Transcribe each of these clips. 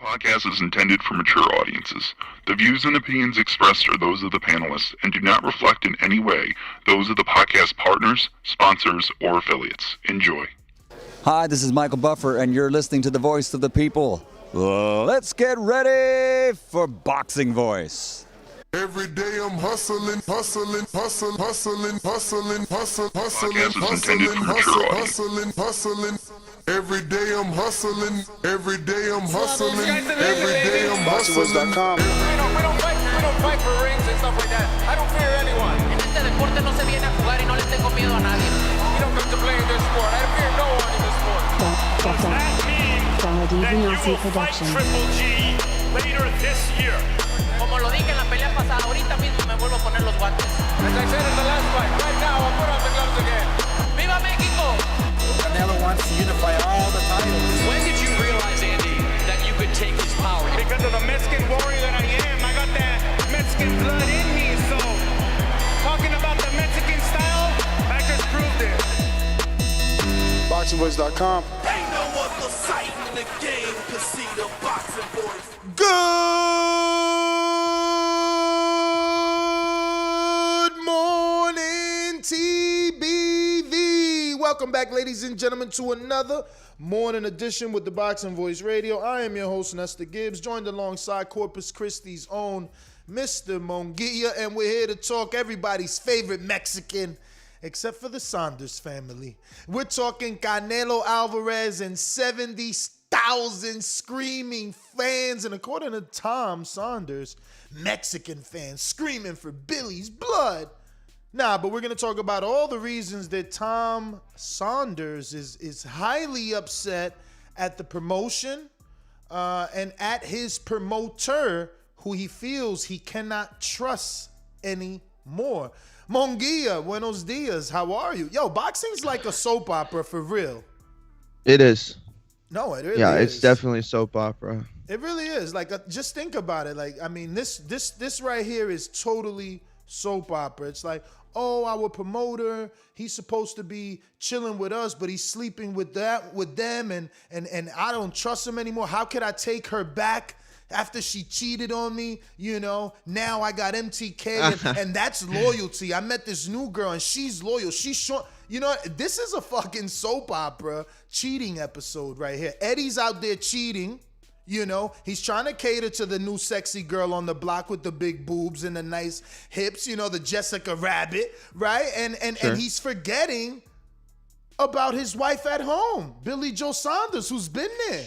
Podcast is intended for mature audiences. The views and opinions expressed are those of the panelists and do not reflect in any way those of the podcast partners, sponsors, or affiliates. Enjoy. Hi, this is Michael Buffer, and you're listening to the Voice of the People. Let's get ready for Boxing Voice. Every day I'm hustling. Every day I'm hustling. Every day I'm BoxingVoice.com. We don't fight for rings and stuff like that. I don't fear anyone. En este deporte no se viene a jugar y no le tengo miedo a nadie. You don't come to play in this sport. I fear no one in this sport. Does that mean that you will fight Triple G later this year? Como lo dije en la pelea pasada, ahorita mismo me vuelvo a poner los guantes. As I said in the last fight, right now I'll put on the gloves again. ¡Viva México! Canelo wants to unify all the titles. When did you realize, Andy, that you could take his power? Because of the Mexican warrior that I am, I got that Mexican blood in me. So, talking about the Mexican style, I just proved it. BoxingVoice.com. Ain't no other sight in the game to see the Boxing Voice. Good morning, TBV. Welcome back, ladies and gentlemen, to another morning edition with the Boxing Voice Radio. I am your host, Nestor Gibbs, joined alongside Corpus Christi's own Mr. Monguilla, and we're here to talk everybody's favorite Mexican, except for the Saunders family. We're talking Canelo Alvarez and 70,000 screaming fans, and according to Tom Saunders, Mexican fans screaming for Billy's blood. Nah, but we're going to talk about all the reasons that Tom Saunders is highly upset at the promotion and at his promoter, who he feels he cannot trust anymore. Monguilla, buenos dias. How are you? Yo, boxing's like a soap opera for real. It is. No, it really is. Yeah, it's definitely a soap opera. It really is. Like, just think about it. Like, I mean, this right here is totally soap opera. It's like, oh, our promoter, he's supposed to be chilling with us, but he's sleeping with them, and I don't trust him anymore. How could I take her back after she cheated on me? You know, now I got MTK, and that's loyalty. I met this new girl, and she's loyal. She's short. You know, this is a fucking soap opera cheating episode right here. Eddie's out there cheating. You know, he's trying to cater to the new sexy girl on the block with the big boobs and the nice hips, you know, the Jessica Rabbit, right? And Sure. and he's forgetting about his wife at home, Billy Joe Saunders, who's been there,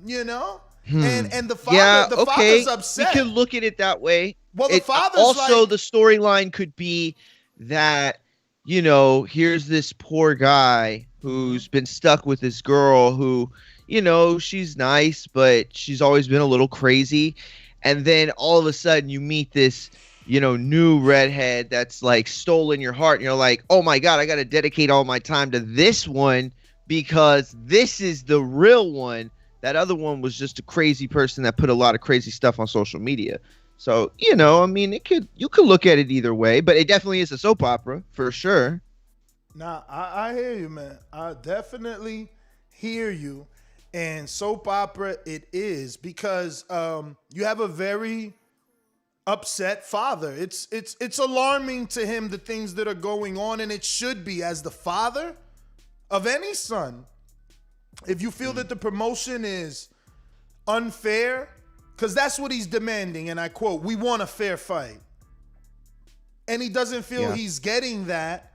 you know? And the father, father's upset. We can look at it that way. Well, the father's also like, the storyline could be that, you know, here's this poor guy who's been stuck with this girl who, you know, she's nice, but she's always been a little crazy. And then all of a sudden you meet this, you know, new redhead that's like stolen your heart. And you're like, oh my God, I got to dedicate all my time to this one because this is the real one. That other one was just a crazy person that put a lot of crazy stuff on social media. So, you know, I mean, you could look at it either way, but it definitely is a soap opera for sure. Nah, I hear you, man. I definitely hear you. And soap opera it is because you have a very upset father. It's alarming to him the things that are going on, and it should be as the father of any son. If you feel that the promotion is unfair, because that's what he's demanding, and I quote, "We want a fair fight." And he doesn't feel he's getting that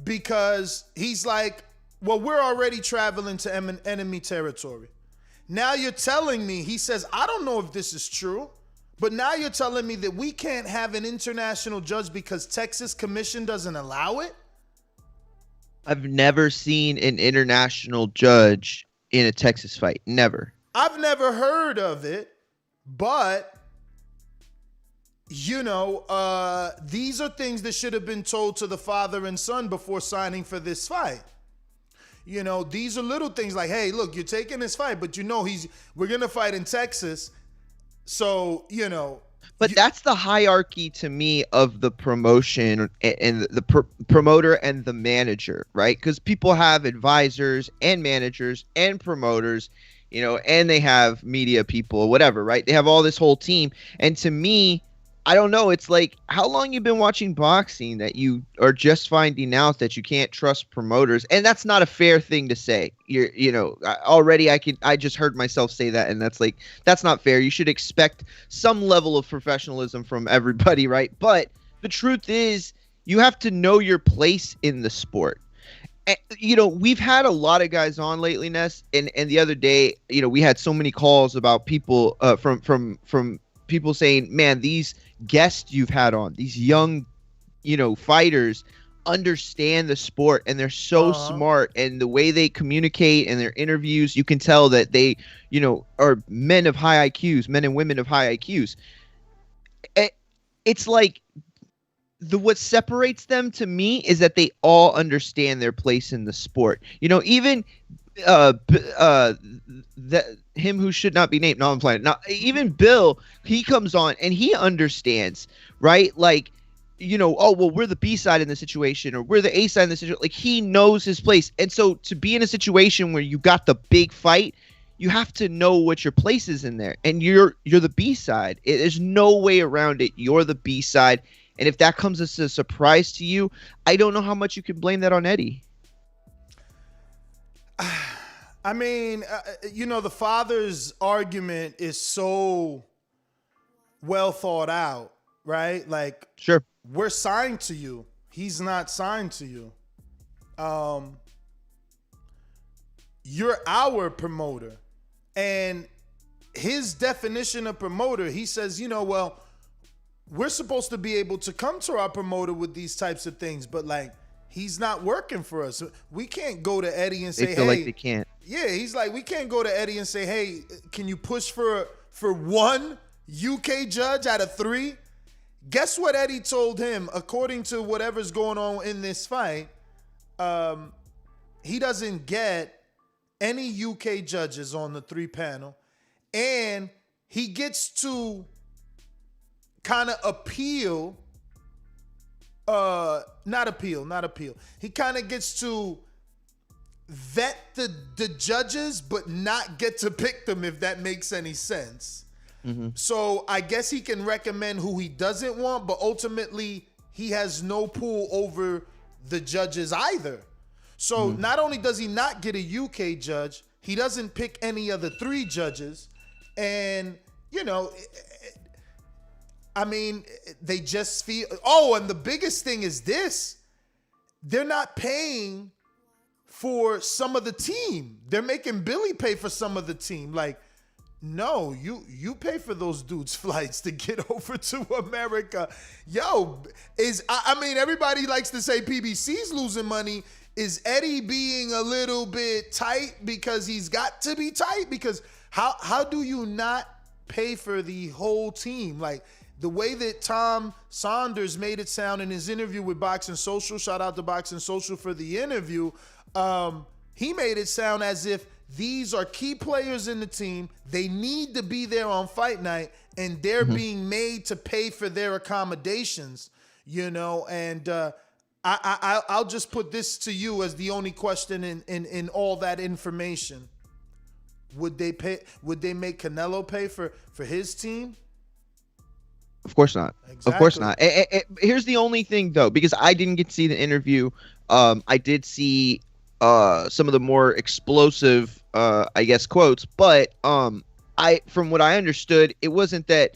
because he's like, well, we're already traveling to enemy territory. Now you're telling me, he says, I don't know if this is true, but now you're telling me that we can't have an international judge because Texas Commission doesn't allow it? I've never seen an international judge in a Texas fight. Never. I've never heard of it, but, you know, these are things that should have been told to the father and son before signing for this fight. You know, these are little things like, hey, look, you're taking this fight, but you know we're going to fight in Texas. So, you know. But that's the hierarchy to me of the promotion and the promoter and the manager, right? Because people have advisors and managers and promoters. and they have media people, whatever, right? They have all this whole team. And to me, I don't know. It's like, how long you've been watching boxing that you are just finding out that you can't trust promoters? And that's not a fair thing to say. I just heard myself say that, and that's not fair. You should expect some level of professionalism from everybody, right? But the truth is, you have to know your place in the sport. And, we've had a lot of guys on lately, Ness, and the other day, we had so many calls about people from people saying, man, these guests you've had on, these young, fighters understand the sport, and they're so smart, and the way they communicate in their interviews, you can tell that they, are men of high IQs, men and women of high IQs. It's like what separates them to me is that they all understand their place in the sport. Even him who should not be named. No, I'm playing. Now, even Bill, he comes on and he understands, right? Like, oh, well, we're the B side in the situation, or we're the A side in the situation. Like, he knows his place. And so to be in a situation where you got the big fight, you have to know what your place is in there. And you're the B side. There's no way around it. You're the B side. And if that comes as a surprise to you, I don't know how much you can blame that on Eddie. I mean, the father's argument is so well thought out, right? Like, sure, we're signed to you. He's not signed to you. You're our promoter. And his definition of promoter, he says, well, we're supposed to be able to come to our promoter with these types of things, but like, he's not working for us. We can't go to Eddie and say, they feel like they can't. Yeah, he's like, we can't go to Eddie and say, hey, can you push for one UK judge out of 3? Guess what Eddie told him? According to whatever's going on in this fight, he doesn't get any UK judges on the 3 panel, and he gets to kind of appeal. Not appeal. He kind of gets to vet the judges, but not get to pick them, if that makes any sense. Mm-hmm. So I guess he can recommend who he doesn't want, but ultimately he has no pull over the judges either. So not only does he not get a UK judge, he doesn't pick any other 3 judges. And, I mean, they just feel... Oh, and the biggest thing is this. They're not paying for some of the team. They're making Billy pay for some of the team. Like, no, you pay for those dudes' flights to get over to America. I mean, everybody likes to say PBC's losing money. Is Eddie being a little bit tight because he's got to be tight? Because how do you not pay for the whole team? Like, the way that Tom Saunders made it sound in his interview with Boxing Social, shout out to Boxing Social for the interview, he made it sound as if these are key players in the team. They need to be there on fight night, and they're being made to pay for their accommodations, and I'll just put this to you as the only question in all that information. Would they make Canelo pay for his team? Of course not. Exactly. Of course not. Here's the only thing, though, because I didn't get to see the interview. I did see some of the more explosive, quotes. But from what I understood, it wasn't that.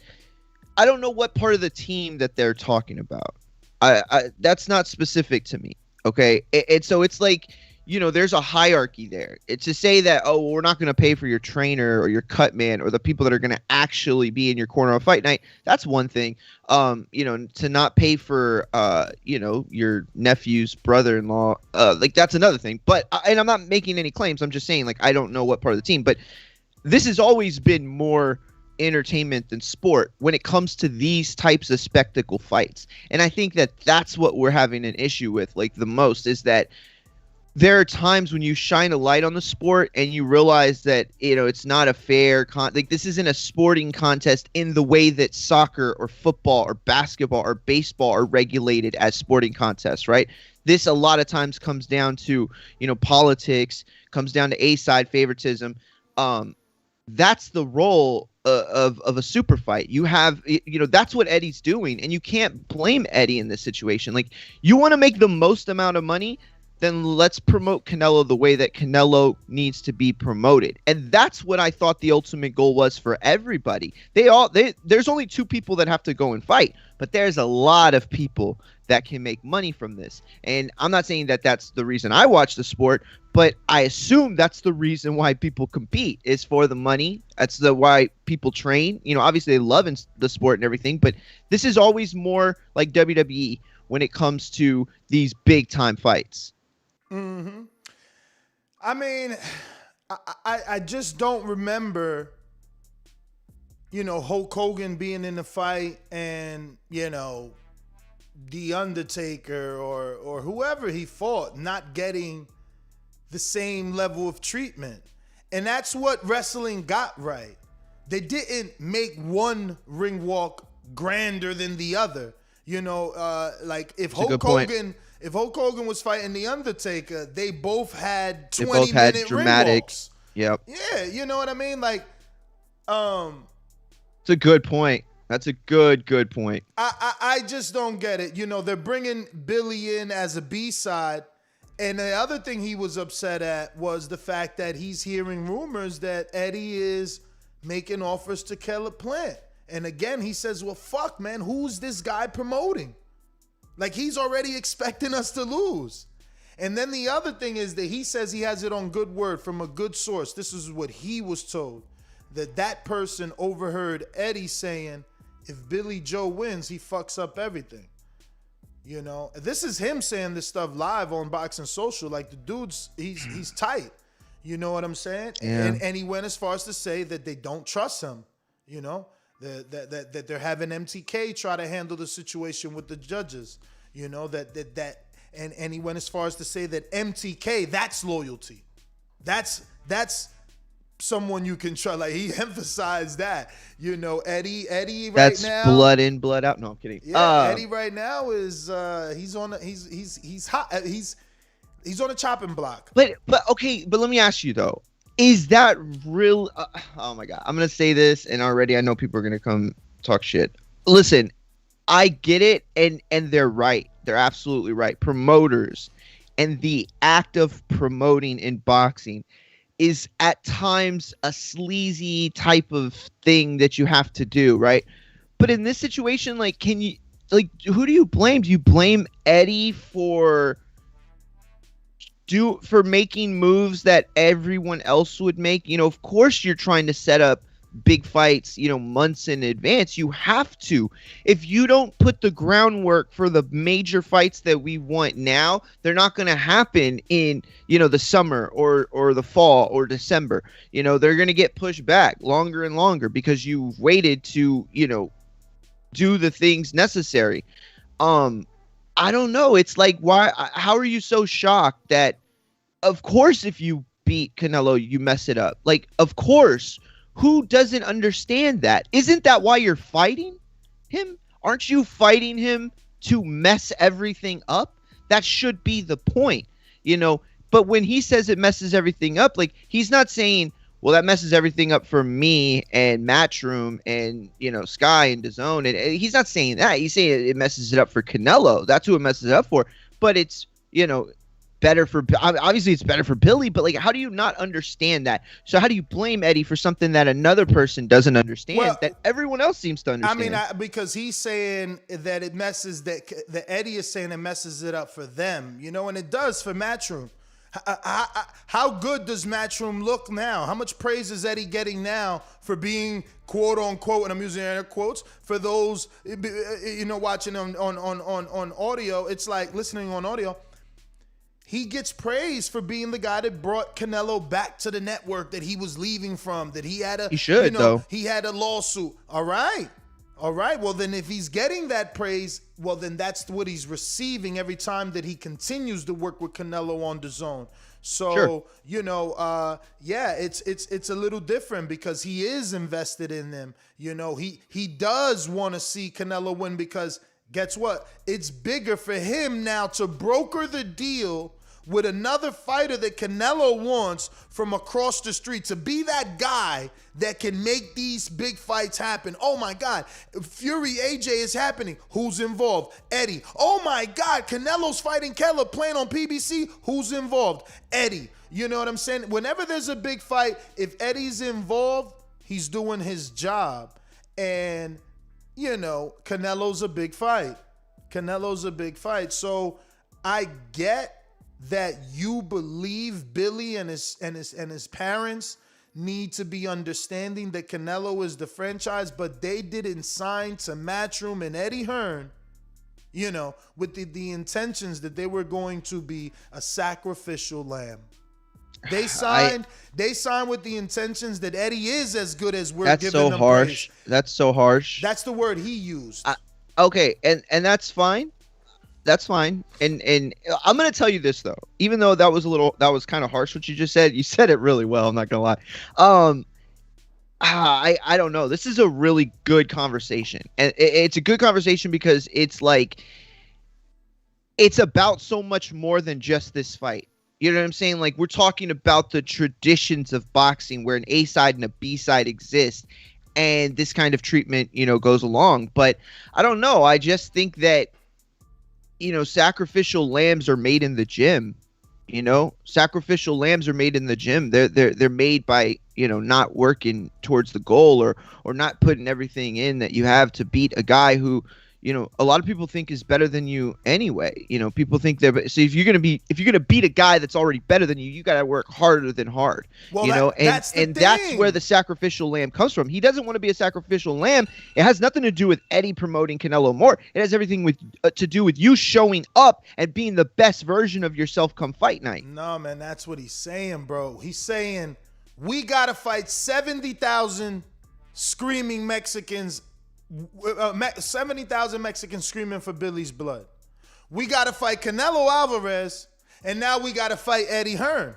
I don't know what part of the team that they're talking about. That's not specific to me. Okay. And so it's like, there's a hierarchy there. It's to say that, oh, we're not going to pay for your trainer or your cut man or the people that are going to actually be in your corner on fight night. That's one thing. To not pay for, your nephew's brother-in-law, that's another thing. But, and I'm not making any claims. I'm just saying, I don't know what part of the team. But this has always been more entertainment than sport when it comes to these types of spectacle fights. And I think that that's what we're having an issue with, the most, is that there are times when you shine a light on the sport and you realize that, it's not a fair this isn't a sporting contest in the way that soccer or football or basketball or baseball are regulated as sporting contests, right? This a lot of times comes down to, politics, comes down to A-side favoritism. that's the role of a super fight. You have, that's what Eddie's doing, and you can't blame Eddie in this situation. Like, you want to make the most amount of money, then let's promote Canelo the way that Canelo needs to be promoted. And that's what I thought the ultimate goal was for everybody. There's only 2 people that have to go and fight, but there's a lot of people that can make money from this. And I'm not saying that that's the reason I watch the sport, but I assume that's the reason why people compete, is for the money. That's why people train. Obviously they love the sport and everything, but this is always more like WWE when it comes to these big time fights. Mm-hmm. I mean, I just don't remember, Hulk Hogan being in the fight and, The Undertaker or whoever he fought not getting the same level of treatment. And that's what wrestling got right. They didn't make one ring walk grander than the other. Like if Hulk Hogan was fighting The Undertaker, they both had 20-minute dramatic ring walks. Yep. Yeah, you know what I mean? Like, it's a good point. That's a good point. I just don't get it. They're bringing Billy in as a B-side. And the other thing he was upset at was the fact that he's hearing rumors that Eddie is making offers to Caleb Plant. And again, he says, well, fuck, man, who's this guy promoting? Like, he's already expecting us to lose. And then the other thing is that he says he has it on good word from a good source. This is what he was told, that person overheard Eddie saying, if Billy Joe wins, he fucks up everything. This is him saying this stuff live on Boxing Social. Like, the dude's, he's tight. You know what I'm saying? Yeah. And he went as far as to say that they don't trust him, that they're having MTK try to handle the situation with the judges, and he went as far as to say that MTK, that's loyalty. That's someone you can trust. Like, he emphasized that, Eddie right that's now. That's blood in, blood out. No, I'm kidding. Yeah, Eddie right now is he's hot. He's on a chopping block. But okay, but let me ask you though. Is that real? Oh my God. I'm going to say this, and already I know people are going to come talk shit. Listen, I get it, and they're right. They're absolutely right. Promoters and the act of promoting in boxing is at times a sleazy type of thing that you have to do, right? But in this situation, like, who do you blame? Do you blame Eddie for making moves that everyone else would make? Of course you're trying to set up big fights, months in advance. You have to. If you don't put the groundwork for the major fights that we want now, they're not going to happen in, the summer or the fall or December. They're going to get pushed back longer and longer because you've waited to, do the things necessary. I don't know. It's like, how are you so shocked that, of course, if you beat Canelo, you mess it up? Like, of course. Who doesn't understand that? Isn't that why you're fighting him? Aren't you fighting him to mess everything up? That should be the point, But when he says it messes everything up, like, he's not saying, well, that messes everything up for me and Matchroom and, Sky and Dazn. And he's not saying that. He's saying it messes it up for Canelo. That's who it messes it up for. But it's, better for, obviously it's better for Billy, but like, how do you not understand that? So how do you blame Eddie for something that another person doesn't understand, that everyone else seems to understand? Because he's saying that it messes, that Eddie is saying it messes it up for them, and it does for Matchroom. How good does Matchroom look now? How much praise is Eddie getting now for being, quote unquote, and I'm using air quotes, for those, watching on audio? It's like listening on audio. He gets praised for being the guy that brought Canelo back to the network that he was leaving from, that he had he had a lawsuit. All right. Well, then if he's getting that praise, well, then that's what he's receiving every time that he continues to work with Canelo on Dazn. So, sure. It's a little different because he is invested in them. He does want to see Canelo win because guess what? It's bigger for him now to broker the deal with another fighter that Canelo wants from across the street to be that guy that can make these big fights happen. Oh my God, Fury AJ is happening. Who's involved? Eddie. Oh my God, Canelo's fighting Keller playing on PBC. Who's involved? Eddie. You know what I'm saying? Whenever there's a big fight, if Eddie's involved, he's doing his job. And, you know, Canelo's a big fight. Canelo's a big fight. So I get that you believe Billy and his parents need to be understanding that Canelo is the franchise, but they didn't sign to Matchroom and Eddie Hearn, you know, with the intentions that they were going to be a sacrificial lamb. They signed with the intentions that Eddie is as good as we're giving so them harsh. praise. That's so harsh. That's the word he used. Okay, and that's fine. That's fine. And I'm going to tell you this, though. Even though that was kind of harsh what you just said, you said it really well. I'm not going to lie. I don't know. This is a really good conversation. And it's a good conversation because it's like, it's about so much more than just this fight. You know what I'm saying? Like, we're talking about the traditions of boxing where an A side and a B side exist. And this kind of treatment, you know, goes along. But I don't know. I just think that, you know, sacrificial lambs are made in the gym. You know, sacrificial lambs are made in the gym. They're made by, you know, not working towards the goal or not putting everything in that you have to beat a guy who, you know, a lot of people think is better than you anyway. You know, people think so if you're gonna beat a guy that's already better than you, you gotta work harder than hard. Well, you know, that's where the sacrificial lamb comes from. He doesn't want to be a sacrificial lamb. It has nothing to do with Eddie promoting Canelo more. It has everything to do with you showing up and being the best version of yourself come fight night. No, man, that's what he's saying, bro. He's saying we gotta fight 70,000 screaming Mexicans. 70,000 Mexicans screaming for Billy's blood. We got to fight Canelo Alvarez, and now we got to fight Eddie Hearn.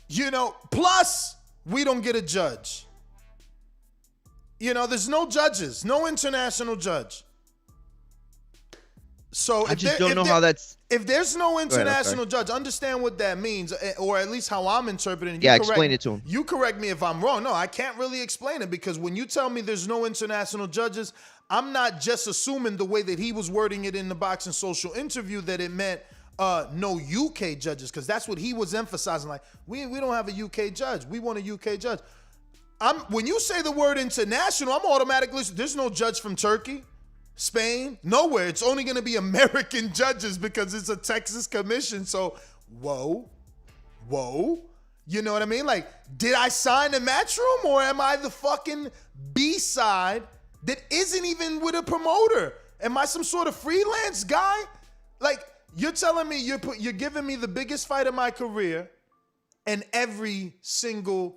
You know, plus we don't get a judge. You know, there's no judges, no international judge. So I just don't know how that's. If there's no international judge, understand what that means, or at least how I'm interpreting it. Yeah, explain it to him. You correct me if I'm wrong. No, I can't really explain it because when you tell me there's no international judges, I'm not just assuming the way that he was wording it in the Boxing Social interview that it meant no UK judges, because that's what he was emphasizing. Like, we don't have a UK judge. We want a UK judge. When you say the word international, I'm automatically, there's no judge from Turkey, Spain, nowhere. It's only going to be American judges because it's a Texas commission. So, whoa. You know what I mean? Like, did I sign a Matchroom or am I the fucking B-side that isn't even with a promoter? Am I some sort of freelance guy? Like, you're telling me you're giving me the biggest fight of my career and every single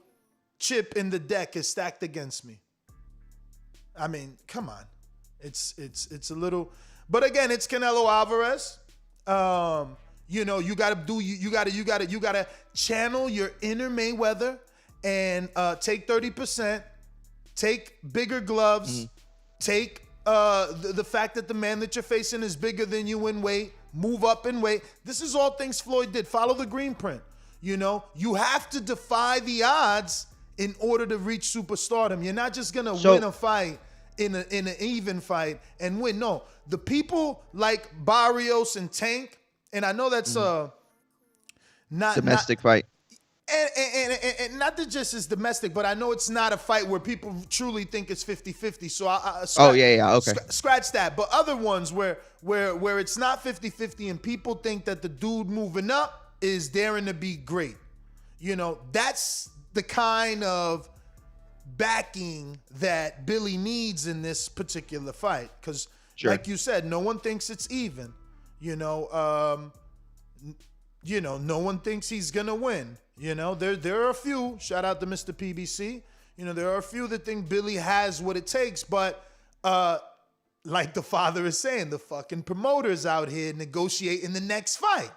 chip in the deck is stacked against me. I mean, come on. It's a little, but again, it's Canelo Alvarez. You know, you gotta channel your inner Mayweather and take 30%, take bigger gloves, take the fact that the man that you're facing is bigger than you in weight, move up in weight. This is all things Floyd did. Follow the green print. You know, you have to defy the odds in order to reach superstardom. You're not just gonna win a fight in an even fight and win. No, the people like Barrios and Tank, and I know that's not domestic fight. And not that just is domestic, but I know it's not a fight where people truly think it's 50-50. So okay. Scratch that. But other ones where it's not 50-50 and people think that the dude moving up is daring to be great. You know, that's the kind of backing that Billy needs in this particular fight, because like you said, no one thinks it's even. No one thinks he's gonna win. You know, there are a few, shout out to Mr. PBC, you know, there are a few that think Billy has what it takes, but like the father is saying, the fucking promoters out here negotiating the next fight.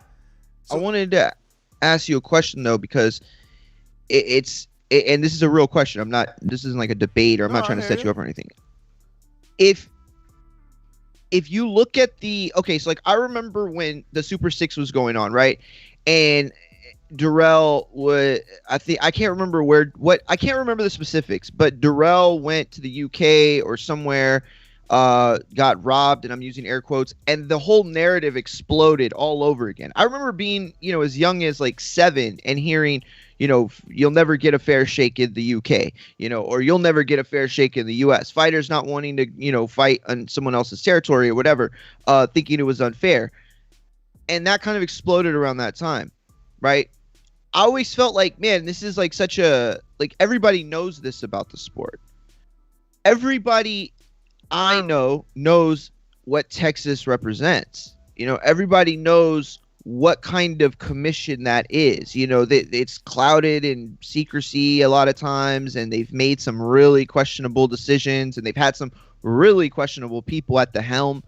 So, I wanted to ask you a question though, because and this is a real question. This isn't like a debate, or I'm not trying to set you up or anything. If you look at so like I remember when the Super 6 was going on, right? and Durrell would, I can't remember I can't remember the specifics, but Durrell went to the UK or somewhere, got robbed, and I'm using air quotes, and the whole narrative exploded all over again. I remember being, as young as like 7 and hearing, you'll never get a fair shake in the UK, or you'll never get a fair shake in the US. Fighters not wanting to, fight on someone else's territory or whatever, thinking it was unfair. And that kind of exploded around that time, right? I always felt like, man, this is like such a, like, everybody knows this about the sport. Everybody I know knows what Texas represents. Everybody knows what kind of commission that is. It's clouded in secrecy a lot of times, and they've made some really questionable decisions, and they've had some really questionable people at the helm.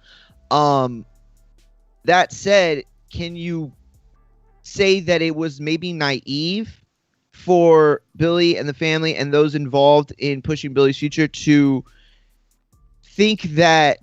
That said, can you say that it was maybe naive for Billy and the family and those involved in pushing Billy's future to think that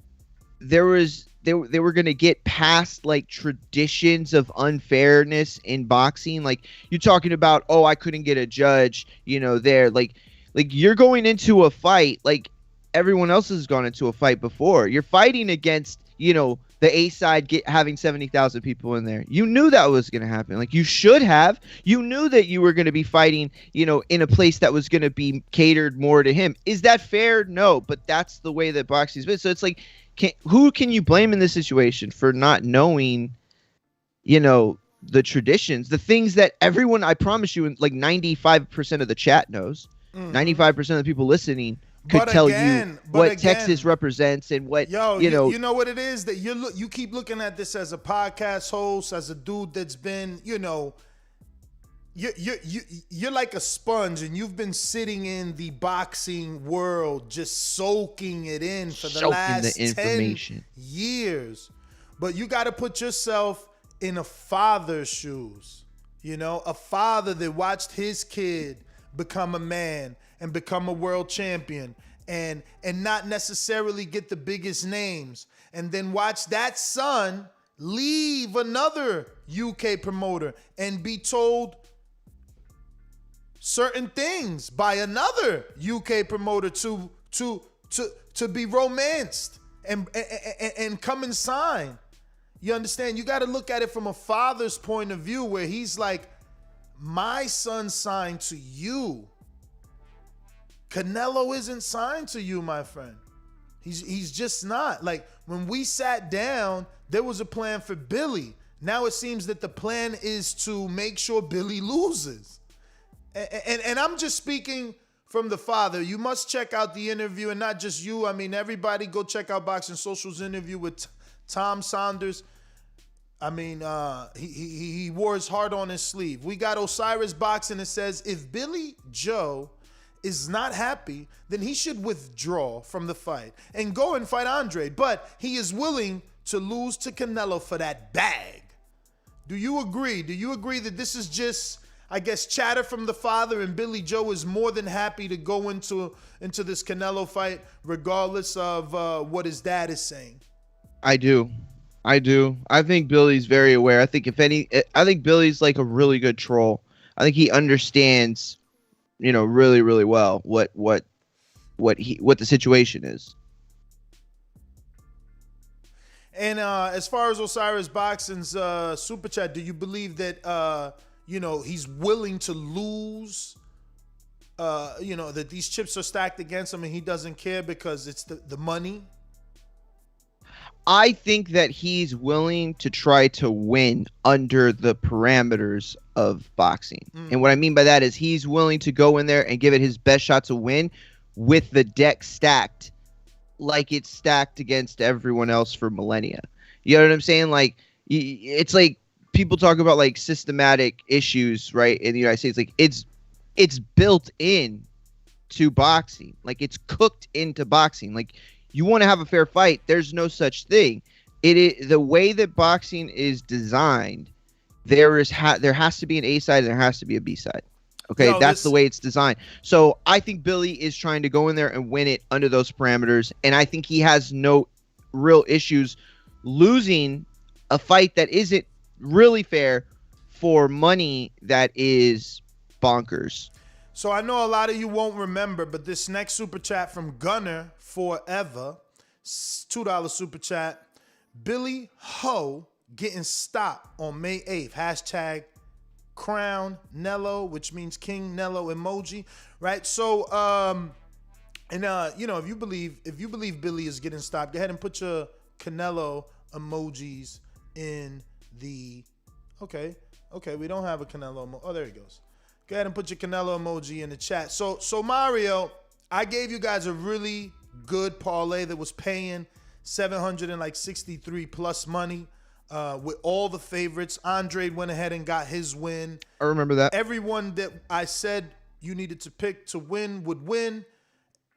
they were going to get past like traditions of unfairness in boxing? Like, you're talking about, oh, I couldn't get a judge, there, like you're going into a fight like everyone else has gone into a fight before. You're fighting against, the A side having 70,000 people in there. You knew that was going to happen. Like, you should have. You knew that you were going to be fighting, in a place that was going to be catered more to him. Is that fair? No, but that's the way that boxing's been. So it's like, who can you blame in this situation for not knowing, the traditions, the things that everyone, I promise you, like 95% of the chat knows, 95% of the people listening could tell you what Texas represents and what, you know what it is that you keep looking at this as a podcast host, as a dude that's been, you're like a sponge, and you've been sitting in the boxing world, just soaking it in for the last 10 years. But you got to put yourself in a father's shoes, a father that watched his kid become a man and become a world champion and not necessarily get the biggest names, and then watch that son leave another UK promoter and be told certain things by another UK promoter to be romanced and come and sign. You understand? You got to look at it from a father's point of view, where he's like, my son signed to you. Canelo isn't signed to you, my friend. He's just not. Like, when we sat down, there was a plan for Billy. Now it seems that the plan is to make sure Billy loses. And I'm just speaking from the father. You must check out the interview, and not just you. I mean, everybody go check out Boxing Social's interview with Tom Saunders. I mean, he wore his heart on his sleeve. We got Osiris Boxing that says, if Billy Joe is not happy, then he should withdraw from the fight and go and fight Andre. But he is willing to lose to Canelo for that bag. Do you agree? Do you agree that this is just, I guess, chatter from the father, and Billy Joe is more than happy to go into this Canelo fight regardless of what his dad is saying? I do. I think Billy's very aware. I think Billy's like a really good troll. I think he understands, really, really well what the situation is. And as far as Osiris Boxing's super chat, do you believe that he's willing to lose? That these chips are stacked against him and he doesn't care because it's the money? I think that he's willing to try to win under the parameters of boxing. And what I mean by that is he's willing to go in there and give it his best shot to win with the deck stacked like it's stacked against everyone else for millennia. You know what I'm saying? Like, it's like people talk about like systematic issues, right, in the United States. Like, it's built in to boxing. Like, it's cooked into boxing. Like, you want to have a fair fight, there's no such thing. It is the way that boxing is designed. There has to be an A side and there has to be a B side. Okay, that's the way it's designed. So I think Billy is trying to go in there and win it under those parameters, and I think he has no real issues losing a fight that isn't really fair for money that is bonkers. So I know a lot of you won't remember, but this next super chat from Gunner Forever, $2 super chat. Billy Ho getting stopped on May 8th. Hashtag Crown Nello, which means King Nello emoji, right? So, if you believe Billy is getting stopped, go ahead and put your Canelo emojis in the. Okay, we don't have a Canelo emoji. Oh, there he goes. Go ahead and put your Canelo emoji in the chat. So Mario, I gave you guys a really good parlay that was paying 763 plus money with all the favorites. Andre went ahead and got his win. I remember that. Everyone that I said you needed to pick to win would win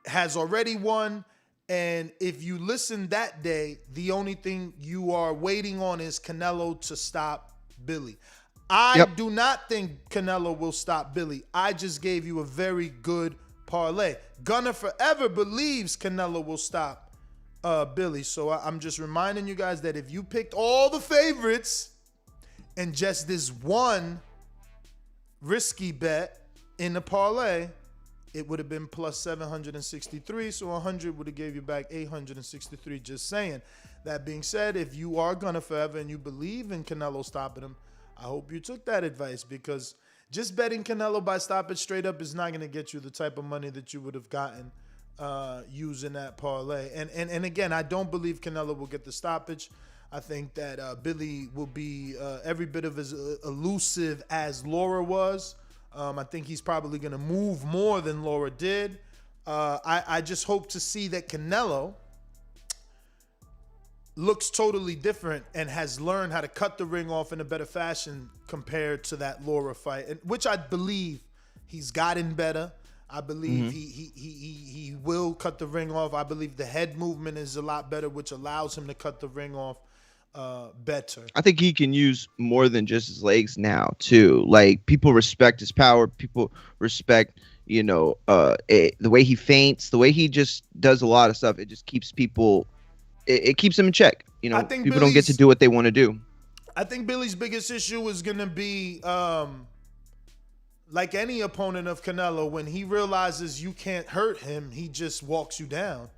has already won. And if you listen that day, the only thing you are waiting on is Canelo to stop Billy. I do not think Canelo will stop Billy. I just gave you a very good parlay. Gunner Forever believes Canelo will stop Billy. So I'm just reminding you guys that if you picked all the favorites and just this one risky bet in the parlay, it would have been plus 763. So 100 would have gave you back 863. Just saying. That being said, if you are Gunner Forever and you believe in Canelo stopping him, I hope you took that advice, because just betting Canelo by stoppage straight up is not going to get you the type of money that you would have gotten using that parlay. And again, I don't believe Canelo will get the stoppage. I think that Billy will be every bit of as elusive as Laura was. I think he's probably going to move more than Laura did. I just hope to see that Canelo looks totally different and has learned how to cut the ring off in a better fashion compared to that Laura fight, and which I believe he's gotten better. I believe he will cut the ring off. I believe the head movement is a lot better, which allows him to cut the ring off better. I think he can use more than just his legs now too. Like, people respect his power. People respect, the way he feints, the way he just does a lot of stuff. It just keeps people. It keeps them in check. I think people don't get to do what they want to do. I think Billy's biggest issue is going to be, like any opponent of Canelo, when he realizes you can't hurt him, he just walks you down,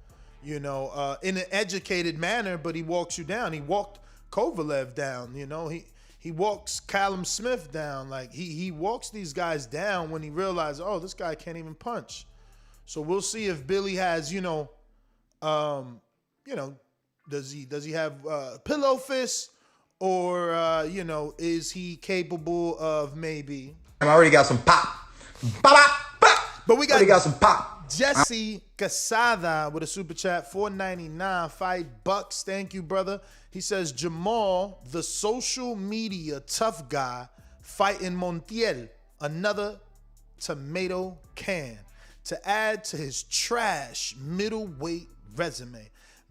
in an educated manner, but he walks you down. He walked Kovalev down, he walks Callum Smith down. Like, he walks these guys down when he realizes, oh, this guy can't even punch. So we'll see if Billy has, does he have pillow fists, or is he capable of maybe? I already got some pop. But we got some pop. Jesse Casada with a super chat, $4.99, $5. Thank you, brother. He says Jermall, the social media tough guy, fighting Montiel, another tomato can, to add to his trash middleweight resume.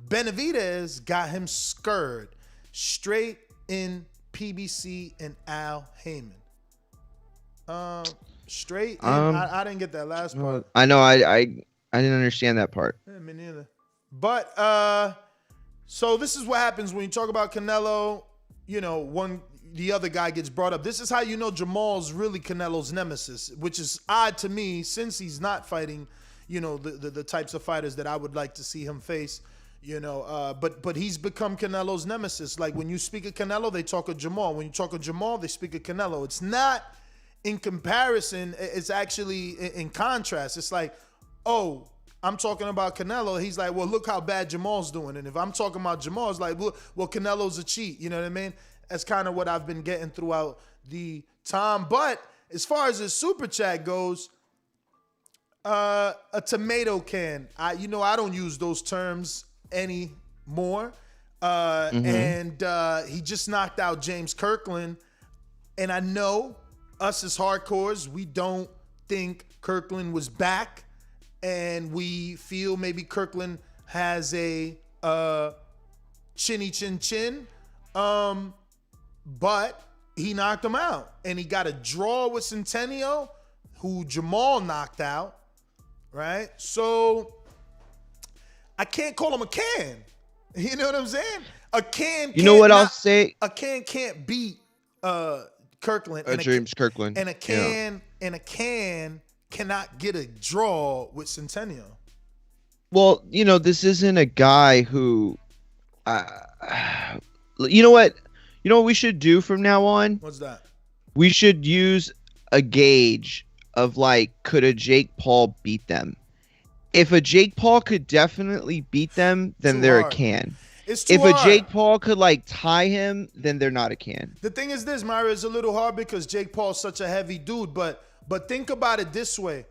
Benavidez got him scurred straight in PBC and Al Heyman. Straight in, I didn't get that last part. I know, I didn't understand that part. Yeah, me neither. But so this is what happens when you talk about Canelo. The other guy gets brought up. This is how you know Jermall's really Canelo's nemesis, which is odd to me since he's not fighting, the types of fighters that I would like to see him face. But he's become Canelo's nemesis. Like, when you speak of Canelo, they talk of Jermall. When you talk of Jermall, they speak of Canelo. It's not in comparison. It's actually in contrast. It's like, oh, I'm talking about Canelo. He's like, well, look how bad Jermall's doing. And if I'm talking about Jermall, it's like, well, Canelo's a cheat. You know what I mean? That's kind of what I've been getting throughout the time. But as far as his super chat goes, a tomato can. I don't use those terms anymore. And he just knocked out James Kirkland. And I know us as hardcores, we don't think Kirkland was back. And we feel maybe Kirkland has a chinny chin chin. But he knocked him out. And he got a draw with Centennial, who Jermall knocked out. Right? So I can't call him a can. You know what I'm saying? A can. You know what I'll say? A can can't beat Kirkland. James Kirkland. And a can cannot get a draw with Centennial. Well, this isn't a guy who, you know what we should do from now on? What's that? We should use a gauge of could a Jake Paul beat them? If a Jake Paul could definitely beat them, then they're a can. It's too if hard. A Jake Paul could tie him, then they're not a can. The thing is this, Myra, it's a little hard because Jake Paul's such a heavy dude, but think about it this way.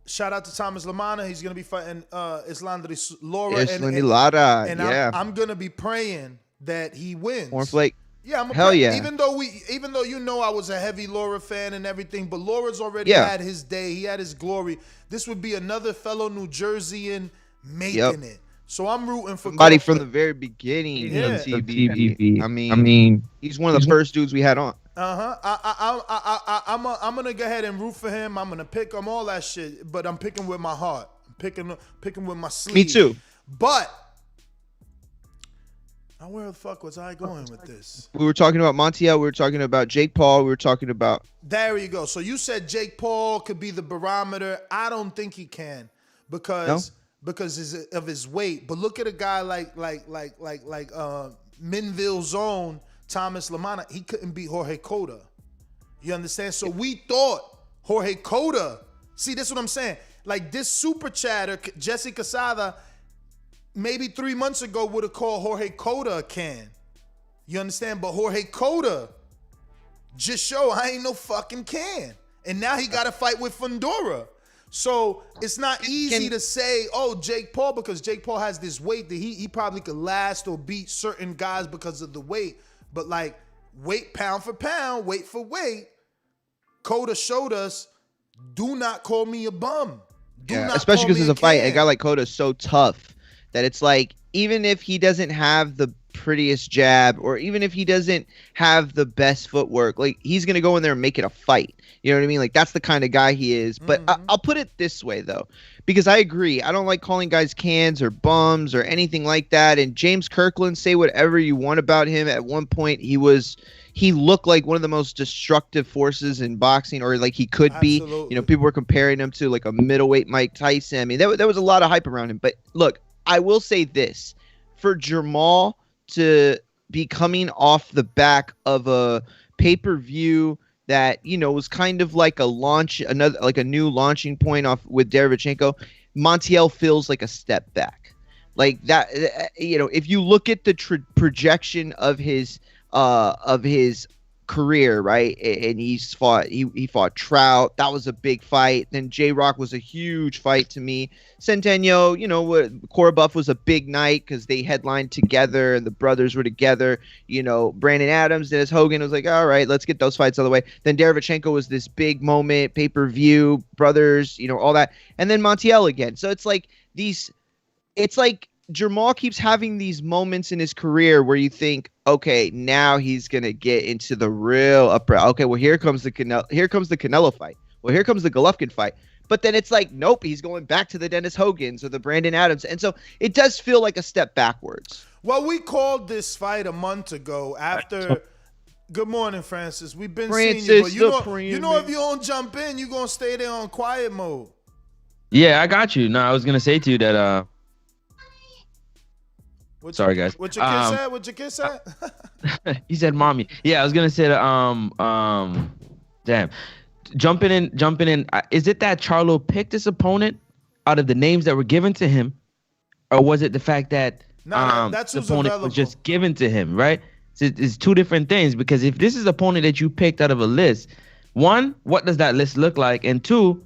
Shout out to Thomas Lamanna. He's gonna be fighting Islandri Lara. And yeah. I'm gonna be praying that he wins. Cornflake. Yeah, Hell yeah. Even though I was a heavy Lara fan and everything, but Laura's already had his day. He had his glory. This would be another fellow New Jerseyan making it. So I'm rooting for somebody from the very beginning of TBV. I mean, he's one of the first dudes we had on. I'm gonna go ahead and root for him. I'm gonna pick him, all that shit. But I'm picking with my heart. I'm picking with my sleeve. Me too. But where the fuck was I going with this? We were talking about Montiel. We were talking about Jake Paul. We were talking about. There you go. So you said Jake Paul could be the barometer. I don't think he can because of his weight. But look at a guy like Minville's own Thomas Lamanna. He couldn't beat Jorge Cota. You understand? So we thought Jorge Cota. See, this is what I'm saying. This super chatter, Jesse Quesada, maybe 3 months ago would have called Jorge Cota a can. You understand? But Jorge Cota just showed I ain't no fucking can. And now he got to fight with Fundora. So it's not easy to say, Jake Paul, because Jake Paul has this weight that he probably could last or beat certain guys because of the weight. But weight pound for pound, weight for weight, Cota showed us, do not call me a bum. Especially because it's a fight. A guy like Cota is so tough that it's even if he doesn't have the prettiest jab or even if he doesn't have the best footwork, he's going to go in there and make it a fight. You know what I mean? That's the kind of guy he is. But I'll put it this way, though, because I agree. I don't like calling guys cans or bums or anything like that. And James Kirkland, say whatever you want about him. At one point, he looked like one of the most destructive forces in boxing, or he could be. People were comparing him to a middleweight Mike Tyson. I mean, there was a lot of hype around him. But look, I will say this. For Jermall to be coming off the back of a pay-per-view that, was kind of like a launch, a new launching point off with Derevchenko, Montiel feels like a step back. That, if you look at the projection of his career, right? And he fought Trout. That was a big fight. Then J-Rock was a huge fight to me. Centennial, Cora was a big night because they headlined together and the brothers were together. Brandon Adams, Dennis Hogan was all right, let's get those fights out of the way. Then Derevchenko was this big moment, pay-per-view, brothers, all that. And then Montiel again. So it's Jermall keeps having these moments in his career where you think, okay, now he's gonna get into the real upper. Okay, well here comes the Canelo fight. Well, here comes the Golovkin fight. But then it's nope, he's going back to the Dennis Hogans or the Brandon Adams, and so it does feel like a step backwards. Well, we called this fight a month ago after. Good morning, Francis. We've been seeing you, but you know if you don't jump in, you're gonna stay there on quiet mode. Yeah, I got you. No, I was gonna say to you that. Sorry, guys. What your kid said? What your kid said? He said, "Mommy." Yeah, I was gonna say that. Damn. Jumping in. Is it that Charlo picked this opponent out of the names that were given to him, or was it the fact that that's the opponent was just given to him? Right. It's two different things, because if this is the opponent that you picked out of a list, one, what does that list look like, and two,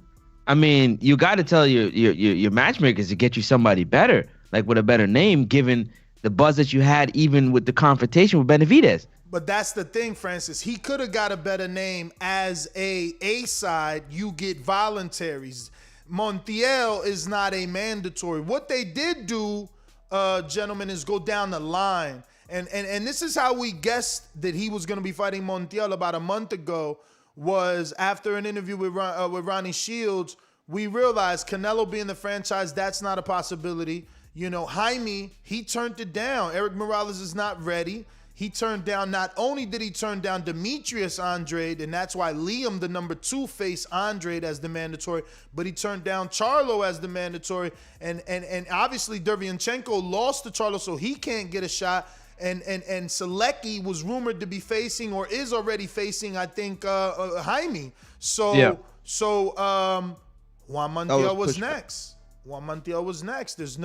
I mean, you got to tell your matchmakers to get you somebody better, with a better name, given the buzz that you had even with the confrontation with Benavidez. But that's the thing, Francis. He could have got a better name as a side. You get voluntaries. Montiel is not a mandatory. What they did do, gentlemen, is go down the line. And this is how we guessed that he was going to be fighting Montiel about a month ago, was after an interview with Ronnie Shields, we realized Canelo being the franchise, that's not a possibility. Jaime, he turned it down. Eric Morales is not ready. he turned down, not only did he turn down Demetrius Andrade, and that's why Liam, the number 2, faced Andrade as the mandatory, but he turned down Charlo as the mandatory. And obviously Derevyanchenko lost to Charlo, so he can't get a shot. And Selecki was rumored to be facing, or is already facing, I think, Jaime. So Juan Montiel was next. Juan Montiel was next. There's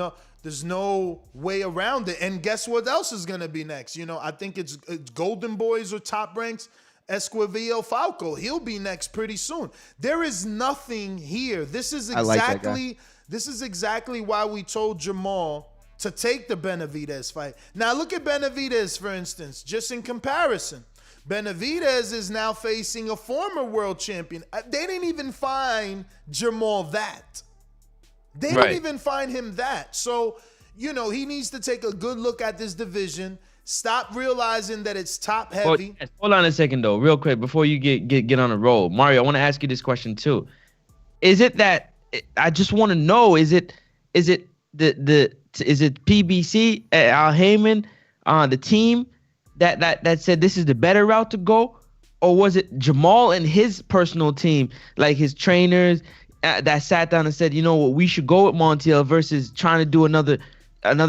no way around it. And guess what else is gonna be next? You know, I think it's Golden Boys or Top Ranks. Esquivel Falco. He'll be next pretty soon. There is nothing here. This is exactly why we told Jermall to take the Benavidez fight. Now look at Benavidez, for instance, just in comparison. Benavidez is now facing a former world champion. They didn't even find Jermall that. They didn't even find him that. So, you know, he needs to take a good look at this division. Stop realizing that it's top heavy. Well, hold on a second, though, real quick, before you get on a roll. Mario, I want to ask you this question, too. Is it that, I just want to know, is it PBC, Al Heyman, the team that said this is the better route to go? Or was it Jermall and his personal team, like his trainers, that sat down and said, you know what, we should go with Montiel versus trying to do another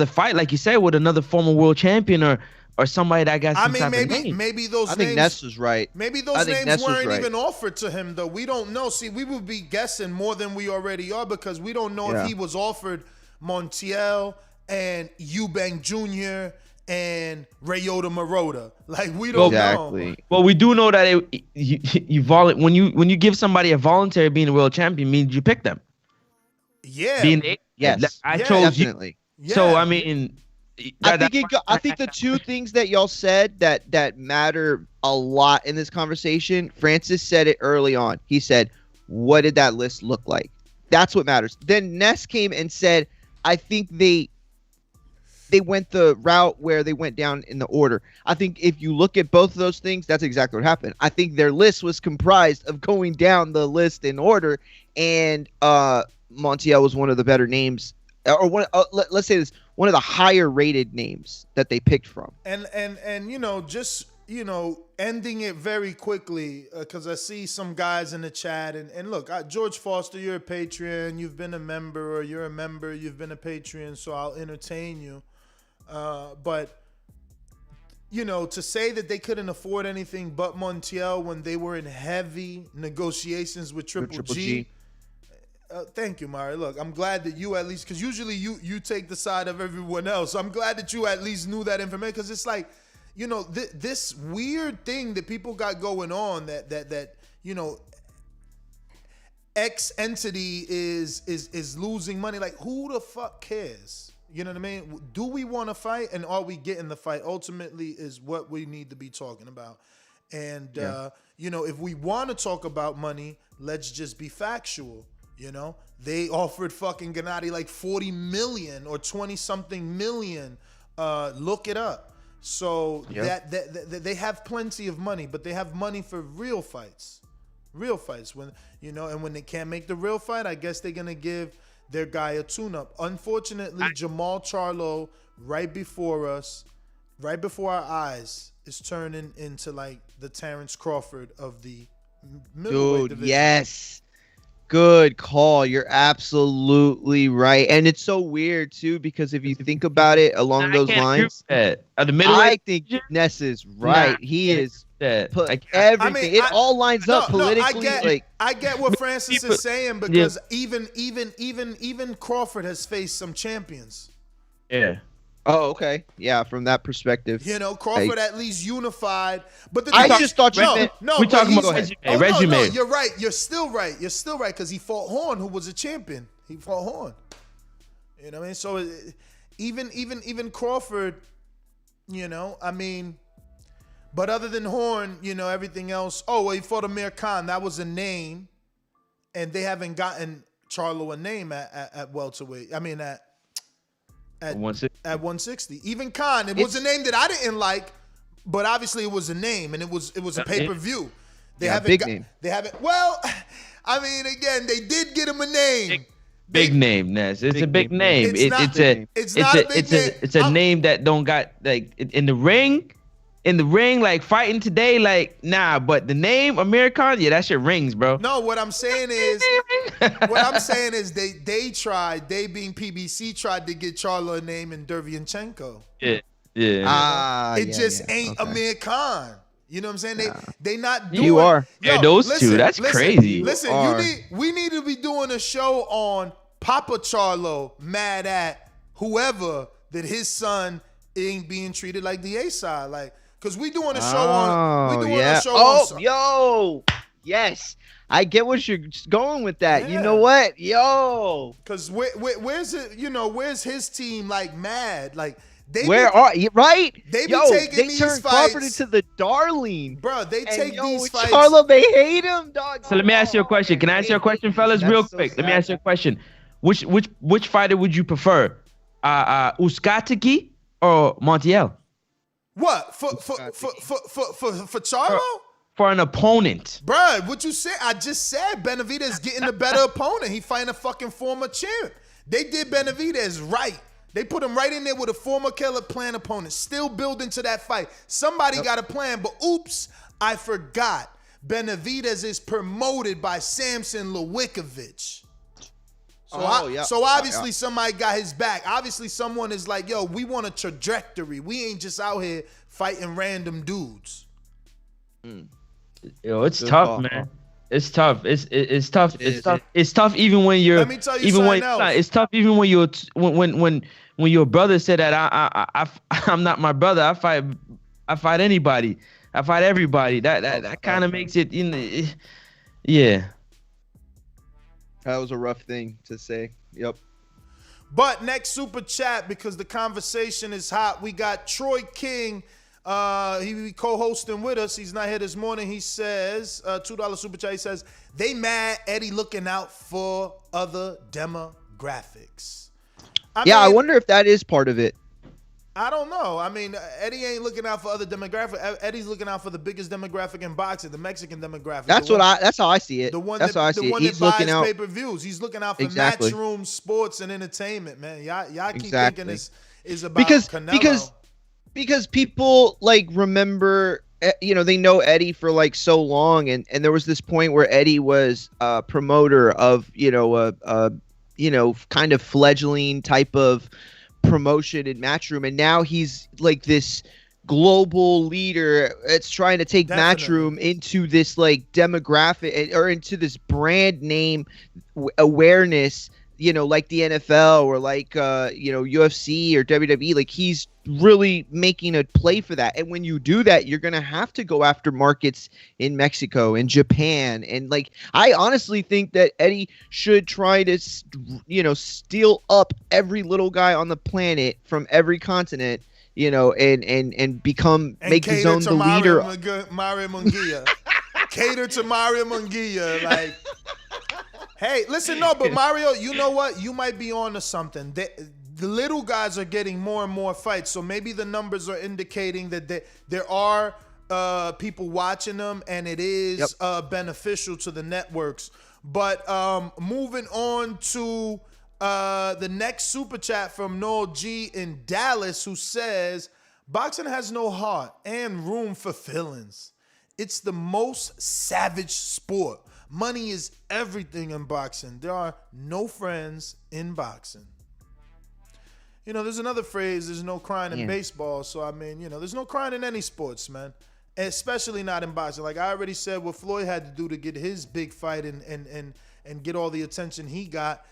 fight, like you said, with another former world champion or somebody that got some type of name? Maybe those I names. think Ness was right. Maybe those names weren't even offered to him, though. We don't know. See, we would be guessing more than we already are, because we don't know if he was offered Montiel and Eubank Jr. and Ryota Marotta. Like, we don't know. Well, we do know that when you give somebody a voluntary being a world champion, means you pick them. Yeah. Yes. I chose definitely. you. Yeah. So I mean, I think the two things that y'all said that matter a lot in this conversation. Francis said it early on. He said, "What did that list look like?" That's what matters. Then Ness came and said, "I think they went the route where they went down in the order." I think if you look at both of those things, that's exactly what happened. I think their list was comprised of going down the list in order, and Montiel was one of the better names, or one. Let's say this, one of the higher rated names that they picked from. And you know, just, you know, ending it very quickly, because I see some guys in the chat, and look, George Foster, you're a Patreon, you've been a member, or you're a member, you've been a Patreon, so I'll entertain you. But, you know, to say that they couldn't afford anything but Montiel when they were in heavy negotiations with Triple G. Thank you, Mario. Look, I'm glad that you at least, because usually you take the side of everyone else. I'm glad that you at least knew that information, because it's like, you know, this weird thing that people got going on that you know, X entity is losing money. Like, who the fuck cares? You know what I mean? Do we want to fight, and are we getting the fight? Ultimately is what we need to be talking about. And, you know, if we want to talk about money, let's just be factual. You know, they offered fucking Gennady like 40 million or 20-something million. Look it up. So that they have plenty of money, but they have money for real fights. When, you know, and when they can't make the real fight, I guess they're going to give their guy a tune-up. Unfortunately, Jermall Charlo, right before our eyes, is turning into like the Terrence Crawford of the middleweight division. Yes. Good call. You're absolutely right. And it's so weird, too, because if you think about it along those lines, I think Ness is right. He is put everything. I mean, it all lines up politically. I get what Francis is saying, because even Crawford has faced some champions. Yeah. Oh, okay. Yeah, from that perspective. You know, Crawford at least unified. But I just thought you meant... We're talking about resume. No, you're right. You're still right, because he fought Hearn, who was a champion. He fought Hearn. You know what I mean? So even Crawford, you know, I mean... But other than Hearn, you know, everything else... Oh, well, he fought Amir Khan. That was a name. And they haven't gotten Charlo a name at welterweight. I mean, at 160. Even Khan, it was a name that I didn't like, but obviously it was a name, and it was a pay-per-view. They haven't. Well, I mean, again, they did get him a name. Big name, Ness. It's a big name. It's a name that don't got, like, in the ring. in the ring, like fighting today, like nah. But the name Amir Khan, yeah, that shit rings, bro. No, what I'm saying is they tried, they being PBC tried to get Charlo a name in Derevyanchenko. Yeah. It just ain't Amir Khan. You know what I'm saying? They not doing. You are. Yeah, those two. That's crazy. Listen, we need to be doing a show on Papa Charlo mad at whoever that his son ain't being treated like the A side, like, cause we doing a show on. Yes. I get what you're going with that. Yeah. You know what? Cause where's it? You know, where's his team like mad? Like They be taking these turn fights. Crawford into the darling. Bro, they take these fights. Charlo, they hate him, dog. So let me ask you a question. Can I ask you a question, fellas, real quick? Let me ask you a question. Which fighter would you prefer? Uzcategui or Montiel? What? For Charlo? For an opponent. Bruh, what you said? I just said Benavidez getting the better opponent. He fighting a fucking former champ. They did Benavidez right. They put him right in there with a former Caleb Plant opponent. Still building to that fight. Somebody got a plan, but oops, I forgot. Benavidez is promoted by Samson Lewickovic. So obviously somebody got his back. Obviously someone is like, yo, we want a trajectory. We ain't just out here fighting random dudes. Yo, it's tough, man. It's tough. It's tough. It's tough even when you're. Let me tell you something else. It's tough even when you're when your brother said that I'm not my brother. I fight anybody. I fight everybody. That kind of makes it yeah. That was a rough thing to say. Yep. But next super chat, because the conversation is hot, we got Troy King. He co-hosting with us. He's not here this morning. He says, $2 super chat. He says, they mad Eddie looking out for other demographics. I wonder if that is part of it. I don't know. I mean, Eddie ain't looking out for other demographics. Eddie's looking out for the biggest demographic in boxing, the Mexican demographic. That's how I see it. That's how I see it. He's looking out pay-per-views. He's looking out for matchroom sports and entertainment, man. Y'all keep thinking this is about Canelo. Because people like remember, they know Eddie for like so long, and there was this point where Eddie was a promoter of, kind of fledgling type of promotion in Matchroom, and now he's like this global leader. It's trying to take Matchroom into this like demographic or into this brand name awareness, like the NFL or like UFC or WWE. Like he's really making a play for that. And when you do that, you're gonna have to go after markets in Mexico and Japan. And like I honestly think that Eddie should try to steal up every little guy on the planet from every continent, and make his own the leader. Mario Munguia. Cater to Mario Munguia, like. Hey, listen, no, but Mario, you know what? You might be on to something. The little guys are getting more and more fights, so maybe the numbers are indicating that there are people watching them, and it is beneficial to the networks. But moving on to the next super chat from Noel G in Dallas, who says, boxing has no heart and room for feelings. It's the most savage sport. Money is everything in boxing. There are no friends in boxing. There's another phrase, there's no crying in baseball. So, I mean, there's no crying in any sports, man. Especially not in boxing. Like I already said, what Floyd had to do to get his big fight and get all the attention he got,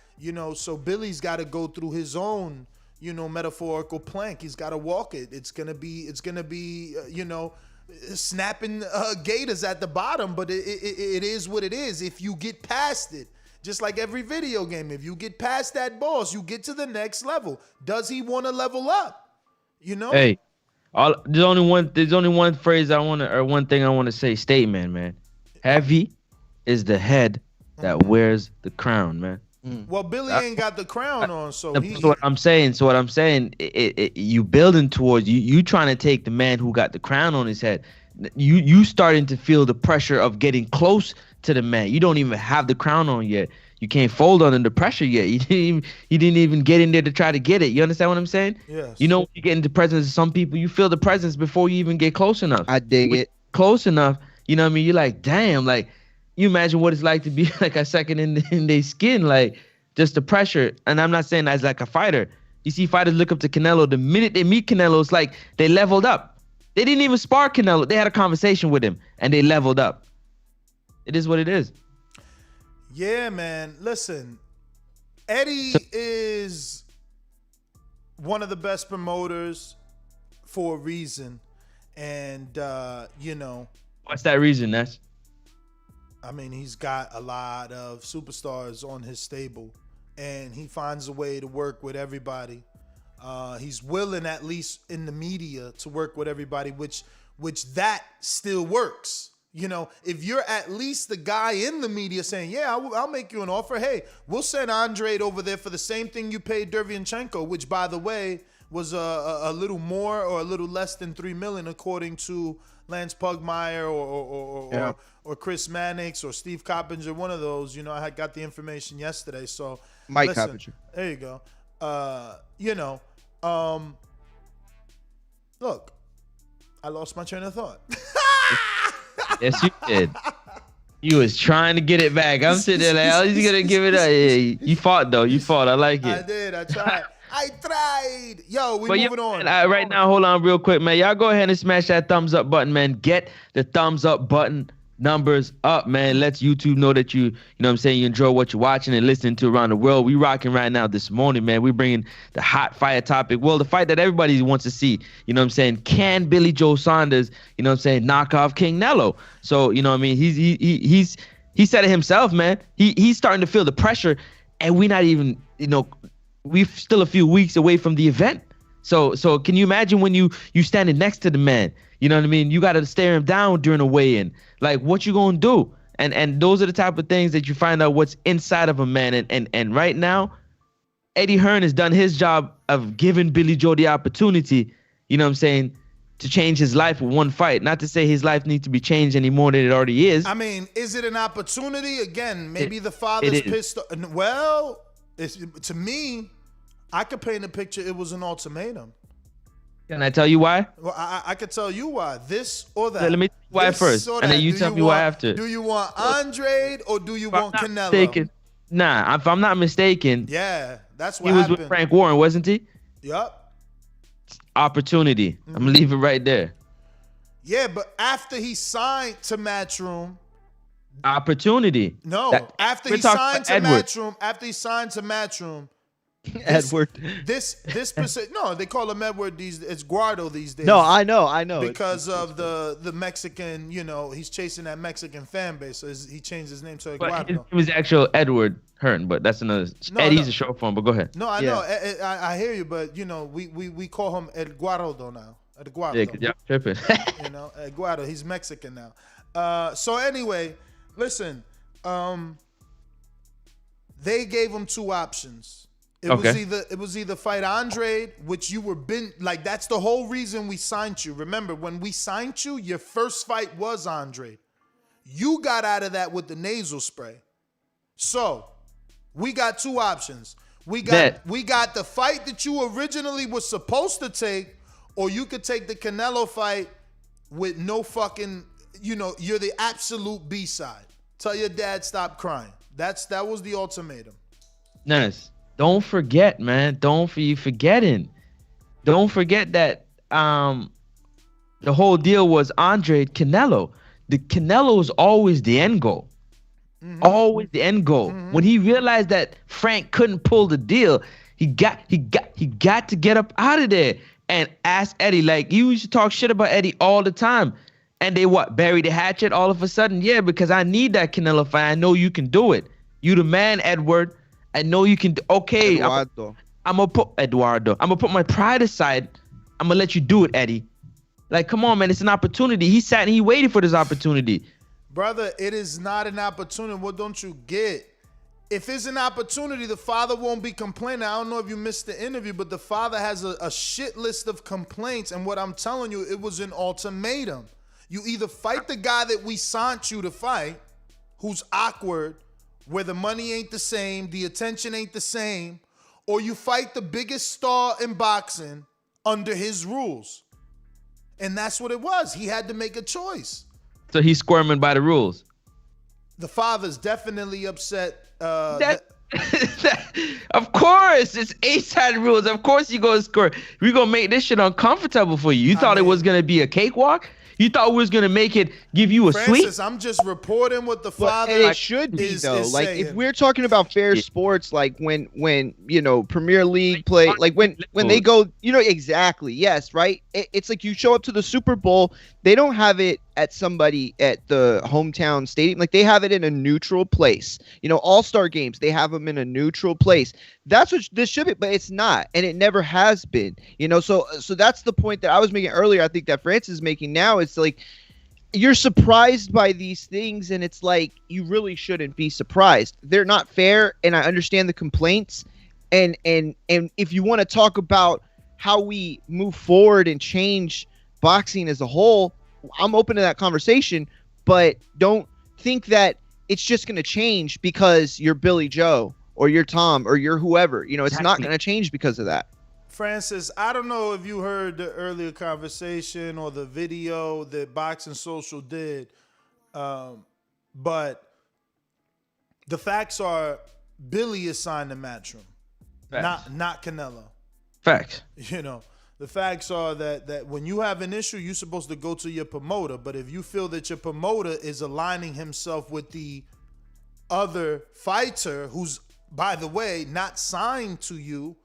so Billy's got to go through his own, metaphorical plank. He's got to walk it. It's going to be, snapping gators at the bottom, but it is what it is. If you get past it, just like every video game, if you get past that boss, you get to the next level. Does he want to level up? Hey, there's only one phrase one thing I want to say. Statement, man. Heavy is the head that wears the crown, man. Well, Billy ain't got the crown on, so that's what I'm saying. So what I'm saying, you building towards you trying to take the man who got the crown on his head. You starting to feel the pressure of getting close to the man. You don't even have the crown on yet. You can't fold under the pressure yet. You didn't even get in there to try to get it. You understand what I'm saying? Yes. You know, when you get into presence of some people, you feel the presence before you even get close enough. I dig it. Close enough, you know what I mean? You're like, damn, like, you imagine what it's like to be like a second in their skin, like, just the pressure. And I'm not saying as like a fighter. You see fighters look up to Canelo. The minute they meet Canelo, it's like they leveled up. They didn't even spar Canelo. They had a conversation with him, and they leveled up. It is what it is. Yeah, man. Listen, Eddie is one of the best promoters for a reason. And, you know. What's that reason, Nash? I mean, he's got a lot of superstars on his stable. And he finds a way to work with everybody. He's willing, at least in the media, to work with everybody, which that still works. You know, if you're at least the guy in the media saying, yeah, I'll make you an offer. Hey, we'll send Andre over there for the same thing you paid Derevyanchenko, which, by the way, was a little more or a little less than $3 million, according to Lance Pugmire or Chris Mannix or Steve Coppinger, one of those. You know, I got the information yesterday. So Mike Coppinger. There you go. You know, look, I lost my train of thought. Yes, you did. You was trying to get it back. I'm sitting there like, oh, he's gonna give it up. Yeah, you fought though. You fought. I like it. I did. I tried. I tried. Yo, moving on. Right now, hold on real quick, man. Y'all go ahead and smash that thumbs up button, man. Get the thumbs up button numbers up, man. Let's YouTube know that you know what I'm saying, you enjoy what you're watching and listening to around the world. We rocking right now this morning, man. We're bringing the hot fire topic. Well, the fight that everybody wants to see, you know what I'm saying? Can Billy Joe Saunders, you know what I'm saying, knock off Canelo? So, you know what I mean? He said it himself, man. He's starting to feel the pressure, and we're not even, you know, we're still a few weeks away from the event. So can you imagine when you standing next to the man? You know what I mean? You got to stare him down during a weigh-in. Like, what you gonna do? And those are the type of things that you find out what's inside of a man. And right now, Eddie Hearn has done his job of giving Billy Joe the opportunity, you know what I'm saying, to change his life with one fight. Not to say his life needs to be changed any more than it already is. I mean, is it an opportunity? Again, maybe the father's pissed off. Well, to me, I could paint a picture. It was an ultimatum. Can I tell you why? Well, I could tell you why. This or that. Let me tell you why first, and then you tell me why after. Do you want Andre or do you want Canelo? Mistaken, nah, if I'm not mistaken. Yeah, that's what he was happened. with Frank Warren, wasn't he? Yup. Opportunity. I'm gonna leave it right there. Yeah, but after he signed to Matchroom. Opportunity. No, after he signed to Matchroom. Edward. This no, they call him Edward. It's Guardo these days. No, I know. Because of the Mexican, you know, he's chasing that Mexican fan base, so he changed his name to Eduardo. His name was actual Edward Hearn, but that's another. Eddie's a short form, but go ahead. No, I know. I hear you, but you know, we call him Eduardo now. Eduardo. Yeah, 'cause y'all tripping. You know, Eduardo. He's Mexican now. So anyway, listen. They gave him two options. It was either fight Andre, which you were like, that's the whole reason we signed you. Remember, when we signed you, your first fight was Andre. You got out of that with the nasal spray. So we got two options. We got the fight that you originally was supposed to take, or you could take the Canelo fight with no fucking, you know, you're the absolute B-side. Tell your dad stop crying. That was the ultimatum. Nice. Don't forget, man. Don't forget that the whole deal was Andre Canelo. The Canelo is always the end goal. Mm-hmm. Always the end goal. Mm-hmm. When he realized that Frank couldn't pull the deal, he got to get up out of there and ask Eddie. Like, you used to talk shit about Eddie all the time. And they buried the hatchet all of a sudden? Yeah, because I need that Canelo fight. I know you can do it. You the man, Edward. I know you can. Okay, Eduardo. I'm gonna put Eduardo. I'm gonna put my pride aside. I'm gonna let you do it, Eddie. Like, come on, man. It's an opportunity. He sat and he waited for this opportunity. Brother, it is not an opportunity. What don't you get? If it's an opportunity, the father won't be complaining. I don't know if you missed the interview, but the father has a shit list of complaints. And what I'm telling you, it was an ultimatum. You either fight the guy that we signed you to fight, who's awkward, where the money ain't the same, the attention ain't the same, or you fight the biggest star in boxing under his rules. And that's what it was. He had to make a choice. So he's squirming by the rules. The father's definitely upset. Of course, it's A-side rules. Of course you go score. We're going to make this shit uncomfortable for you. You thought it was going to be a cakewalk? You thought we was going to make it, give you a Francis, sweet? I'm just reporting what the father and it should be, though. Like, saying. if we're talking about fair sports, like when Premier League play, like when they go, exactly, yes, right? It's like you show up to the Super Bowl, they don't have it at somebody at the hometown stadium. Like, they have it in a neutral place. All-Star games, they have them in a neutral place. That's what this should be, but it's not, and it never has been. So that's the point that I was making earlier. I think that Francis is making now. It's like you're surprised by these things, and it's like you really shouldn't be surprised. They're not fair, and I understand the complaints. And if you want to talk about how we move forward and change boxing as a whole, I'm open to that conversation, but don't think that it's just going to change because you're Billy Joe or you're Tom or you're whoever. It's not going to change because of that. Francis, I don't know if you heard the earlier conversation or the video that Boxing Social did, but the facts are Billy is signed to Matchroom, not Canelo. Facts. The facts are that when you have an issue, you're supposed to go to your promoter. But if you feel that your promoter is aligning himself with the other fighter, who's, by the way, not signed to you,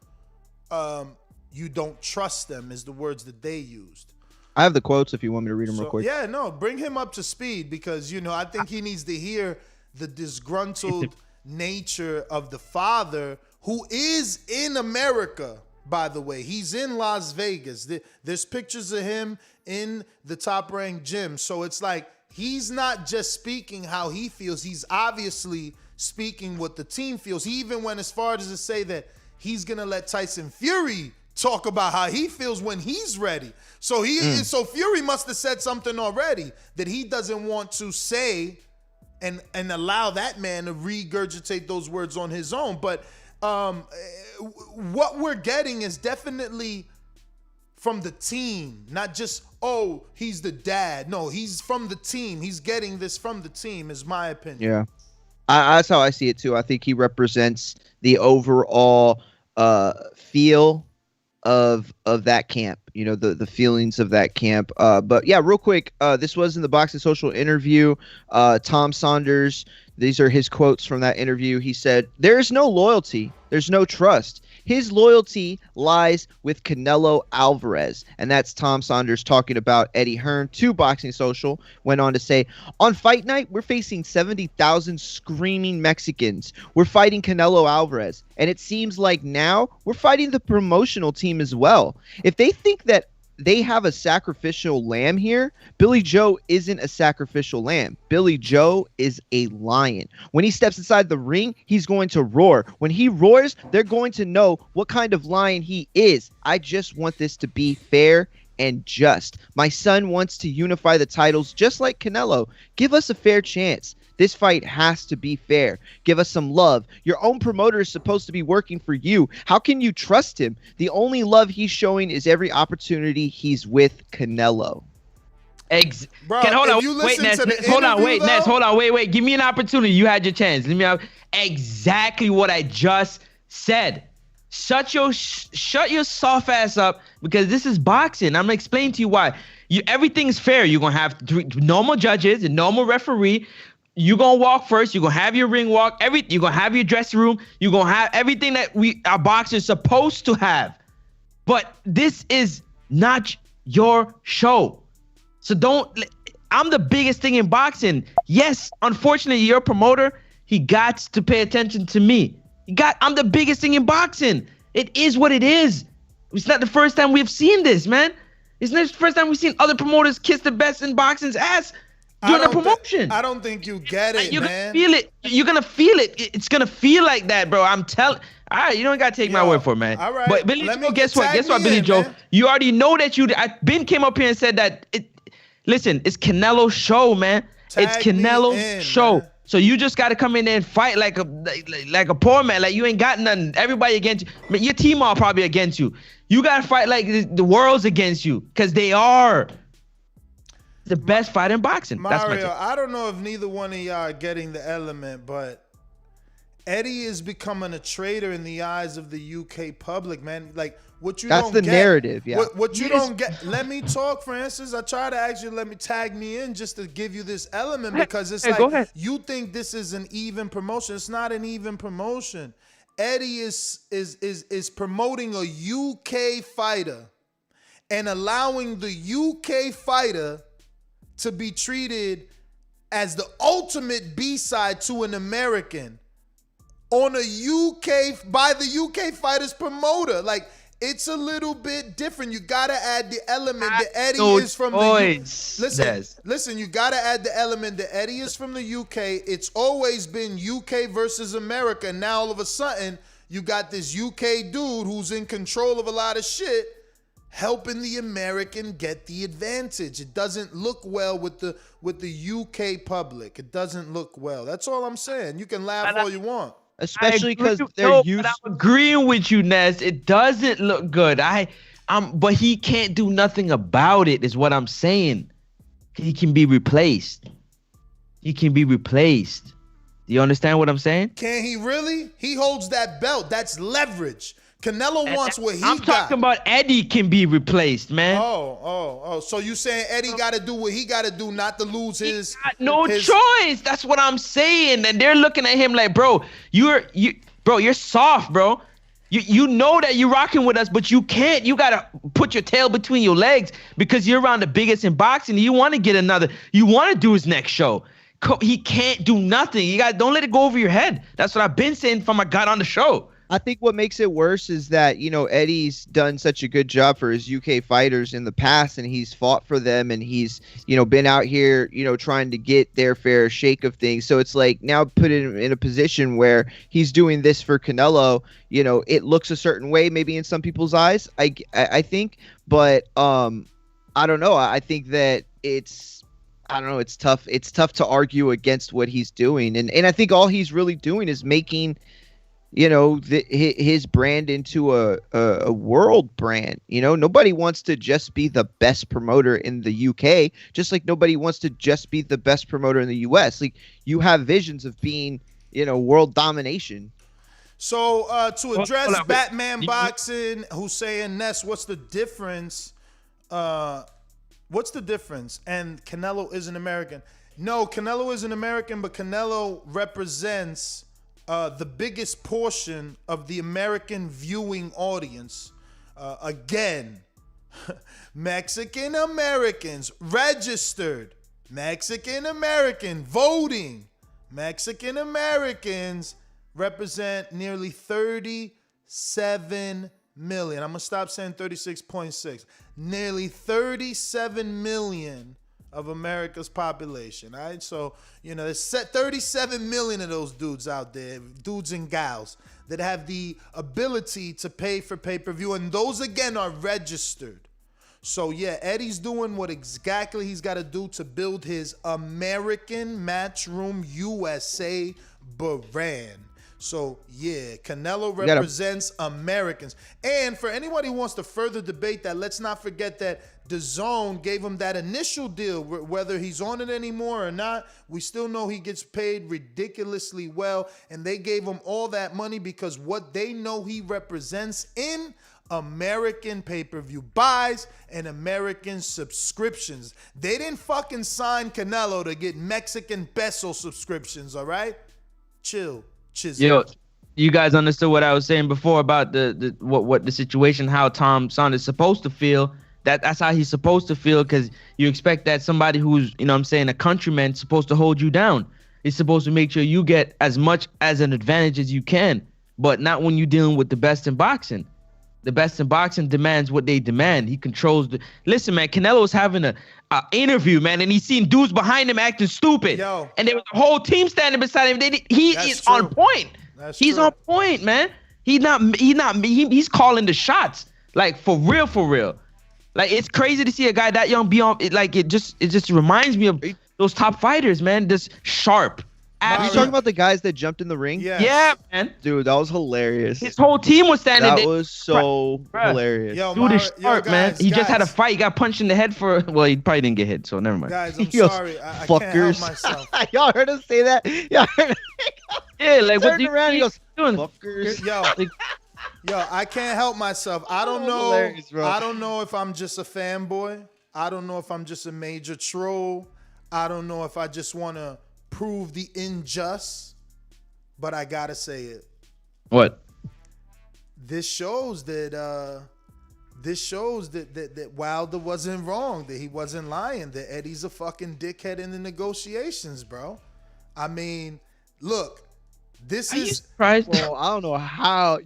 you don't trust them, is the words that they used. I have the quotes if you want me to read them real quick. Yeah, no, bring him up to speed because, I think he needs to hear the disgruntled nature of the father who is in America. By the way, he's in Las Vegas. There's pictures of him in the top-ranked gym. So it's like he's not just speaking how he feels. He's obviously speaking what the team feels. He even went as far as to say that he's going to let Tyson Fury talk about how he feels when he's ready. So so Fury must have said something already that he doesn't want to say and allow that man to regurgitate those words on his own. But what we're getting is definitely from the team, not just, he's the dad. No, he's from the team. He's getting this from the team, is my opinion. Yeah, that's how I see it too. I think he represents the overall feel of that camp, the feelings of that camp. But yeah, real quick, this was in the Boxing Social interview. Tom Saunders, these are his quotes from that interview. He said, "There is no loyalty. There's no trust. His loyalty lies with Canelo Alvarez." And that's Tom Saunders talking about Eddie Hearn to Boxing Social. Went on to say, "On fight night, we're facing 70,000 screaming Mexicans. We're fighting Canelo Alvarez. And it seems like now we're fighting the promotional team as well. If they think that they have a sacrificial lamb here, Billy Joe isn't a sacrificial lamb. Billy Joe is a lion. When he steps inside the ring, he's going to roar. When he roars, they're going to know what kind of lion he is. I just want this to be fair and just. My son wants to unify the titles just like Canelo. Give us a fair chance. This fight has to be fair. Give us some love. Your own promoter is supposed to be working for you. How can you trust him? The only love he's showing is every opportunity he's with Canelo." Bro, hold on, if you listen Ness, to the hold on, interview, wait, though- Ness, hold on, wait. Give me an opportunity. You had your chance. Let me have exactly what I just said. Shut your soft ass up because this is boxing. I'm gonna explain to you why. Everything's fair. You're gonna have normal judges, a normal referee. You're gonna walk first. You're gonna have your ring walk. You're gonna have your dressing room. You're gonna have everything that our boxers supposed to have. But this is not your show. So I'm the biggest thing in boxing. Yes, unfortunately, your promoter, he got to pay attention to me. I'm the biggest thing in boxing. It is what it is. It's not the first time we've seen this, man. It's not the first time we've seen other promoters kiss the best in boxing's ass during a promotion. I don't think you get it, You're man. gonna feel it. You're gonna feel it. It's gonna feel like that, bro. I'm telling. All right, you don't gotta take my word for it, man. All right. But Billy Joe, guess what? Billy Joe? Man. You already know that Ben came up here and said that. Listen, it's Canelo's show, man. It's Canelo's show. Man. So you just got to come in there and fight like a poor man. Like you ain't got nothing. Everybody against you. I mean, your team all probably against you. You got to fight like the world's against you because they are the best fighter in boxing. Mario, I don't know if neither one of y'all are getting the element, but Eddie is becoming a traitor in the eyes of the UK public, man. Like, what you don't get. That's the narrative, yeah. What you don't get. Let me talk, Francis. I try to ask you to let me tag me in just to give you this element because it's like you think this is an even promotion. It's not an even promotion. Eddie is promoting a UK fighter and allowing the UK fighter to be treated as the ultimate B-side to an American on a UK by the UK fighter's promoter. Like, it's a little bit different. You gotta add the element that Eddie is from the listen, you gotta add the element that Eddie is from the UK. It's always been UK versus America. And now all of a sudden, you got this UK dude who's in control of a lot of shit, helping the American get the advantage. It doesn't look well with the UK public. It doesn't look well. That's all I'm saying. You can laugh all you want. Especially because they're used. I'm agreeing with you, Ness. It doesn't look good. But he can't do nothing about it, is what I'm saying. He can be replaced. He can be replaced. Do you understand what I'm saying? Can he really? He holds that belt. That's leverage. Canelo wants what he got. I'm talking about Eddie can be replaced, man. Oh. So you saying Eddie got to do what he got to do, not to lose his... No choice. That's what I'm saying. And they're looking at him like, bro, you're soft, bro. You know that you're rocking with us, but you can't. You got to put your tail between your legs because you're around the biggest in boxing. You want to get another. You want to do his next show. He can't do nothing. Don't let it go over your head. That's what I've been saying from I got on the show. I think what makes it worse is that, Eddie's done such a good job for his UK fighters in the past, and he's fought for them, and he's, been out here, trying to get their fair shake of things. So it's like now put him in a position where he's doing this for Canelo. It looks a certain way, maybe in some people's eyes, I think, but I don't know. I think that it's tough. It's tough to argue against what he's doing. And I think all he's really doing is making his brand into a world brand. Nobody wants to just be the best promoter in the UK, just like nobody wants to just be the best promoter in the US. Like, you have visions of being, world domination. So to address Batman Boxing, who's saying, Ness, what's the difference? What's the difference? And Canelo is an American. No, Canelo is an American, but Canelo represents the biggest portion of the American viewing audience. Again, Mexican Americans registered, Mexican American voting. Mexican Americans represent nearly 37 million. I'm going to stop saying 36.6. Nearly 37 million of America's population. All right, so there's 37 million of those dudes out there, dudes and gals, that have the ability to pay for pay-per-view, and those again are registered. So yeah, Eddie's doing what exactly he's got to do to build his American Matchroom USA brand. So yeah, Canelo represents Americans. And for anybody who wants to further debate that, let's not forget that Dazn gave him that initial deal. Whether he's on it anymore or not, we still know he gets paid ridiculously well, and they gave him all that money because what they know he represents in American pay-per-view buys and American subscriptions. They didn't fucking sign Canelo to get Mexican peso subscriptions, all right? Chill. Yo, you guys understood what I was saying before about what the situation, how Tom Saunders is supposed to feel. That's how he's supposed to feel, because you expect that somebody who's, a countryman supposed to hold you down. He's supposed to make sure you get as much as an advantage as you can, but not when you're dealing with the best in boxing. The best in boxing demands what they demand. He controls the... Listen, man, Canelo's having a interview, man, and he's seen dudes behind him acting stupid. And there was a whole team standing beside him. He's on point. He's on point, man. He's calling the shots. Like, for real. Like, it's crazy to see a guy that young be on. It just reminds me of those top fighters, man. Just sharp. Are you talking about the guys that jumped in the ring? Yeah, man. Dude, that was hilarious. His whole team was standing there. That was so hilarious. Yo, Dude is smart, man. He just had a guys. fight. He got punched in the head for. Well, he probably didn't get hit, so never mind. Guys, I'm Yo, sorry. I can't help myself. Y'all heard him say that? Y'all heard him? Yeah, like what Turned you around, he goes, doing? fuckers. Yo, I can't help myself. I don't know. hilarious, bro. I don't know if I'm just a fanboy. I don't know if I'm just a major troll. I don't know if I just want to prove the unjust. But I gotta say it. What? This shows that that Wilder wasn't wrong, that he wasn't lying, that Eddie's a fucking dickhead in the negotiations, bro. I mean, look, this Are you is surprised? Well, I don't know how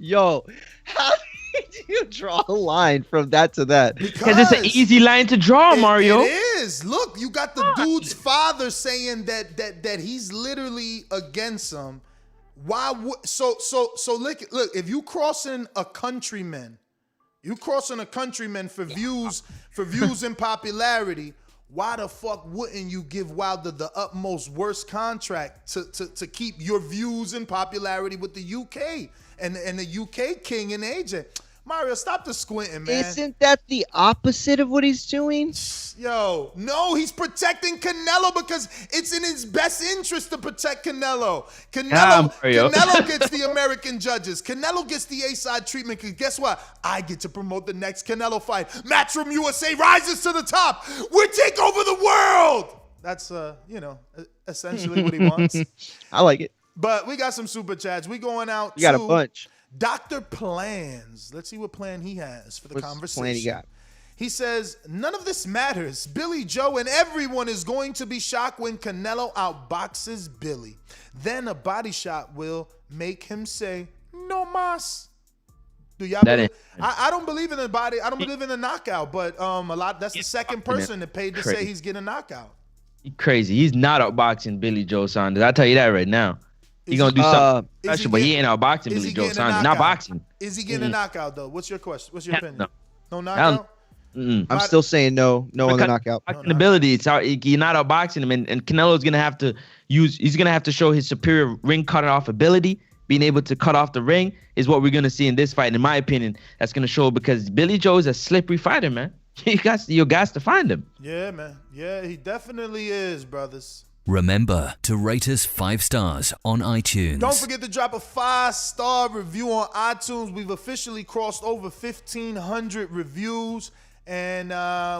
did you draw a line from that to that? Because it's an easy line to draw, Mario. It is. Look, you got the dude's father saying that he's literally against him. Why would so look, if you crossing a countryman for views and popularity, why the fuck wouldn't you give Wilder the utmost worst contract to keep your views and popularity with the UK and the UK king and agent? Mario, stop the squinting, man. Isn't that the opposite of what he's doing? Yo, no, he's protecting Canelo because it's in his best interest to protect Canelo. Canelo gets the American judges. Canelo gets the A-side treatment because guess what? I get to promote the next Canelo fight. Matchroom USA rises to the top. We take over the world. That's, essentially what he wants. I like it. But we got some super chats. We going out You got a bunch. Dr. Plans. Let's see what plan he has for the conversation. Plan you got? He says, none of this matters. Billy Joe and everyone is going to be shocked when Canelo outboxes Billy. Then a body shot will make him say, no mas. Do y'all believe? I don't believe in the body. I don't believe in the knockout, but that's the second person that paid to say he's getting a knockout. Crazy. He's not outboxing Billy Joe Saunders. I'll tell you that right now. He's going to do something special, but he ain't outboxing Billy Joe Saunders. Not boxing. Is he getting a knockout, though? What's your question? What's your opinion? No knockout? I'm still saying no on the knockout. Ability. You're not outboxing him, and Canelo's going to have to he's going to have to show his superior ring cutting off ability. Being able to cut off the ring is what we're going to see in this fight. In my opinion, that's going to show because Billy Joe is a slippery fighter, man. You got to find him. Yeah, man. Yeah, he definitely is, brothers. Remember to rate us 5 stars on iTunes. Don't forget to drop a 5-star review on iTunes. We've officially crossed over 1,500 reviews, and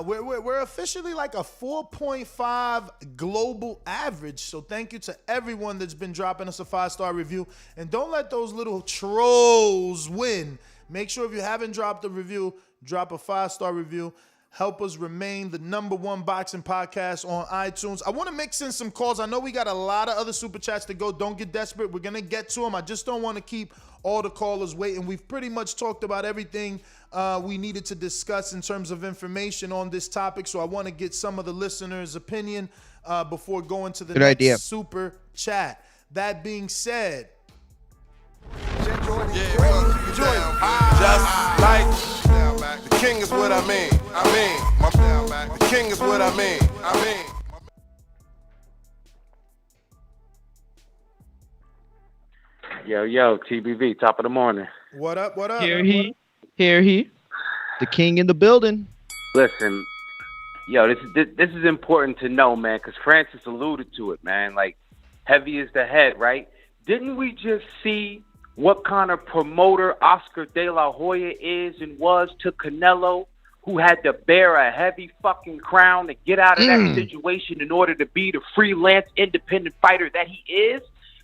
we're officially like a 4.5 global average. So thank you to everyone that's been dropping us a 5-star review. And don't let those little trolls win. Make sure if you haven't dropped a review, drop a 5-star review. Help us remain the #1 boxing podcast on iTunes. I want to mix in some calls. I know we got a lot of other super chats to go. Don't get desperate. We're going to get to them. I just don't want to keep all the callers waiting. We've pretty much talked about everything we needed to discuss in terms of information on this topic. So I want to get some of the listeners' opinion before going to the next super chat. That being said, just like the king is what I mean. The king is what I mean. Yo, TBV, top of the morning. What up? Here he. The king in the building. Listen, yo, this is important to know, man, because Francis alluded to it, man. Like, heavy is the head, right? Didn't we just see what kind of promoter Oscar De La Hoya is and was to Canelo, who had to bear a heavy fucking crown to get out of that situation in order to be the freelance independent fighter that he is?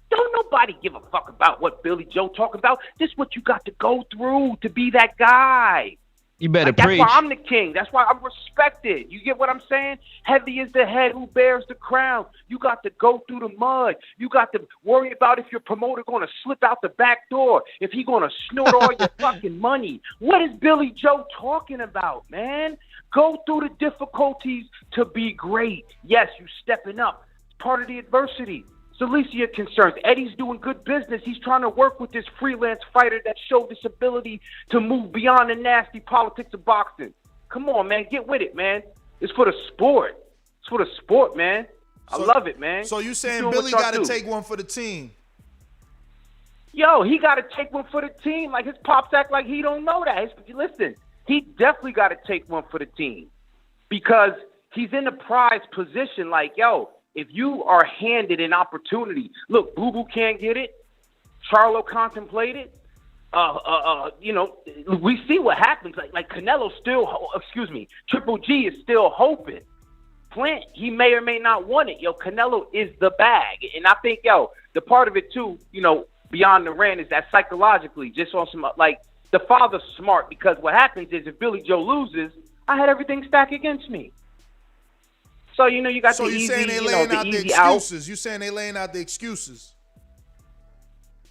Don't nobody give a fuck about what Billy Joe talking about. This is what you got to go through to be that guy. You better That's preach. why I'm the king. That's why I'm respected. You get what I'm saying? Heavy is the head who bears the crown. You got to go through the mud. You got to worry about if your promoter going to slip out the back door, if he going to snort all your fucking money. What is Billy Joe talking about, man? Go through the difficulties to be great. Yes, you stepping up. It's part of the adversity. So at least you're concerned. Eddie's doing good business. He's trying to work with this freelance fighter that showed this ability to move beyond the nasty politics of boxing. Come on, man. Get with it, man. It's for the sport. It's for the sport, man. I love it, man. So you saying doing Billy what y'all got to do. take one for the team? Yo, he got to take one for the team. Like, his pops act like he don't know that. Listen, he definitely got to take one for the team because he's in a prized position. Like, yo, if you are handed an opportunity, look, Boo Boo can't get it. Charlo contemplated. You know, we see what happens. Like Canelo still, Triple G is still hoping. Plant, he may or may not want it. Yo, Canelo is the bag. And I think, yo, the part of it too, you know, beyond the rant is that psychologically, just on some, like, the father's smart because what happens is if Billy Joe loses, I had everything stacked against me. So, you know, you got the easy, the easy out. You saying they laying out the excuses?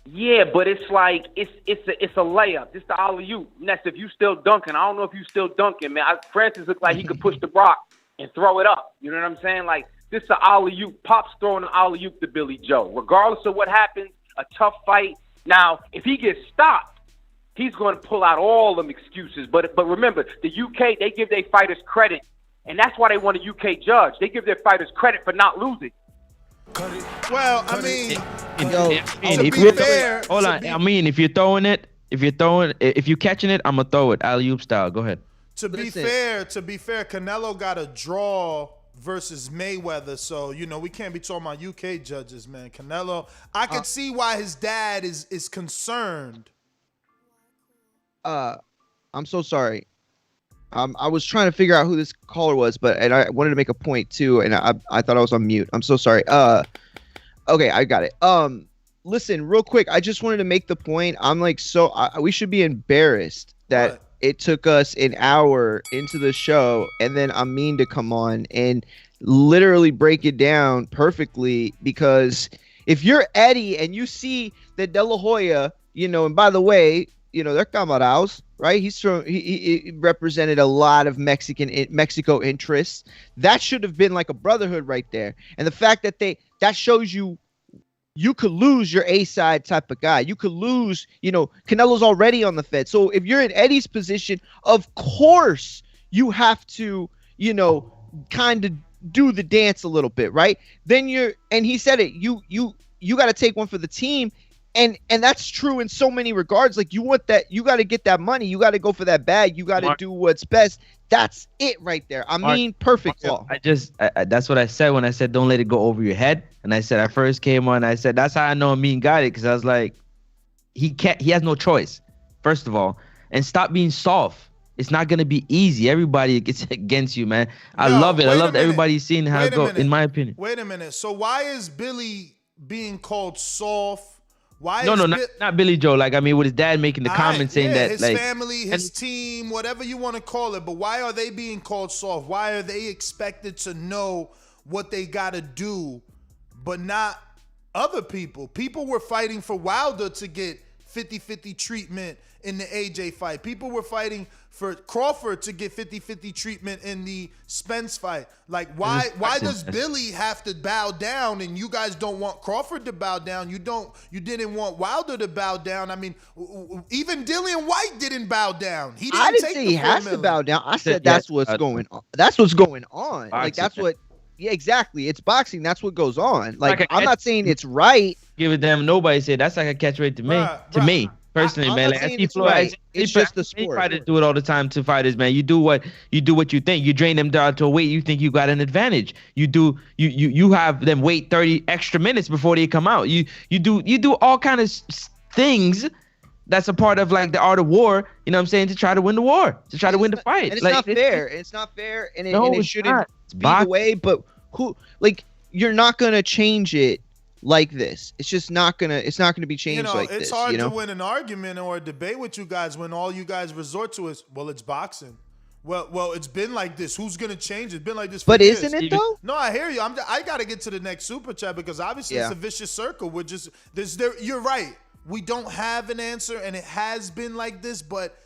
Yeah, but it's like it's a layup. It's the alley-oop. Ness, if you still dunking, I don't know if you still dunking, man. Francis looked like he could push the rock and throw it up. You know what I'm saying? Like, this is an alley-oop. Pop's throwing an alley-oop to Billy Joe. Regardless of what happens, a tough fight. Now, if he gets stopped, he's going to pull out all them excuses. But remember, the UK, they give their fighters credit, and that's why they want a UK judge. They give their fighters credit for not losing. Well, I mean, if you're catching it, I'm gonna throw it alley-oop style. Go ahead. To be fair, Canelo got a draw versus Mayweather, so you know we can't be talking about UK judges, man. Canelo, I could see why his dad is concerned. I'm so sorry. I was trying to figure out who this caller was, and I wanted to make a point too, and I thought I was on mute. I'm so sorry. Okay, I got it. Listen, real quick, I just wanted to make the point. I'm like, we should be embarrassed that it took us an hour into the show, and then Amin to come on and literally break it down perfectly. Because if you're Eddie and you see that De La Hoya, you know, and by the way, you know, they're camaradas, right? He represented a lot of Mexico interests. That should have been like a brotherhood right there. And the fact that that shows you could lose your A-side type of guy. You could lose, you know, Canelo's already on the Fed. So if you're in Eddie's position, of course you have to, you know, kind of do the dance a little bit, right? Then and he said it, you got to take one for the team. And that's true in so many regards. Like, you want that, you got to get that money. You got to go for that bag. You got to do what's best. That's it right there. I mean, perfect call. That's what I said when I said don't let it go over your head. And I said I first came on. I said that's how I know Amin got it, because I was like, he has no choice. First of all, and stop being soft. It's not gonna be easy. Everybody gets against you, man. I love it. I love that everybody's seeing how it goes. In my opinion. Wait a minute. So why is Billy being called soft? Not Billy Joe. Like, I mean, with his dad making the comment saying that, his like, family, his team, whatever you want to call it. But why are they being called soft? Why are they expected to know what they got to do, but not other people? People were fighting for Wilder to get 50-50 treatment in the AJ fight. People were fighting for Crawford to get 50-50 treatment in the Spence fight. Like, why does Billy have to bow down and you guys don't want Crawford to bow down? You didn't want Wilder to bow down. I mean, even Dillian White didn't bow down. I didn't say he has to bow down. I said that's what's going on. That's what's going on. Like, that's what. Yeah, exactly. It's boxing. That's what goes on. Like, I'm not saying it's right. Give a damn. Nobody said that's like a catch rate to me. To me. Personally, man, like, it's just the sport. They try to do it all the time to fighters, man. You do what you think. You drain them down to a weight you think you got an advantage. You have them wait 30 extra minutes before they come out. You do all kind of things. That's a part of, like, the art of war. You know what I'm saying? To try to win the war, to try to win the fight. And it's not fair. It's not fair, and it shouldn't be the way. But you're not gonna change it like this. It's just not gonna be changed like this. It's hard to win an argument or a debate with you guys when all you guys resort to is, well, it's boxing. Well, it's been like this. Who's gonna change it? It's been like this for years. Isn't it though? No, I hear you. I gotta get to the next super chat because obviously it's a vicious circle. You're right. We don't have an answer, and it has been like this, but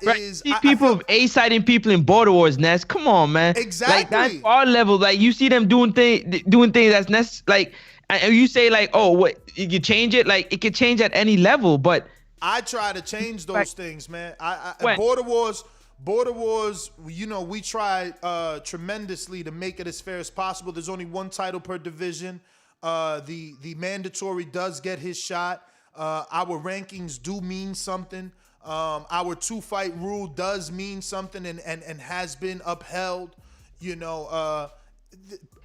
is people A-siding people in border wars, Ness. Come on, man. Exactly. Like, that's our level. Like, you see them doing things that's necessary. Like, and you say, like, oh, what, you can change it? Like, it can change at any level, but I try to change those things, man. Border Border Wars, we try tremendously to make it as fair as possible. There's only one title per division. The mandatory does get his shot. Our rankings do mean something. Our 2-fight rule does mean something and has been upheld.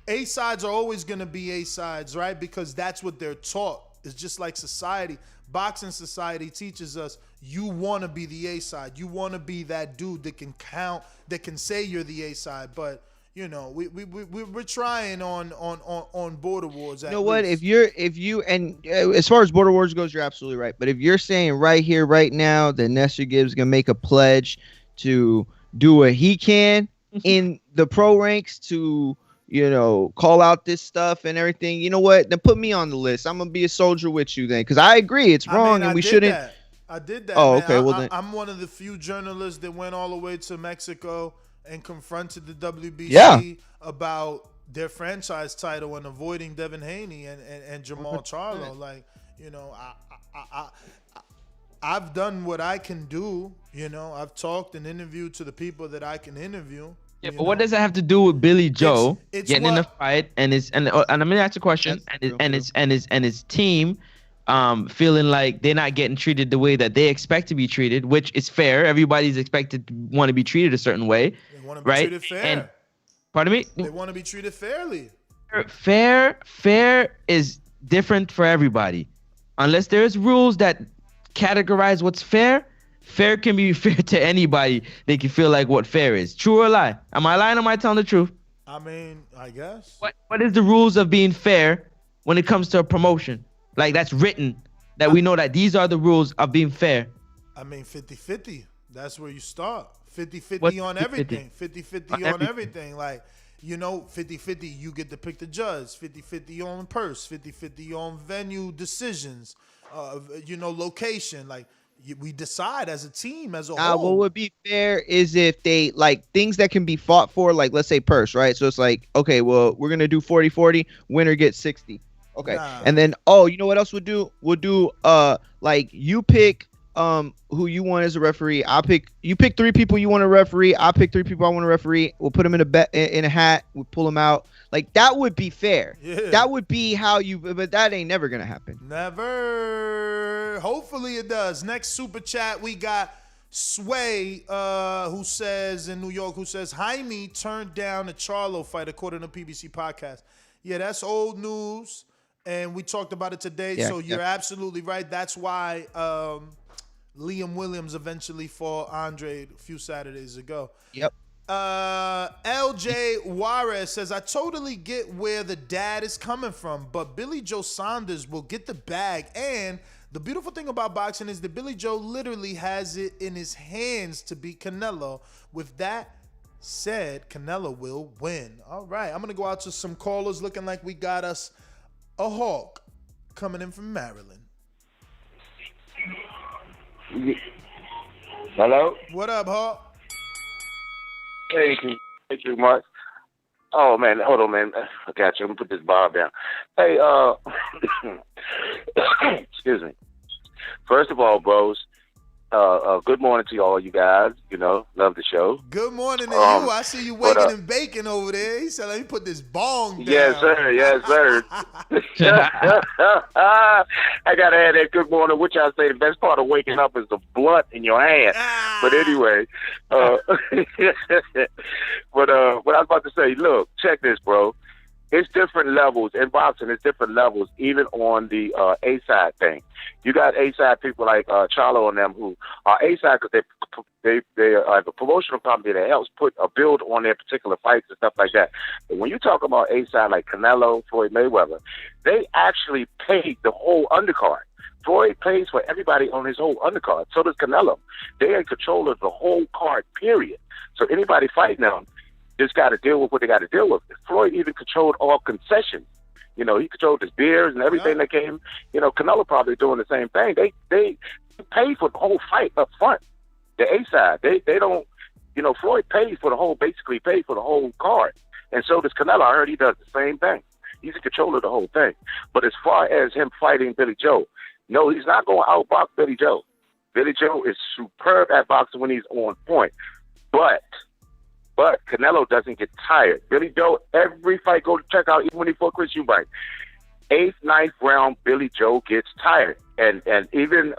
A-sides are always going to be A-sides, right? Because that's what they're taught. It's just like society. Boxing society teaches us you want to be the A-side. You want to be that dude that can count, that can say you're the A-side. But, we're trying on Border Wars. You know what? If you as far as Border Wars goes, you're absolutely right. But if you're saying right here, right now, that Nestor Gibbs is going to make a pledge to do what he can in the pro ranks to call out this stuff and everything. You know what? Then put me on the list. I'm gonna be a soldier with you then, because I agree it's wrong and we shouldn't. I did that. Oh, man. okay. Well, then I'm one of the few journalists that went all the way to Mexico and confronted the WBC about their franchise title and avoiding Devin Haney and Jermall Charlo. Like, I've done what I can do. I've talked and interviewed to the people that I can interview. Yeah, but what does that have to do with Billy Joe getting in a fight and I'm gonna ask a question and his team feeling like they're not getting treated the way that they expect to be treated, which is fair. Everybody's expected to want to be treated a certain way, they want to be right? treated fair. And pardon me? They want to be treated fairly. Fair is different for everybody. Unless there's rules that categorize what's fair. Fair can be fair to anybody. They can feel like what fair is. True or lie? Am I lying or am I telling the truth? I mean, I guess. What is the rules of being fair when it comes to a promotion? Like, that's written, that we know that these are the rules of being fair. I mean, 50-50. That's where you start. 50-50 on everything. 50-50 on everything. Like, 50-50, you get to pick the judge. 50-50 on purse. 50-50 on venue decisions. Location. Like, we decide as a team, as a whole. What would be fair is if they, like, things that can be fought for, like, let's say purse, right? So it's like, okay, well, we're going to do 40-40, winner gets 60. Okay. And then, you know what else we'll do? We'll do, like, you pick who you want as a referee. You pick 3 people you want to referee. I'll pick 3 people I want to referee. We'll put them in a hat. We'll pull them out. Like, that would be fair. Yeah. That would be how but that ain't never going to happen. Never. Hopefully it does. Next super chat, we got Sway, who says in New York, Jaime turned down a Charlo fight according to PBC podcast. Yeah, that's old news. And we talked about it today. So you're absolutely right. That's why Liam Williams eventually fought Andre a few Saturdays ago. Yep. LJ Juarez says, I totally get where the dad is coming from, but Billy Joe Saunders will get the bag. And the beautiful thing about boxing is that Billy Joe literally has it in his hands to beat Canelo. With that said, Canelo will win. All right, I'm going to go out to some callers looking like we got us a Hawk coming in from Maryland. Hello? What up, Hawk? Thank you much. Oh, man, hold on, man. I got you. I'm going to put this bar down. Hey, excuse me. First of all, bros, good morning to all you guys. Love the show. Good morning to you. I see you waking and baking over there. He said, let me put this bong down. Yes, sir. Yes, sir. I got to add that good morning, which I say the best part of waking up is the blunt in your hand. But anyway, what I was about to say, look, check this, bro. It's different levels in boxing. It's different levels, even on the A-side thing. You got A-side people like Charlo and them who are A-side because they have a promotional company that helps put a build on their particular fights and stuff like that. But when you talk about A-side like Canelo, Floyd Mayweather, they actually paid the whole undercard. Floyd pays for everybody on his whole undercard. So does Canelo. They are in control of the whole card, period. So anybody fighting them just got to deal with what they got to deal with. Floyd even controlled all concessions. He controlled his beers and everything that came. Canelo probably doing the same thing. They pay for the whole fight up front. The A side, they don't. Floyd pays for the whole, basically paid for the whole card, and so does Canelo. I heard he does the same thing. He's in control of the whole thing. But as far as him fighting Billy Joe, no, he's not going to outbox Billy Joe. Billy Joe is superb at boxing when he's on point. But Canelo doesn't get tired. Billy Joe, every fight, go check out, even when he fought Chris Eubank. 8th, 9th round, Billy Joe gets tired. And even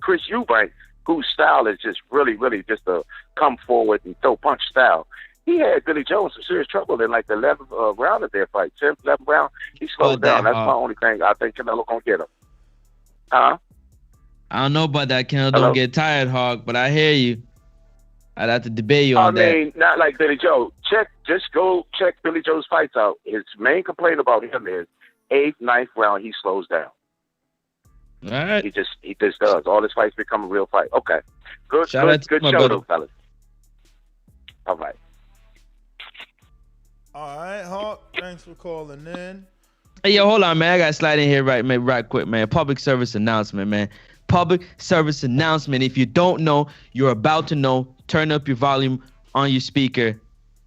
Chris Eubank, whose style is just really, really just a come forward and throw punch style. He had Billy Joe in some serious trouble in like the 11th round of their fight. 10th, 11th round, he slowed down. That's my only thing. I think Canelo gonna get him. Huh? I don't know about that. Canelo don't get tired, Hawk, but I hear you. I'd have to debate you on that. I mean, not like Billy Joe. Just go check Billy Joe's fights out. His main complaint about him is 8th, 9th round, he slows down. All right. He just does. All his fights become a real fight. Okay. Good show, though, fellas. All right. All right, Hawk. Thanks for calling in. Hey, yo, hold on, man. I got to slide in here right quick, man. Public service announcement, man. Public service announcement. If you don't know, you're about to know. Turn up your volume on your speaker.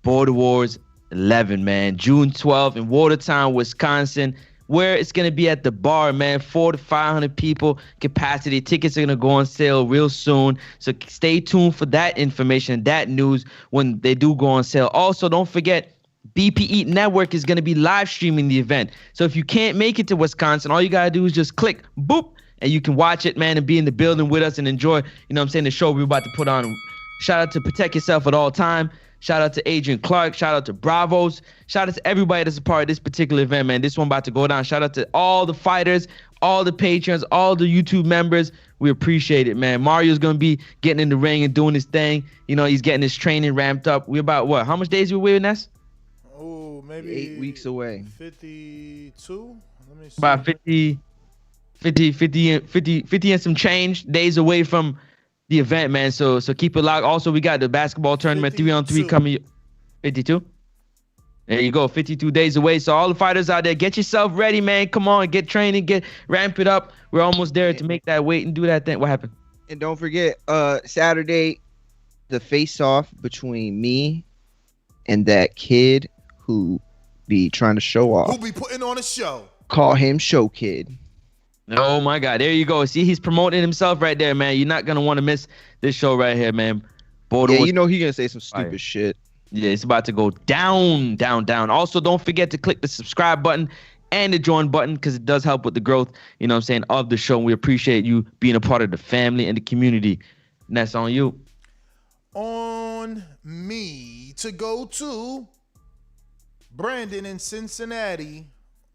Border Wars 11, man. June 12th in Watertown, Wisconsin, where it's going to be at the bar, man. 400 to 500 people capacity. Tickets are going to go on sale real soon. So stay tuned for that information, that news when they do go on sale. Also, don't forget, BPE Network is going to be live streaming the event. So if you can't make it to Wisconsin, all you got to do is just click, boop, and you can watch it, man, and be in the building with us and enjoy, the show we're about to put on. Shout out to Protect Yourself at All Time. Shout out to Adrian Clark. Shout out to Bravos. Shout out to everybody that's a part of this particular event, man. This one about to go down. Shout out to all the fighters, all the patrons, all the YouTube members. We appreciate it, man. Mario's going to be getting in the ring and doing his thing. He's getting his training ramped up. We're about, what? How much days we with, Ness? Oh, maybe 8 weeks away. 52? Let me see. About 50 and some change days away from the event, man. So keep it locked. Also, we got the basketball tournament 3-on-3 coming. 52? There you go. 52 days away. So all the fighters out there, get yourself ready, man. Come on, get training, ramp it up. We're almost there to make that weight and do that thing. What happened? And don't forget, Saturday, the face-off between me and that kid who be trying to show off. Who be putting on a show. Call him Show Kid. Oh, my God. There you go. See, he's promoting himself right there, man. You're not going to want to miss this show right here, man. Yeah, he's going to say some stupid shit. Yeah, it's about to go down, down, down. Also, don't forget to click the subscribe button and the join button because it does help with the growth, of the show. And we appreciate you being a part of the family and the community. And that's on you. On me to go to Brandon in Cincinnati.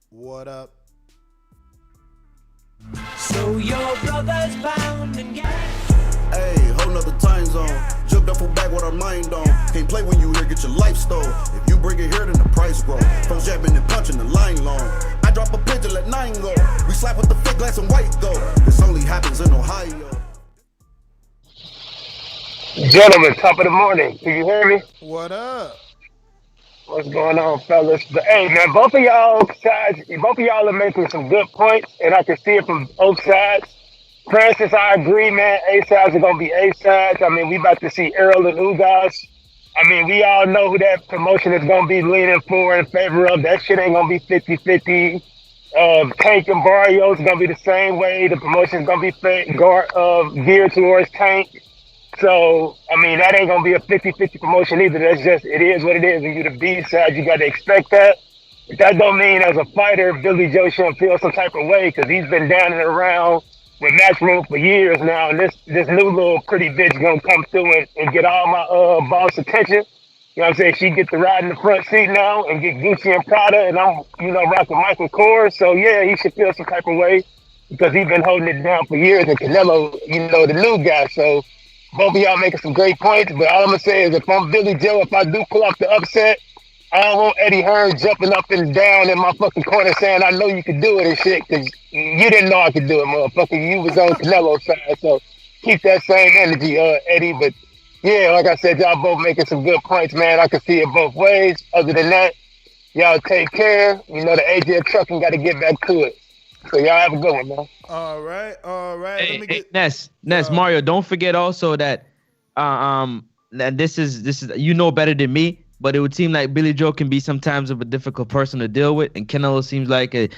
What up? So your brother's bound and gagged. Hey, whole nother time zone. Jumped up from back with our mind on. Can't play when you here, get your life stole. If you bring it here, then the price grow. From jabbing and punching the line long. I drop a pigeon, let 9 go. We slap with the thick glass and white though. This only happens in Ohio. Gentlemen, top of the morning. Do you hear me? What up? What's going on, fellas? But, hey, man, both of y'all are making some good points, and I can see it from both sides. For instance, I agree, man. A-sides are going to be A-sides. I mean, we about to see Earl and Ugas. I mean, we all know who that promotion is going to be leaning for in favor of. That shit ain't going to be 50-50. Tank and Barrios is going to be the same way. The promotion is going to be geared towards Tank. So, I mean, that ain't going to be a 50-50 promotion either. That's just, it is what it is. And you the B side, you got to expect that. But that don't mean as a fighter, Billy Joe shouldn't feel some type of way because he's been down and around with Matchroom for years now. And this new little pretty bitch going to come through and get all my boss attention. You know what I'm saying? She get to ride in the front seat now and get Gucci and Prada. And I'm, rocking Michael Kors. So, yeah, he should feel some type of way because he's been holding it down for years. And Canelo, the new guy. So, both of y'all making some great points, but all I'm going to say is if I'm Billy Joe, if I do pull off the upset, I don't want Eddie Hearn jumping up and down in my fucking corner saying, I know you can do it and shit, because you didn't know I could do it, motherfucker. You was on Canelo's side, so keep that same energy, Eddie. But, yeah, like I said, y'all both making some good points, man. I can see it both ways. Other than that, y'all take care. The AJ trucking got to get back to it. So y'all have a good one, man. All right. Hey, Ness, Mario, don't forget also that that this is better than me. but it would seem like Billy Joe can be sometimes of a difficult person to deal with, and Canelo seems like a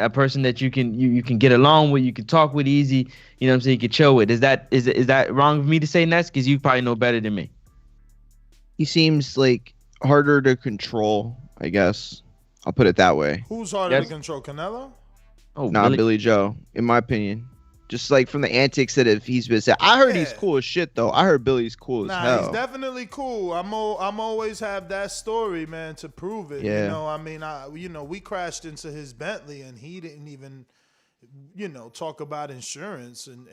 person that you can get along with, you can talk with easy, you know what I'm saying, you can chill with. Is that wrong of me to say, Ness? Because you probably know better than me. He seems like harder to control, I guess. I'll put it that way. Who's harder to control, Canelo? Oh, not Billy Joe, in my opinion. Just like from the antics that he's been saying. I heard he's cool as shit, though. I heard Billy's cool as hell. He's definitely cool. I'm always have that story, man, to prove it. Yeah. You know, I mean, we crashed into his Bentley, and he didn't even, talk about insurance, and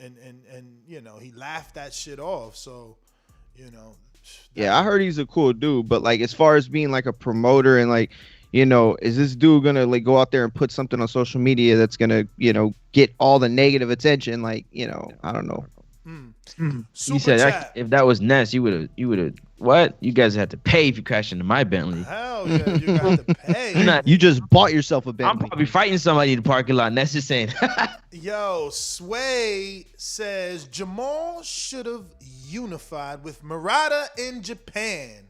he laughed that shit off. So, Yeah, I heard he's a cool dude, but like as far as being like a promoter and like, is this dude gonna like go out there and put something on social media that's gonna, get all the negative attention? Like, I don't know. You said if that was Ness, you would have what? You guys had to pay if you crashed into my Bentley. Hell yeah, you got to pay. You just bought yourself a Bentley. I'm probably fighting somebody in the parking lot. Ness is saying. Yo, Sway says Jermall should have unified with Murata in Japan.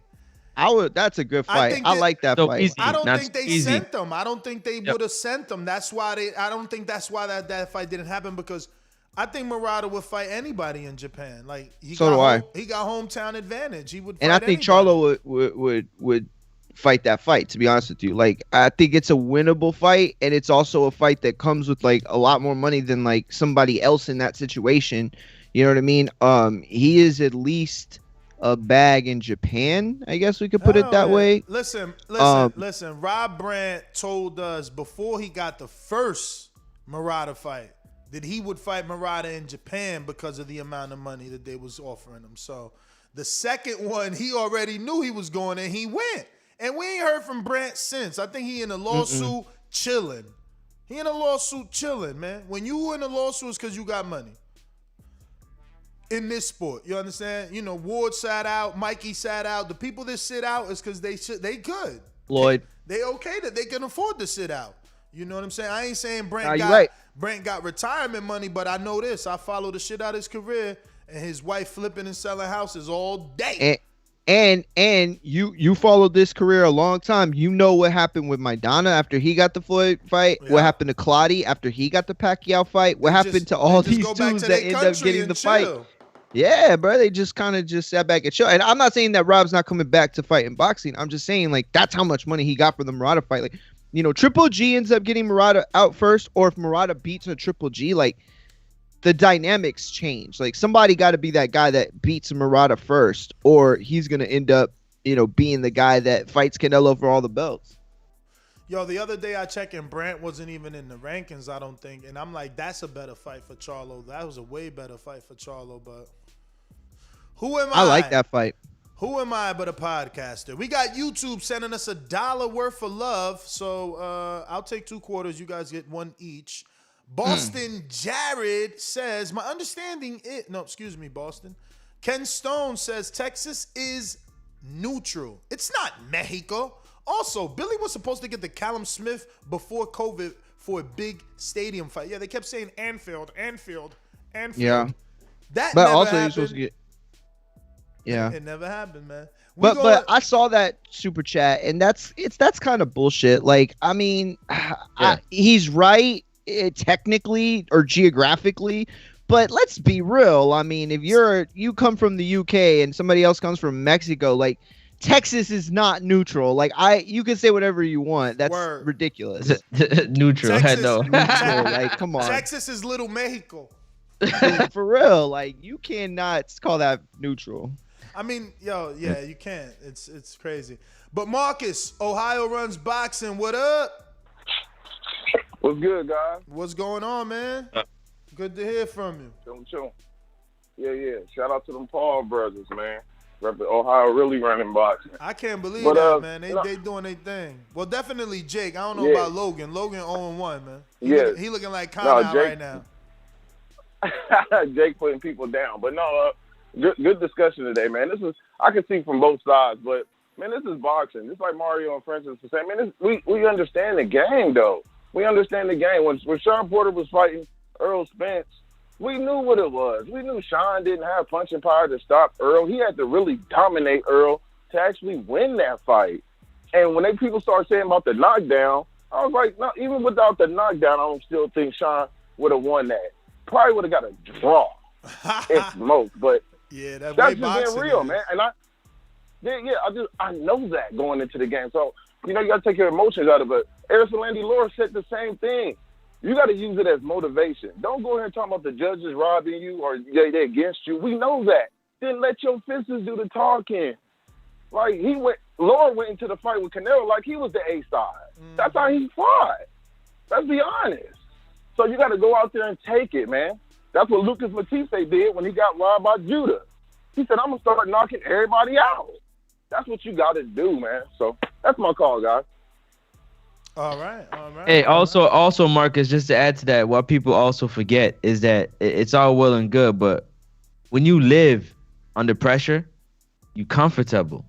That's a good fight. I like that fight. Easy. I don't think they sent them. I don't think they would have sent them. That's why I don't think that's why that fight didn't happen, because I think Murata would fight anybody in Japan. Like he got hometown advantage. He would fight I think anybody. Charlo would fight that fight, to be honest with you. Like I think it's a winnable fight, and it's also a fight that comes with like a lot more money than like somebody else in that situation. You know what I mean? He is at least a bag in Japan, I guess we could put it that way. Listen. Rob Brandt told us before he got the first Murata fight that he would fight Murata in Japan because of the amount of money that they was offering him. So the second one, he already knew he was going, and he went. And we ain't heard from Brandt since. I think he in a lawsuit chilling. He in a lawsuit chilling, man. When you in a lawsuit, it's because you got money. In this sport, you understand? Ward sat out, Mikey sat out. The people that sit out is because they good. Lloyd. They okay that they can afford to sit out. You know what I'm saying? I ain't saying Brent got retirement money, but I know this. I follow the shit out of his career, and his wife flipping and selling houses all day. And you followed this career a long time. You know what happened with Maidana after he got the Floyd fight. Yeah. What happened to Claudio after he got the Pacquiao fight. What happened to all these dudes that end up getting the fight? Yeah, bro, they just kind of just sat back and chill. And I'm not saying that Rob's not coming back to fight in boxing. I'm just saying, like, that's how much money he got for the Murata fight. Like, Triple G ends up getting Murata out first, or if Murata beats a Triple G, like, the dynamics change. Like, somebody got to be that guy that beats Murata first, or he's going to end up, being the guy that fights Canelo for all the belts. Yo, the other day I checked and Brandt wasn't even in the rankings, I don't think. And I'm like, that's a better fight for Charlo. That was a way better fight for Charlo, but who am I? I like that fight. Who am I but a podcaster? We got YouTube sending us $1 worth of love. So I'll take 2 quarters. You guys get 1 each. Boston Jared says, my understanding is, Boston. Ken Stone says Texas is neutral. It's not Mexico. Also, Billy was supposed to get the Callum Smith before COVID for a big stadium fight. Yeah, they kept saying Anfield. Yeah. That but never also happened. you're supposed to get. Yeah. It never happened, man. But I saw that super chat, and that's kind of bullshit. Like, I mean, he's right technically or geographically, but let's be real. I mean, if you come from the UK and somebody else comes from Mexico, like, Texas is not neutral. Like, you can say whatever you want. That's ridiculous. Neutral. Texas, no. Neutral. Like, come on. Texas is little Mexico. For real. Like, you cannot call that neutral. I mean, you can't. It's crazy. But Marcus, Ohio runs boxing. What up? What's good, guys? What's going on, man? Good to hear from you. Chill. Yeah. Shout out to them Paul brothers, man. Ohio really running boxing. I can't believe that, man. They doing their thing. Well, definitely Jake. I don't know about Logan. Logan 0-1, man. He looking like Conor right now. Jake putting people down. But no, good discussion today, man. I can see from both sides, but man, this is boxing. Just like Mario and Francis were saying, man, we understand the game, though. We understand the game. When Sean Porter was fighting Earl Spence, we knew what it was. We knew Sean didn't have punching power to stop Earl. He had to really dominate Earl to actually win that fight. And when people start saying about the knockdown, I was like, no, even without the knockdown, I don't still think Sean would have won that. Probably would have got a draw at most, but yeah, that's just being real, man. And I know that going into the game. So, you got to take your emotions out of it. Landy Laura said the same thing. You got to use it as motivation. Don't go here and talk about the judges robbing you or they're against you. We know that. Then let your fists do the talking. Like, Laura went into the fight with Canelo like he was the A side. That's how he fought. Let's be honest. So you got to go out there and take it, man. That's what Lucas Matisse did when he got robbed by Judah. He said, I'm going to start knocking everybody out. That's what you got to do, man. So that's my call, guys. All right. Hey, also, Marcus, just to add to that, what people also forget is that it's all well and good, but when you live under pressure, you comfortable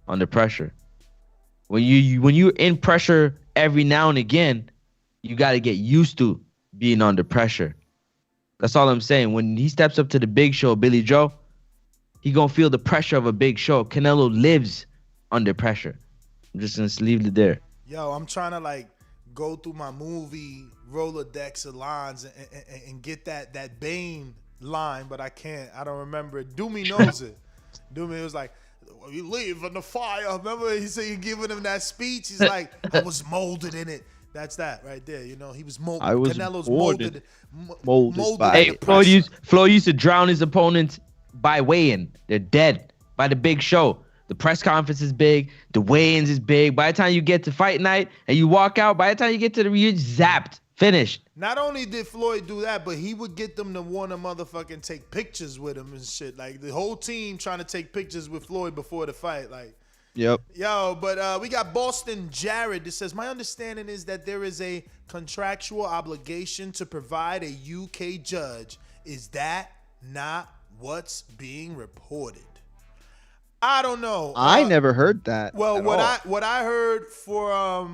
under pressure. When you're in pressure every now and again, you got to get used to being under pressure. That's all I'm saying. When he steps up to the big show, Billy Joe, he gonna feel the pressure of a big show. Canelo lives under pressure. I'm just gonna leave it there. Yo, I'm trying to go through my movie Rolodex of lines and get that Bane line, but I can't. I don't remember it. Doomy knows it. Doomy was like, "You live in the fire." Remember he said you giving him that speech. He's like, "I was molded in it." That's that right there. He was molded. I was Canelo's molded by Hey, Flo used to drown his opponents by weigh-in. They're dead by the big show. The press conference is big. The weigh-ins is big. By the time you get to fight night and you walk out, by the time you get to you're zapped, finished. Not only did Floyd do that, but he would get them to want to motherfucking take pictures with him and shit. Like the whole team trying to take pictures with Floyd before the fight. Like, yep. Yo, but we got Boston Jared that says, my understanding is that there is a contractual obligation to provide a UK judge. Is that not what's being reported? I don't know. I never heard that. Well, what I heard for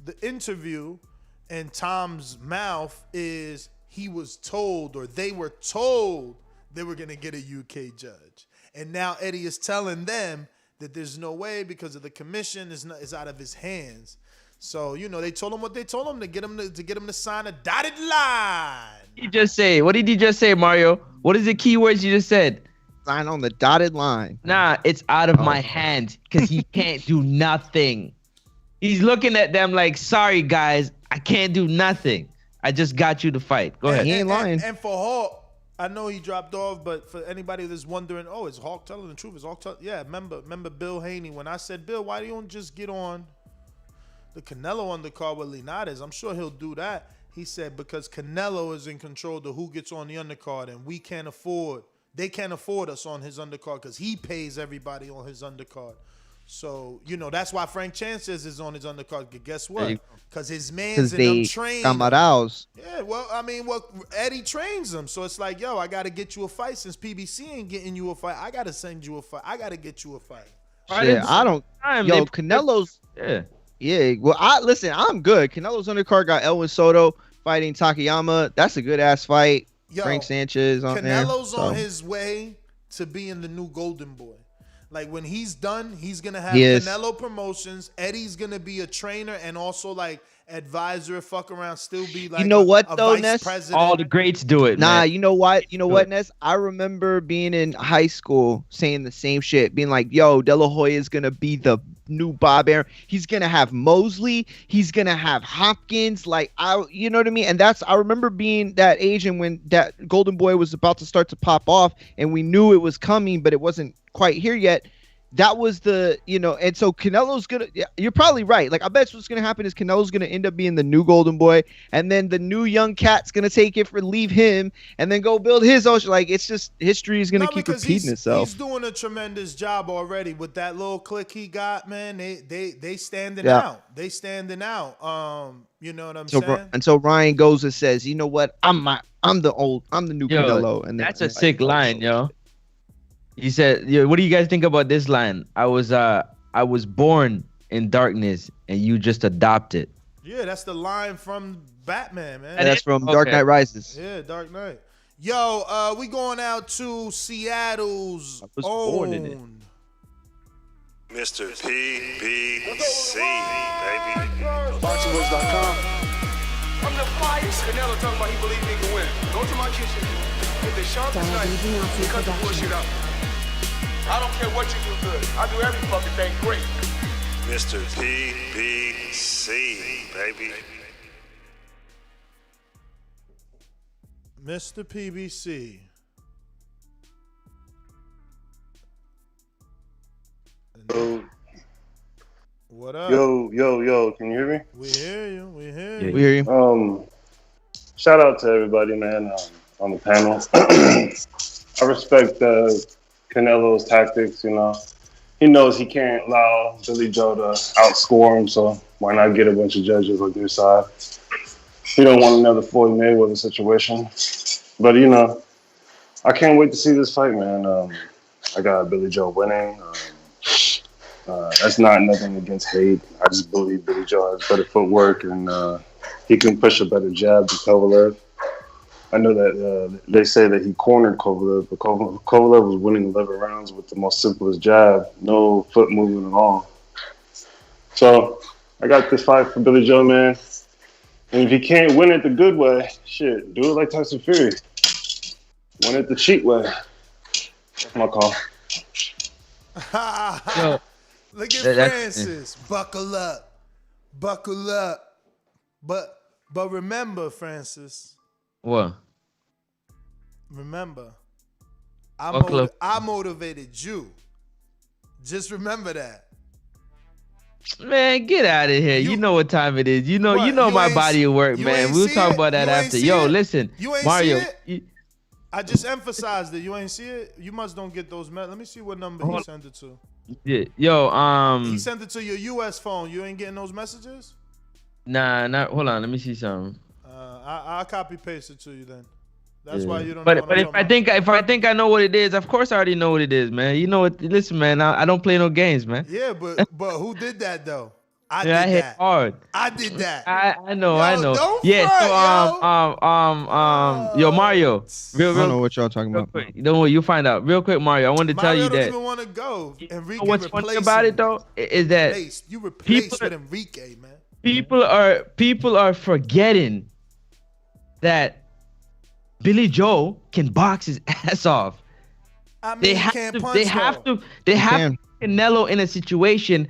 the interview in Tom's mouth is he was told, or they were told, they were going to get a UK judge. And now Eddie is telling them that there's no way because of the commission is out of his hands. So, they told him what they told him to get him to sign a dotted line. What did he just say, Mario? What is the key words you just said? Sign on the dotted line. Nah, it's out of my hand because he can't do nothing. He's looking at them like, sorry, guys, I can't do nothing. I just got you to fight. Go ahead. He ain't lying. And for Hawk, I know he dropped off, but for anybody that's wondering, is Hawk telling the truth? Is Hawk yeah, remember Bill Haney when I said, Bill, why don't you just get on the Canelo undercard with Linares? I'm sure he'll do that. He said because Canelo is in control of who gets on the undercard, and they can't afford us on his undercard because he pays everybody on his undercard. So, that's why Frank Sanchez is on his undercard. Guess what? Because his man's in them trained. Camarados. Yeah, Eddie trains them. So it's like, yo, I got to get you a fight. Since PBC ain't getting you a fight, I got to send you a fight. I got to get you a fight. Shit, I don't. Yo, Canelo's. Yeah. Yeah. Well, I'm good. Canelo's undercard got Elwin Soto fighting Takayama. That's a good ass fight. Yo, Frank Sanchez on there. Canelo's on his way to being the new Golden Boy. Like when he's done, he's gonna have Canelo Promotions. Eddie's gonna be a trainer and also advisor. Fuck around, still be like what a though, vice Ness? president. All the greats do it. Nah, man. you know what? You know what, Ness? I remember being in high school saying the same shit, being like, "Yo, De La Hoya is gonna be the new Bob Arum. He's gonna have Mosley. He's gonna have Hopkins. You know what I mean?" And I remember being that age and when that Golden Boy was about to start to pop off, and we knew it was coming, but it wasn't quite here yet. That was and so Canelo's gonna. You're probably right. I bet what's gonna happen is Canelo's gonna end up being the new Golden Boy, and then the new young cat's gonna leave him, and then go build his own. It's just history is gonna keep repeating itself. He's doing a tremendous job already with that little click he got, man. They standing out. They standing out. You know what I'm saying? And so Ryan goes and says, "You know what? I'm the new Canelo." And that's a sick line, yo. He said, what do you guys think about this line? I was born in darkness and you just adopted. Yeah, that's the line from Batman, man. And that's from Dark Knight Rises. Yeah, Dark Knight. Yo, we going out to Seattle's own Mr. PBC, baby. BoxingVoice.com. I'm the flyest. Canelo talking about he believe he can win. Go to my kitchen. Get the sharpest knife and cut the bullshit out. I don't care what you do good. I do every fucking thing great. Mr. PBC, baby. Mr. PBC. What up? Yo, can you hear me? We hear you. We hear Yeah, you. we hear you. Shout out to everybody, man, on the panel. I respect Canelo's tactics, you know. He knows he can't allow Billy Joe to outscore him, so why not get a bunch of judges on their side? He don't want another Floyd Mayweather situation. But, you know, I can't wait to see this fight, man. I got Billy Joe winning. That's not nothing against hate. I just believe Billy Joe has better footwork and he can push a better jab than Kovalev. I know that they say that he cornered Kovalev, but Kovalev was winning 11 rounds with the most simplest jab, no foot movement at all. So I got this fight for Billy Joe, man. And if he can't win it the good way, shit, do it like Tyson Fury. Win it the cheat way. That's my call. Yo, look at Francis. Buckle up. Buckle up. But remember, Francis. What? Remember, I motivated you. Just remember that. Man, get out of here. You know what time it is. You know my body of work, man. We'll talk about that after. Yo, listen, You ain't Mario. see it? I just emphasized it. You ain't see it? You must don't get those let me see what number he sent it to. Yeah, yo, He sent it to your US phone. You ain't getting those messages? Nah, hold on. Let me see something. I'll copy paste it to you then. That's Yeah. why you don't But know what I'm if I think I know what it is, of course I already know what it is, man. You know what? Listen, man, I don't play no games, man. Yeah, but who did that though? I Yeah, I did hit that. hard. I did that. I know. Don't Yeah. front, Yo, Mario. I don't know what y'all talking about. Quick, don't worry, you find out real quick, Mario. I wanted to tell you Mario don't that. even want to go. Enrique What's funny replaced about him. it though is that You replaced with Enrique, man. people are forgetting that Billy Joe can box his ass off. I mean, They he have can't to. punch, They have though. to. They have to put Canelo in a situation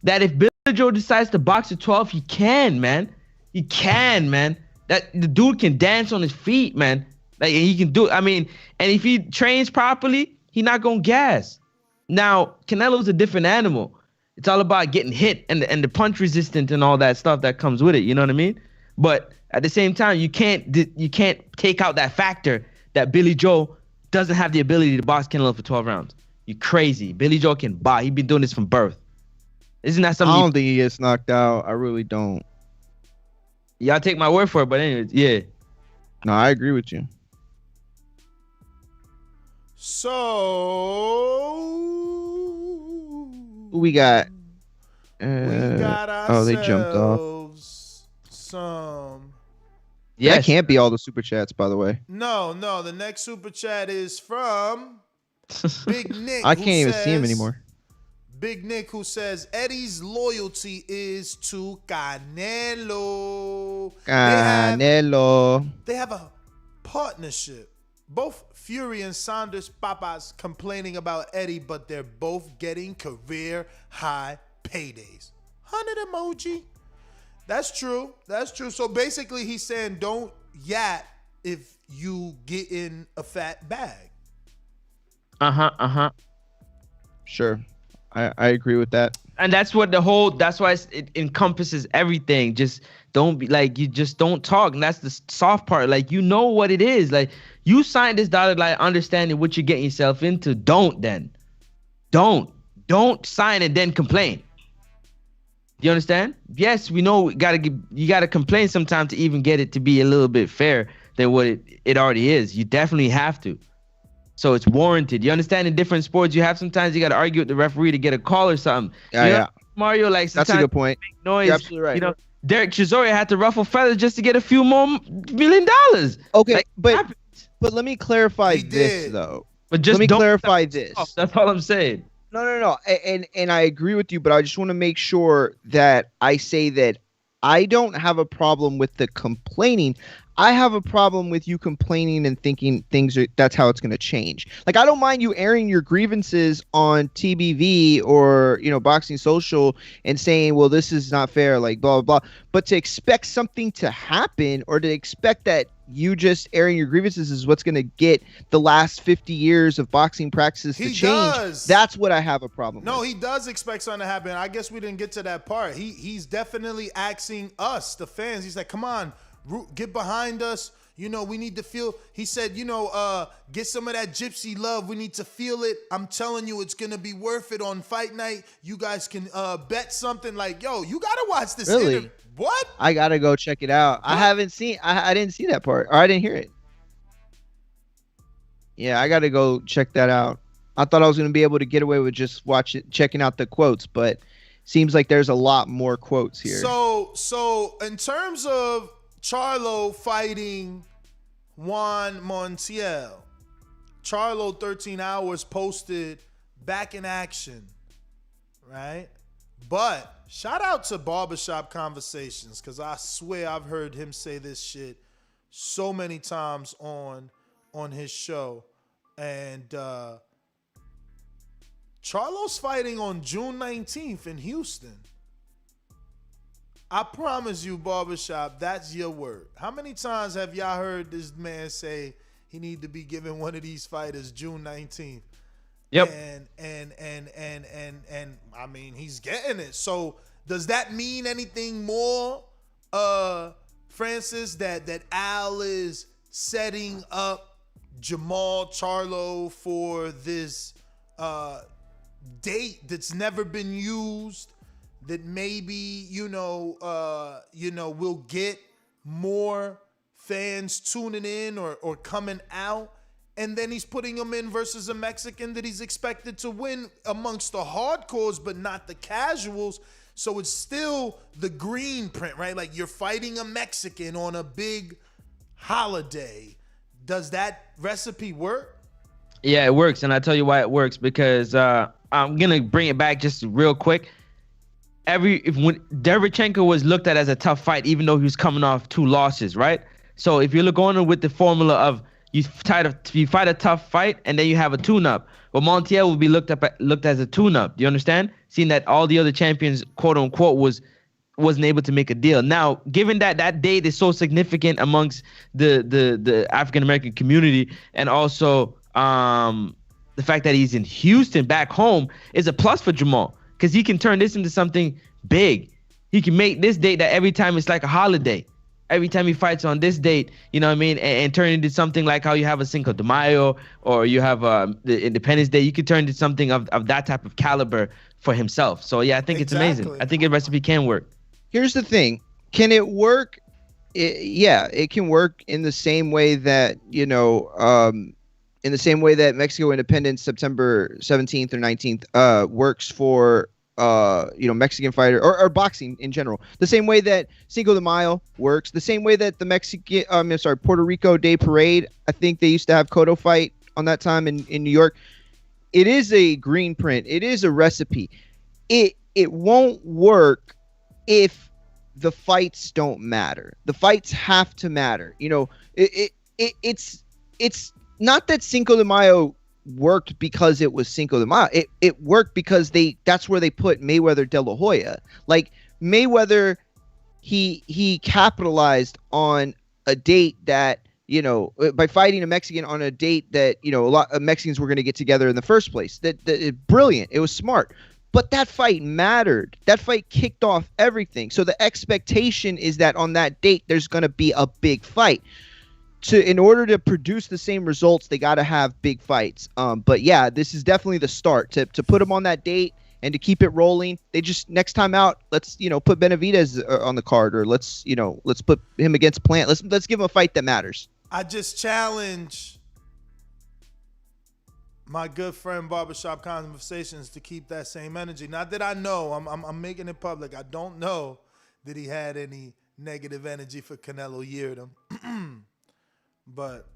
that if Billy Joe decides to box at 12, he can, man. He can, man. That the dude can dance on his feet, man. Like he can do. I mean, and if he trains properly, he not gonna gas. Now, Canelo's a different animal. It's all about getting hit and the punch resistant and all that stuff that comes with it. You know what I mean? But at the same time, you can't take out that factor that Billy Joe doesn't have the ability to box Canelo for 12 rounds. You crazy. Billy Joe can box. He's been doing this from birth. Isn't that something? I don't think he gets knocked out. I really don't. Y'all take my word for it, but anyways, yeah. No, I agree with you. So Who we got? we got they jumped off. ourselves some. That can't be all the super chats, by the way. No. The next super chat is from Big Nick. I who can't even see him says- anymore. Big Nick, who says Eddie's loyalty is to Canelo. Canelo. They have a partnership. Both Fury and Saunders papas complaining about Eddie, but they're both getting career high paydays. 100 emoji. That's true. So basically he's saying don't yat if you get in a fat bag. Sure. I agree with that. And that's why it encompasses everything. Just don't be like, you just don't talk. And that's the soft part. Like, you know what it is. Like, you signed this dotted line understanding what you're getting yourself into. Don't sign and then complain. You understand? Yes, we know you gotta complain sometimes to even get it to be a little bit fair than what it already is. You definitely have to. So it's warranted. You understand? In different sports, you have sometimes you got to argue with the referee to get a call or something. Yeah. Mario, like, That's a good point. make noise. You're absolutely right. You know, Derek Chisora had to ruffle feathers just to get a few more $1 million. Okay, Like, but let me clarify this though. But just let me don't clarify this. That's all I'm saying. No. And I agree with you, but I just want to make sure that I say that I don't have a problem with the complaining. I have a problem with you complaining and thinking that's how it's going to change. Like, I don't mind you airing your grievances on TBV or, Boxing Social and saying, well, this is not fair, like blah, blah, blah. But to expect something to happen or to expect that you just airing your grievances is what's going to get the last 50 years of boxing practices to change. That's what I have a problem with. No, he does expect something to happen. I guess we didn't get to that part. He's definitely asking us, the fans. He's like, come on, get behind us. We need to feel. He said, get some of that gypsy love. We need to feel it. I'm telling you, it's going to be worth it on fight night. You guys can bet something like, yo, you got to watch this Really? interview. What? I got to go check it out. What? I didn't see that part, or I didn't hear it. Yeah, I got to go check that out. I thought I was going to be able to get away with just checking out the quotes, but seems like there's a lot more quotes here. So in terms of Charlo fighting Juan Montiel, Charlo 13 Hours posted back in action, right? But shout out to Barbershop Conversations, because I swear I've heard him say this shit so many times on his show. And Charlo's fighting on June 19th in Houston. I promise you, Barbershop, that's your word. How many times have y'all heard this man say he need to be giving one of these fighters June 19th? Yep. And I mean, he's getting it. So does that mean anything more, Francis, that Al is setting up Jermall Charlo for this date that's never been used, that maybe, we'll get more fans tuning in or coming out? And then he's putting him in versus a Mexican that he's expected to win amongst the hardcores, but not the casuals. So it's still the green print, right? Like, you're fighting a Mexican on a big holiday. Does that recipe work? Yeah, it works. And I'll tell you why it works, because I'm going to bring it back just real quick. When Derevchenko was looked at as a tough fight, even though he was coming off 2 losses, right? So if you're going with the formula of you fight a tough fight and then you have a tune-up, well, Montiel will be looked as a tune-up. Do you understand? Seeing that all the other champions, quote unquote, wasn't able to make a deal. Now, given that date is so significant amongst the African American community, and also the fact that he's in Houston back home is a plus for Jermall, because he can turn this into something big. He can make this date that every time it's like a holiday. Every time he fights on this date, you know what I mean, and turn it into something like how you have a Cinco de Mayo or you have the Independence Day. You could turn it into something of that type of caliber for himself. So, yeah, I think it's amazing. I think the recipe can work. Here's the thing. Can it work? It can work in the same way that, in the same way that Mexico Independence September 17th or 19th works for Mexican fighter or boxing in general. The same way that Cinco de Mayo works. The same way that the Puerto Rico Day Parade, I think they used to have Cotto fight on that time in New York. It is a green print. It is a recipe. It won't work if the fights don't matter. The fights have to matter. It's not that Cinco de Mayo worked because it was Cinco de Mayo. It worked because that's where they put Mayweather De La Hoya. Like, Mayweather, he capitalized on a date that, by fighting a Mexican on a date that, a lot of Mexicans were going to get together in the first place. That brilliant. It was smart. But that fight mattered. That fight kicked off everything. So the expectation is that on that date, there's going to be a big fight. In order to produce the same results, they got to have big fights. But yeah, this is definitely the start to put them on that date and to keep it rolling. They just, next time out, let's put Benavidez on the card, or let's put him against Plant. Let's give him a fight that matters. I just challenge my good friend Barbershop Conversations to keep that same energy. Not that I know, I'm making it public. I don't know that he had any negative energy for Canelo Yeardom. But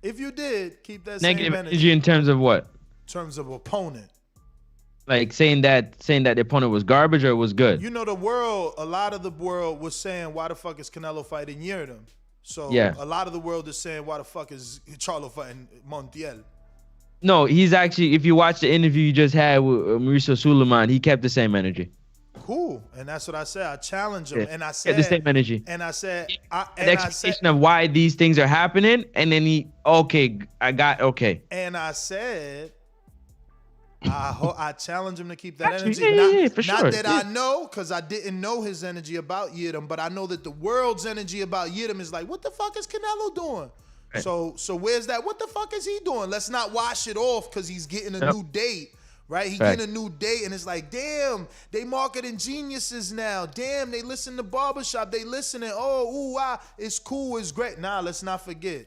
if you did, keep that negative same energy. energy in terms of what? In terms of opponent. Like saying that the opponent was garbage or was good. You know, a lot of the world was saying, why the fuck is Canelo fighting Yeardom? So Yeah. a lot of the world is saying, why the fuck is Charlo fighting Montiel? No, he's actually, if you watch the interview you just had with Mauricio Suleiman, he kept the same energy. Cool. And that's what I said. I challenged him. Yeah. And I said the same energy. And I said, The explanation of why these things are happening, and then okay. And I said, I challenge him to keep that Actually, energy. for not sure. that I know, because I didn't know his energy about Yeardom, but I know that the world's energy about Yeardom is like, what the fuck is Canelo doing? Right. So where's that? What the fuck is he doing? Let's not wash it off because he's getting a new date. Right? He Right. getting a new date, and it's like, damn, they marketing geniuses now. Damn, they listen to Barbershop. They listening. Oh, ooh, ah, it's cool, it's great. Nah, let's not forget.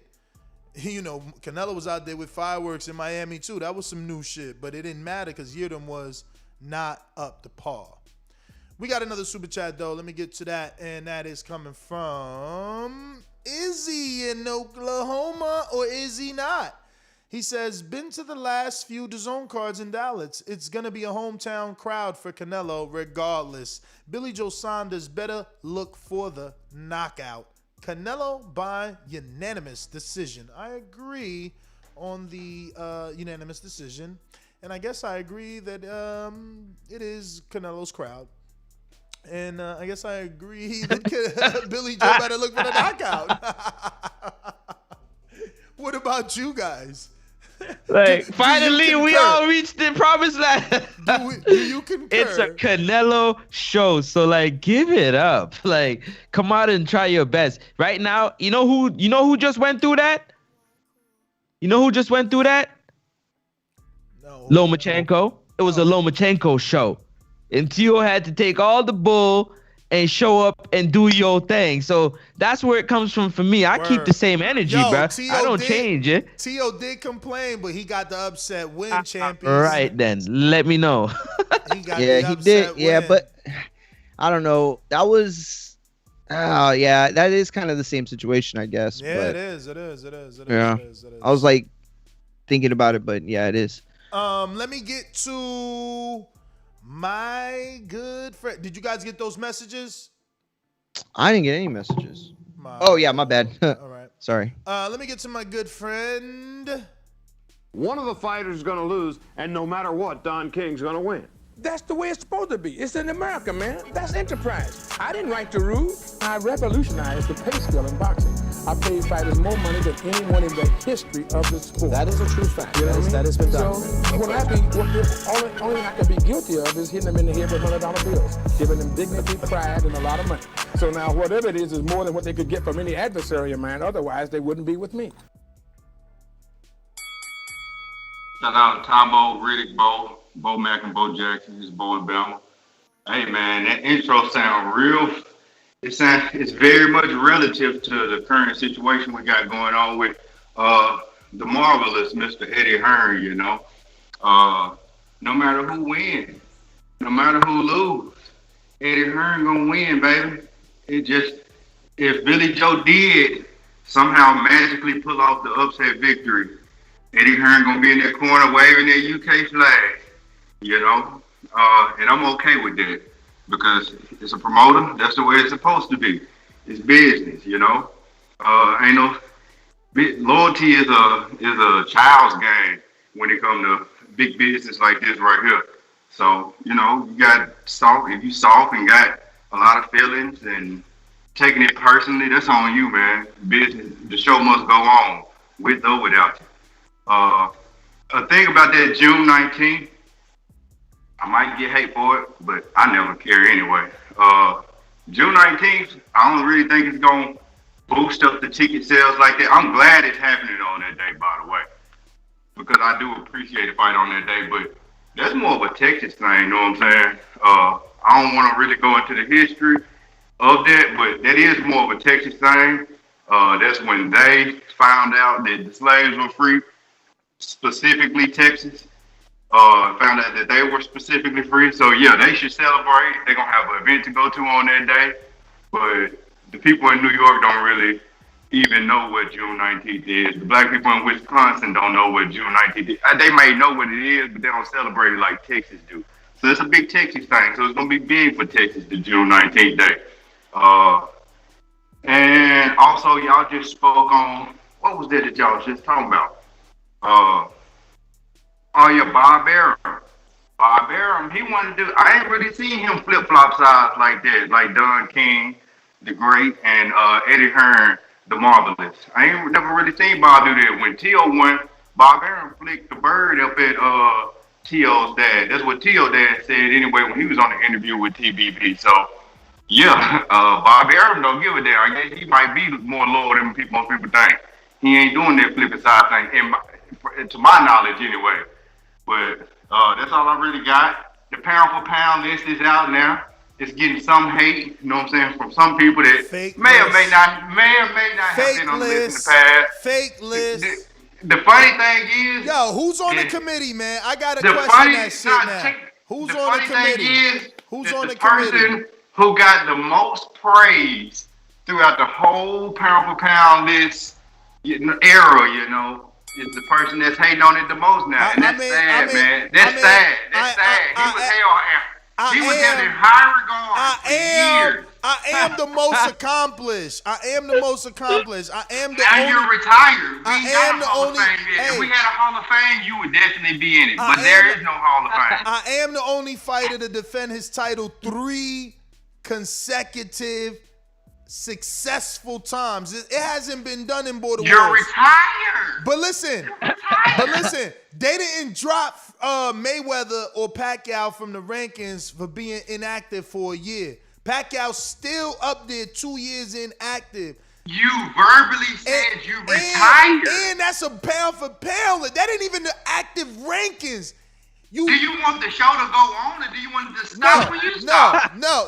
You know, Canelo was out there with fireworks in Miami too. That was some new shit, but it didn't matter because Yeardom was not up to par. We got another super chat though. Let me get to that, and that is coming from Izzy in Oklahoma, or is he not? He says, been to the last few DAZN cards in Dallas. It's going to be a hometown crowd for Canelo regardless. Billy Joe Saunders better look for the knockout. Canelo by unanimous decision. I agree on the unanimous decision. And I guess I agree that it is Canelo's crowd. And I guess I agree that Billy Joe better look for the knockout. What about you guys? Like, finally, we all reached the promised land. Do you concur? It's a Canelo show, so like, give it up. Like, come out and try your best. Right now, you know who just went through that? No. Lomachenko. It was a Lomachenko show. And Tio had to take all the bull and show up and do your thing. So that's where it comes from for me. I keep the same energy, bro. I don't change it. Tio did complain, but he got the upset win, champions. Right then, let me know. He got he did. Win. Yeah, but I don't know. That was, that is kind of the same situation, I guess. Yeah, but, it is. It is. I was like thinking about it, but yeah, it is. Let me get to my good friend. Did you guys get those messages? I didn't get any messages. My bad. All right. Sorry. Let me get to my good friend. One of the fighters is going to lose, and no matter what, Don King's going to win. That's the way it's supposed to be. It's in America, man. That's enterprise. I didn't write the rules. I revolutionized the pay scale in boxing. I paid fighters more money than anyone in the history of the sport. That is a true fact. You know that has been done. So when only I can be guilty of is hitting them in the head with $100 bills, giving them dignity, pride, and a lot of money. So now whatever it is more than what they could get from any adversary of mine. Otherwise, they wouldn't be with me. Shout out to Tombo, Riddick, Bo Mack, and Bo Jackson. It's Bo and Bama. Hey man, that intro sound real. It's very much relative to the current situation we got going on with the marvelous Mr. Eddie Hearn. You know, no matter who wins, no matter who lose, Eddie Hearn gonna win, baby. If Billy Joe did somehow magically pull off the upset victory, Eddie Hearn gonna be in that corner waving that UK flag, you know, and I'm okay with that because it's a promoter. That's the way it's supposed to be. It's business, you know. Ain't no loyalty is a child's game when it comes to big business like this right here. So you know, you got soft. If you soft and got a lot of feelings and taking it personally, that's on you, man. Business, the show must go on with or without you. A thing about that June 19th, I might get hate for it, but I never care anyway. June 19th, I don't really think it's going to boost up the ticket sales like that. I'm glad it's happening on that day, by the way, because I do appreciate a fight on that day, but that's more of a Texas thing, you know what I'm saying? I don't want to really go into the history of that, but that is more of a Texas thing. That's when they found out that the slaves were free, specifically Texas. Found out that they were specifically free. So yeah, they should celebrate. They're gonna have an event to go to on that day. But the people in New York don't really even know what June 19th is. The black people in Wisconsin don't know what June 19th is. They may know what it is, but they don't celebrate it like Texas do. So it's a big Texas thing. So it's going to be big for Texas, the June 19th day. And also, y'all just spoke on, what was that y'all was just talking about? Oh, yeah, Bob Arum. Bob Arum, he wanted to do, I ain't really seen him flip-flop sides like that, like Don King, the Great, and Eddie Hearn, the Marvelous. I ain't never really seen Bob do that. When T.O. won, Bob Arum flicked the bird up at T.O.'s dad. That's what T.O. dad said anyway when he was on the interview with TBB. So, yeah, Bob Arum don't give a damn. I guess he might be more loyal than most people think. He ain't doing that flipping side thing, to my knowledge anyway. But that's all I really got. The pound for pound list is out now. It's getting some hate, you know what I'm saying, from some people that may or may not have been on the list in the past. Fake list. The funny thing is, yo, who's on the committee, man? I got to question that shit now. Who's on the committee? Who's on the committee? The person who got the most praise throughout the whole pound for pound list era, you know, is the person that's hating on it the most now. And that's sad, man. That's sad. That's sad. He was held. He was held in high regard for years. I am the most accomplished. I am the most accomplished. I am the now only. You're retired. I am the only. If we had a Hall of Fame, you would definitely be in it. But there is no Hall of Fame. I am the only fighter to defend his title 3 consecutive successful times. It hasn't been done in Border Wars. You're retired. But listen, they didn't drop Mayweather or Pacquiao from the rankings for being inactive for a year. Pacquiao's still up there 2 years inactive. You verbally said you retired. And that's a pound for pound. That ain't even the active rankings. Do you want the show to go on, or do you want it to stop when you stop? No.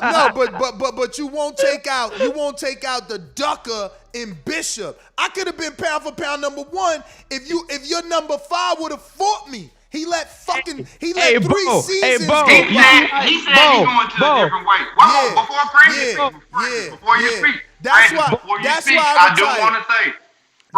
But you won't take out the Ducker and Bishop. I could have been pound for pound number 1 if your number 5 would have fought me. He let 3 seasons. He said he's going to a different way. Before you speak. That's why I do want to say.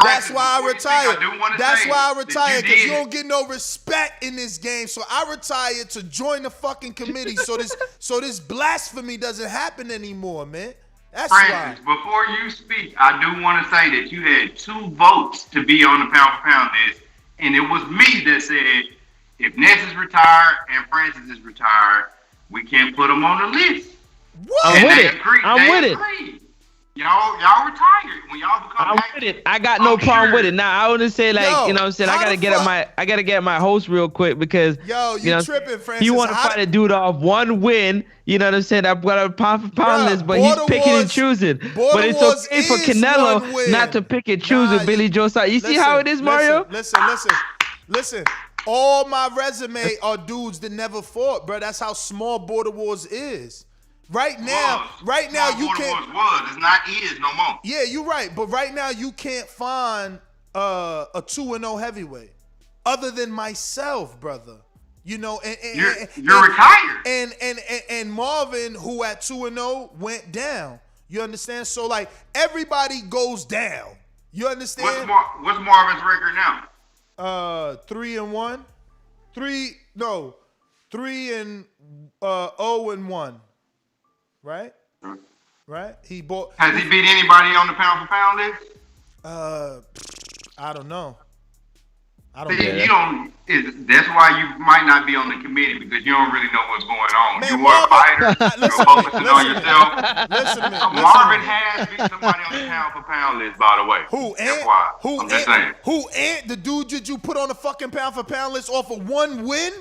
That's why I retired. That's why I retired, because you don't get no respect in this game. So I retired to join the fucking committee so this blasphemy doesn't happen anymore, man. That's Francis, why. Before you speak, I do want to say that you had 2 votes to be on the pound for pound list, and it was me that said if Ness is retired and Francis is retired, we can't put them on the list. What? I'm with it. I'm with it. Y'all retired when y'all become. I'm with it. I got no problem with it. Now I want to say, like, you know what I'm saying, I gotta get my host real quick, because you tripping, Francis. You want to fight a dude off 1 win, you know what I'm saying? I've got a pound for pound list, but he's picking and choosing. But it's okay for Canelo not to pick and choose with Billy Joe side. You see how it is, Mario? Listen. All my resume are dudes that never fought, bro. That's how small Border Wars is. Right now you can't. It's not is no more. Yeah, you're right. But right now you can't find a 2-0 heavyweight other than myself, brother. You know, and you're retired. And Marvin, who at 2-0 went down. You understand? So like everybody goes down. You understand? What's Marvin's record now? 3-1. 0-1. Right? Right? Has he beat anybody on the pound for pound list? I don't know. That's why you might not be on the committee, because you don't really know what's going on. Man, you are a fighter. You're focusing on yourself. Listen to me. Marvin has beat somebody on the pound for pound list, by the way. Who? I'm just saying. Who? Ant? The dude that you put on the fucking pound for pound list off of 1 win?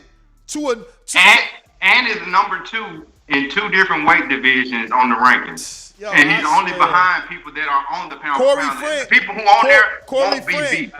Ant is number 2 in 2 different weight divisions on the rankings. And he's only behind people that are on the pound for pound list. The people who on there won't be beat.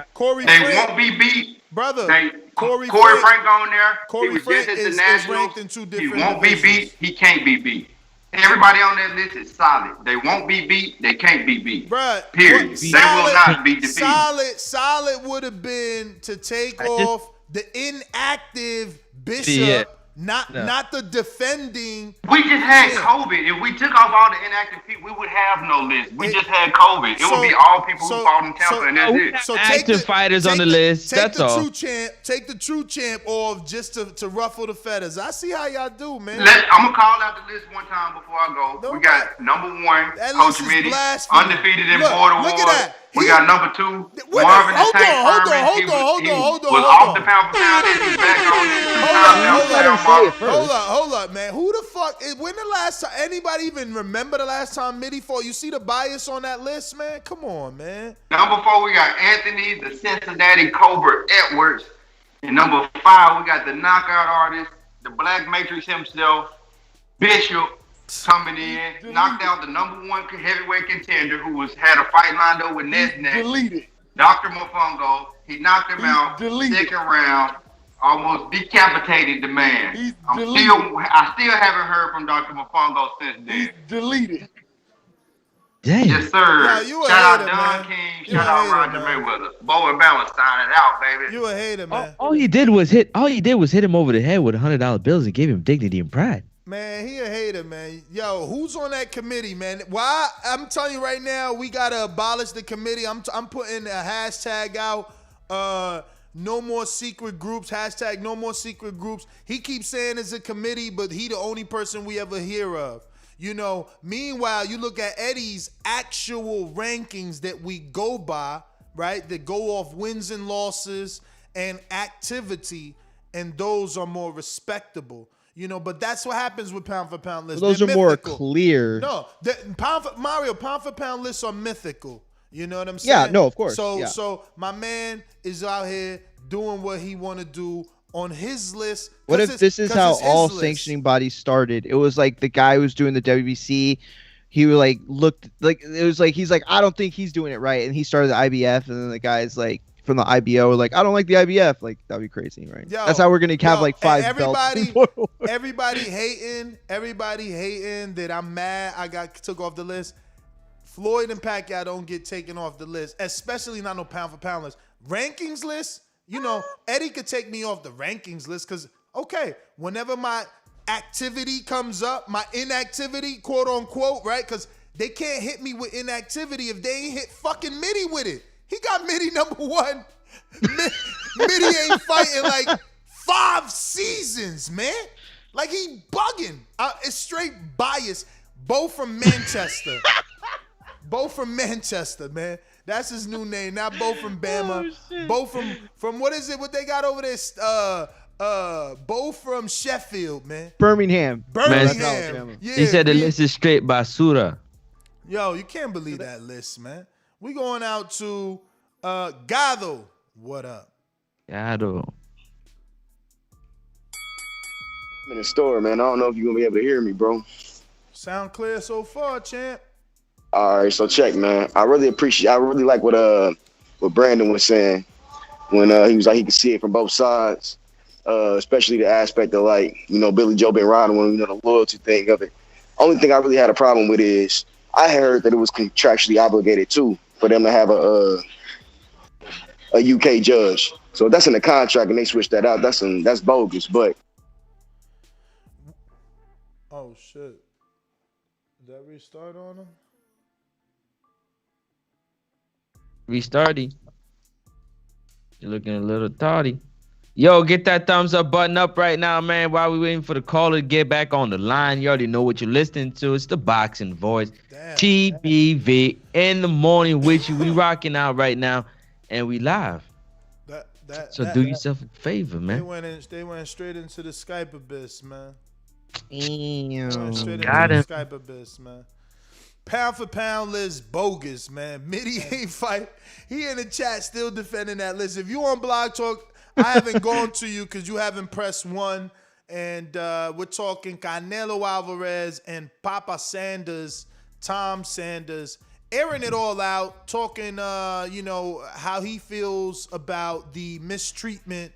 They won't be beat. Brother, Corey Frank on there. Corey he was Frank just at the is Nationals. ranked in 2 different He won't be beat. He can't be beat. Everybody on that list is solid. They won't be beat. They can't be beat. Bruh, period. They will not be defeated. Solid would have been to take off the inactive Bishop not the defending. We just had COVID. If we took off all the inactive people, we would have no list. We just had COVID. It would be all people who fought in Tampa, and that's it. So active fighters on the list. That's all. Take the true champ off just to ruffle the feathers. I see how y'all do, man. I'm gonna call out the list one time before I go. We got number 1, Coach Mitty, undefeated in Border Wars. Look at that. We got number 2, Marvin the Tank Herman. He was off the pound for pound, and he's back on it. Hold up, man. Who the fuck? When the last time anybody even remember the last time Mitty fought? You see the bias on that list, man? Come on, man. Number 4, we got Anthony the Cincinnati Cobra Edwards. And number 5, we got the knockout artist, the Black Matrix himself, Bishop, coming in, knocked out the number 1 heavyweight contender who had a fight lined up with Nesnet. Deleted. Dr. Mofongo. He knocked him out second round, almost decapitated the man. I still haven't heard from Dr. Mofongo since then. He's deleted. Damn. Yes, sir. You shout out Don King. Shout out Roger Mayweather. Bo and Balance signing out, baby. You a hater, man. All he did was hit him over the head with $100 bills and gave him dignity and pride. Man, he a hater, man. Yo, who's on that committee, man? Why? I'm telling you right now, we gotta abolish the committee. I'm putting a hashtag out. No more secret groups. Hashtag no more secret groups. He keeps saying it's a committee, but he the only person we ever hear of. You know, meanwhile, you look at Eddie's actual rankings that we go by, right? That go off wins and losses and activity, and those are more respectable. You know, but that's what happens with pound for pound lists. Those They're are more mythical. clear. No, pound for pound lists are mythical. You know what I'm saying? Yeah, no, of course. So my man is out here doing what he want to do on his list. What if this is how all sanctioning bodies started? It was like the guy who was doing the WBC. He looked like it was like he's like, I don't think he's doing it right, and he started the IBF, and then the guy's like from the IBO like, I don't like the IBF. Like, that'd be crazy, right? That's how we're gonna have like 5 belts. Everybody hating that I'm mad I got took off the list. Floyd and Pacquiao don't get taken off the list, especially not no pound for pound list. Rankings list, you know, Eddie could take me off the rankings list because, okay, whenever my activity comes up, my inactivity, quote unquote, right? Because they can't hit me with inactivity if they ain't hit fucking Mitty with it. He got Mitty number 1. Mitty ain't fighting like 5 seasons, man. Like, he bugging. It's straight bias. Both from Manchester. Both from Manchester, man. That's his new name. Not both from Bama. Both from what is it? What they got over there? Both from Sheffield, man. Birmingham. Yeah, he said the list is straight basura. Yo, you can't believe that list, man. We going out to Gado. What up? Gado. I'm in the store, man. I don't know if you're gonna be able to hear me, bro. Sound clear so far, champ. All right, so check, man. I really like what Brandon was saying when he was like he could see it from both sides, especially the aspect of like, you know, Billy Joe been riding when, you know, the loyalty thing of it. Only thing I really had a problem with is I heard that it was contractually obligated too for them to have a UK judge. So if that's in the contract and they switch that out, that's bogus. But oh shit, did that restart on him? Restarty. You're looking a little toddy. Yo, get that thumbs up button up right now, man. While we waiting for the caller to get back on the line, you already know what you're listening to. It's the Boxing Voice. TBV in the morning with you. We rocking out right now, and we live. So do yourself a favor, man. They went straight into the Skype abyss, man. Got him. Skype abyss, man. Pound for pound list bogus, man. Mitty ain't fight. He in the chat still defending that list. If you on Blog Talk, I haven't gone to you because you haven't pressed 1. And we're talking Canelo Alvarez and Papa Sanders, Tom Sanders, airing it all out, talking, you know, how he feels about the mistreatment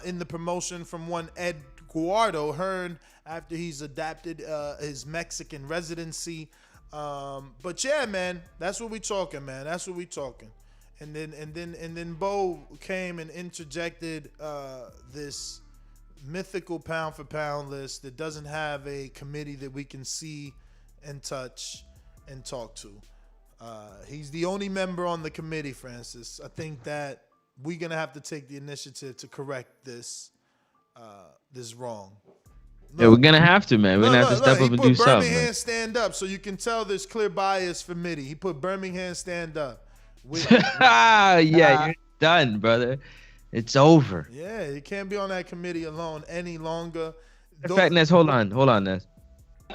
in the promotion from one Eduardo Hearn after he's adapted his Mexican residency. But yeah, man, that's what we talking, man. That's what we talking. And then Bo came and interjected this mythical pound for pound list that doesn't have a committee that we can see and touch and talk to. He's the only member on the committee, Francis. I think that we're gonna have to take the initiative to correct this wrong. Yeah, we're gonna have to, man. We're gonna have to step up and do something. Birmingham stand up, so you can tell there's clear bias for Mitty. He put Birmingham stand up. Yeah, you're done, brother. It's over. Yeah, you can't be on that committee alone any longer. In fact, Ness, hold on, Ness.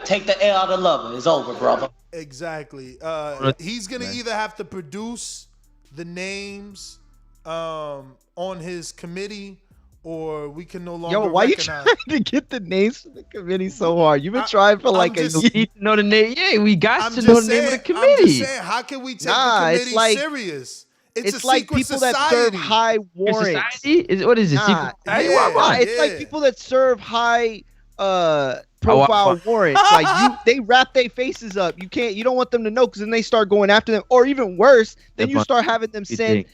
Take the air out of lover. It's over, brother. Exactly. He's gonna either have to produce the names on his committee, or we can no longer. Yo, why you trying to get the names for the committee so hard? You've been trying for like you need to know the name. Yeah, we got to know the name of the committee. I'm just saying, how can we take the committee serious? It's like people that serve high warrants. What is it? Secret society? It's like people that serve high profile warrants. Like they wrap their faces up. You don't want them to know, because then they start going after them, or even worse, then you start having them send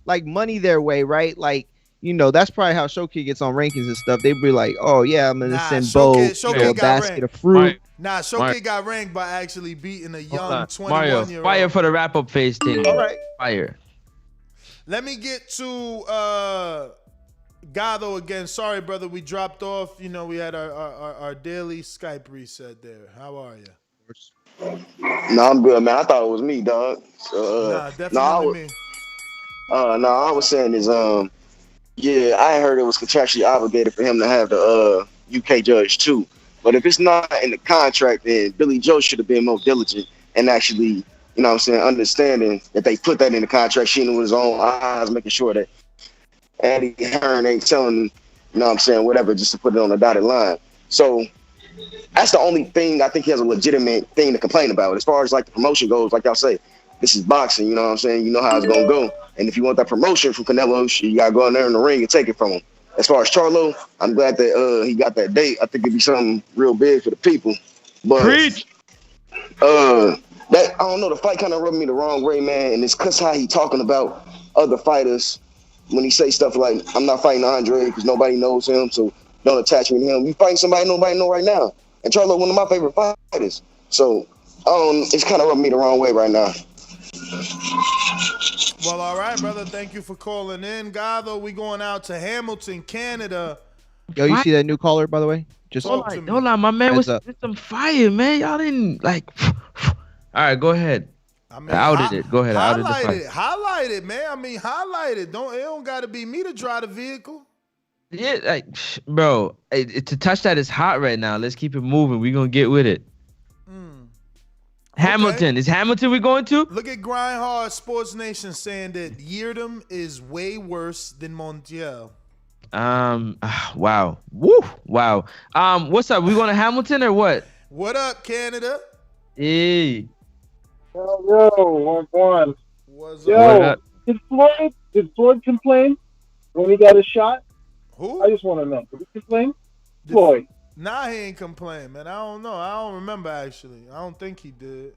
like money their way, right? Like, that's probably how Shoki gets on rankings and stuff. They'd be like, oh yeah, I'm gonna send Bo a basket of fruit. Shoki got ranked by actually beating a young 21-year-old. Mario, fire for the wrap-up phase thing. All right, fire. Let me get to Gado again. Sorry, brother, we dropped off. We had our daily Skype reset there. How are you? No, I'm good, man. I thought it was me, dog. Definitely me. I was saying is, I heard it was contractually obligated for him to have the UK judge too. But if it's not in the contract, then Billy Joe should have been more diligent and actually, understanding that they put that in the contract, seeing it with his own eyes, making sure that Eddie Hearn ain't telling him, whatever, just to put it on the dotted line. So that's the only thing I think he has a legitimate thing to complain about. As far as like the promotion goes, like y'all say, this is boxing, you know what I'm saying? You know how it's gonna go. And if you want that promotion from Canelo, you gotta go in there in the ring and take it from him. As far as Charlo, I'm glad that he got that date. I think it'd be something real big for the people. But preach. That, I don't know, the fight kind of rubbed me the wrong way, man. And it's cause how he talking about other fighters when he say stuff like, I'm not fighting Andre because nobody knows him, so don't attach me to him. You fighting somebody nobody know right now. And Charlo, one of my favorite fighters. So it's kind of rubbing me the wrong way right now. Well, all right, brother. Thank you for calling in. Gado, we going out to Hamilton, Canada. Yo, you see that new caller, by the way? Just hold on, my man was some fire, man. Y'all didn't like. All right, go ahead. I outed it. Go ahead. Highlight it, man. Highlight it. It don't got to be me to drive the vehicle. Yeah, bro. To touch that is hot right now. Let's keep it moving. We're gonna get with it. Hamilton. Okay. Is Hamilton we going to? Look at Grindhard Sports Nation saying that Yeardom is way worse than Montiel. Wow. Woo. Wow. What's up? We going to Hamilton or what? What up, Canada? Hey. Yo, one. What's up? Did Floyd complain when he got a shot? Who? I just want to know. Did he complain? Floyd. Nah, he ain't complain, man. I don't know. I don't remember, actually. I don't think he did.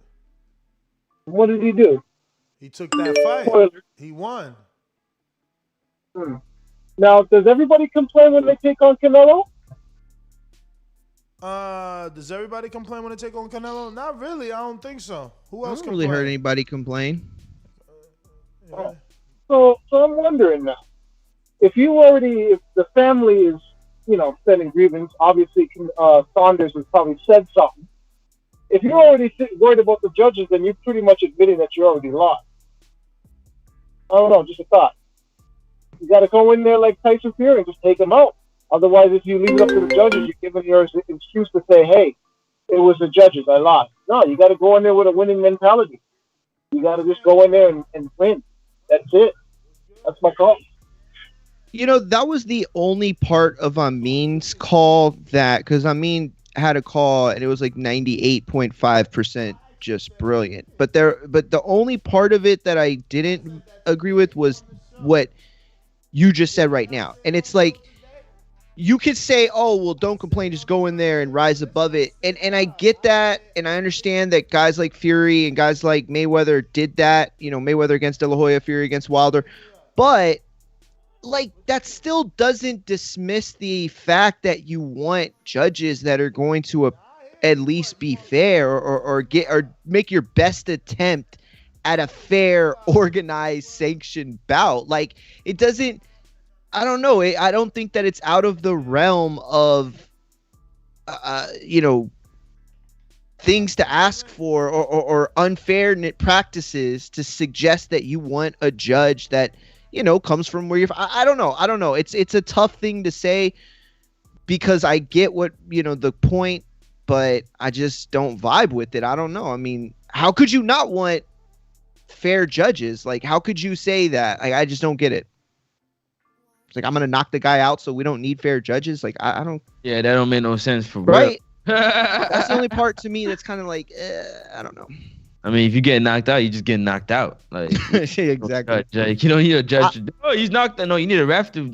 What did he do? He took that fight. Spoiler. He won. Now, does everybody complain when they take on Canelo? Does everybody complain when they take on Canelo? Not really. I don't think so. Who else I haven't really heard anybody complain. Yeah. So I'm wondering now. If the family is, setting grievance, obviously Saunders has probably said something. If you're already worried about the judges, then you're pretty much admitting that you already lost. I don't know, just a thought. You got to go in there like Tyson Fury and just take them out. Otherwise, if you leave it up to the judges, you're giving your excuse to say, hey, it was the judges, I lost. No, you got to go in there with a winning mentality. You got to just go in there and win. That's it. That's my call. That was the only part of Amin's call because Amin had a call and it was like 98.5% just brilliant. But the only part of it that I didn't agree with was what you just said right now. And it's like, you could say, oh, well, don't complain, just go in there and rise above it. And I get that, and I understand that guys like Fury and guys like Mayweather did that, Mayweather against De La Hoya, Fury against Wilder. But like that still doesn't dismiss the fact that you want judges that are going to at least be fair or make your best attempt at a fair, organized, sanctioned bout. Like it doesn't. I don't know. I don't think that it's out of the realm of, things to ask for or unfair practices to suggest that you want a judge that, comes from where you're. I don't know. It's a tough thing to say because I get what, the point, but I just don't vibe with it. I don't know. I mean, how could you not want fair judges? Like, how could you say that? I just don't get it. It's like, I'm going to knock the guy out so we don't need fair judges. Like, I don't. Yeah, that don't make no sense for right. That's the only part to me that's kind of like, I don't know. I mean, if you get knocked out, you just get knocked out. Like exactly. Like, you don't need a judge. He's knocked out. No, you need a ref to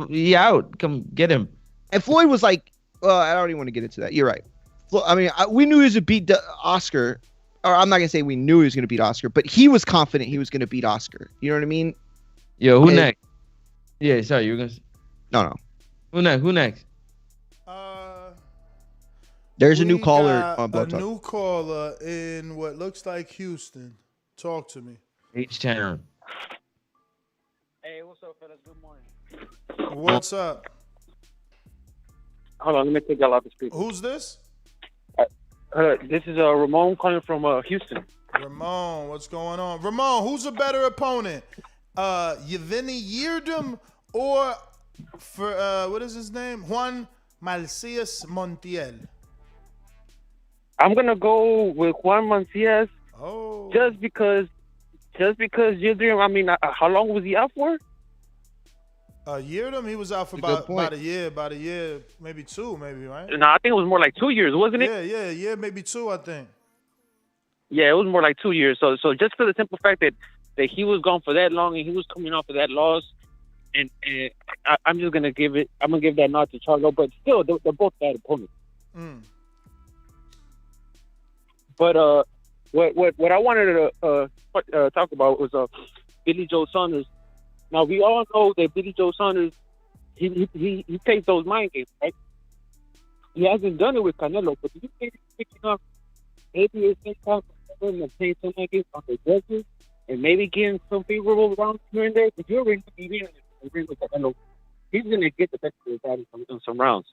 he out. Come get him. And Floyd was like, well, I don't even want to get into that. You're right. I mean, we knew he was going to beat Oscar. Or I'm not going to say we knew he was going to beat Oscar, but he was confident he was going to beat Oscar. You know what I mean? Yo, who next? Yeah, sorry, you were gonna. No. Who next? There's a new caller on Blood Talk. A new caller in what looks like Houston. Talk to me. H-Town. Hey, what's up, fellas? Good morning. What's up? Hold on, let me take y'all off the speaker. Who's this? This is Ramon calling from Houston. Ramon, what's going on? Ramon, who's a better opponent? Yevgeny Yirdom or for what is his name? Juan Malcias Montiel. I'm gonna go with Juan Mancias. Oh. Just because Yirdom. I mean, how long was he out for? Yirdom, he was out for about a year, maybe two, right? No, I think it was more like 2 years, wasn't it? Yeah, maybe two, I think. Yeah, it was more like 2 years. So just for the simple fact that he was gone for that long and he was coming off of that loss, and I'm just gonna give that nod to Charlo, but still they're both bad opponents. But what I wanted to talk about was Billy Joe Saunders. Now we all know that Billy Joe Saunders he plays those mind games, right? He hasn't done it with Canelo, but do you think he's picking up maybe it's next time and playing some mind games on the judges and maybe getting some favorable rounds here and there? Because you're already in the ring with Canelo, he's gonna get the best of his body in some rounds.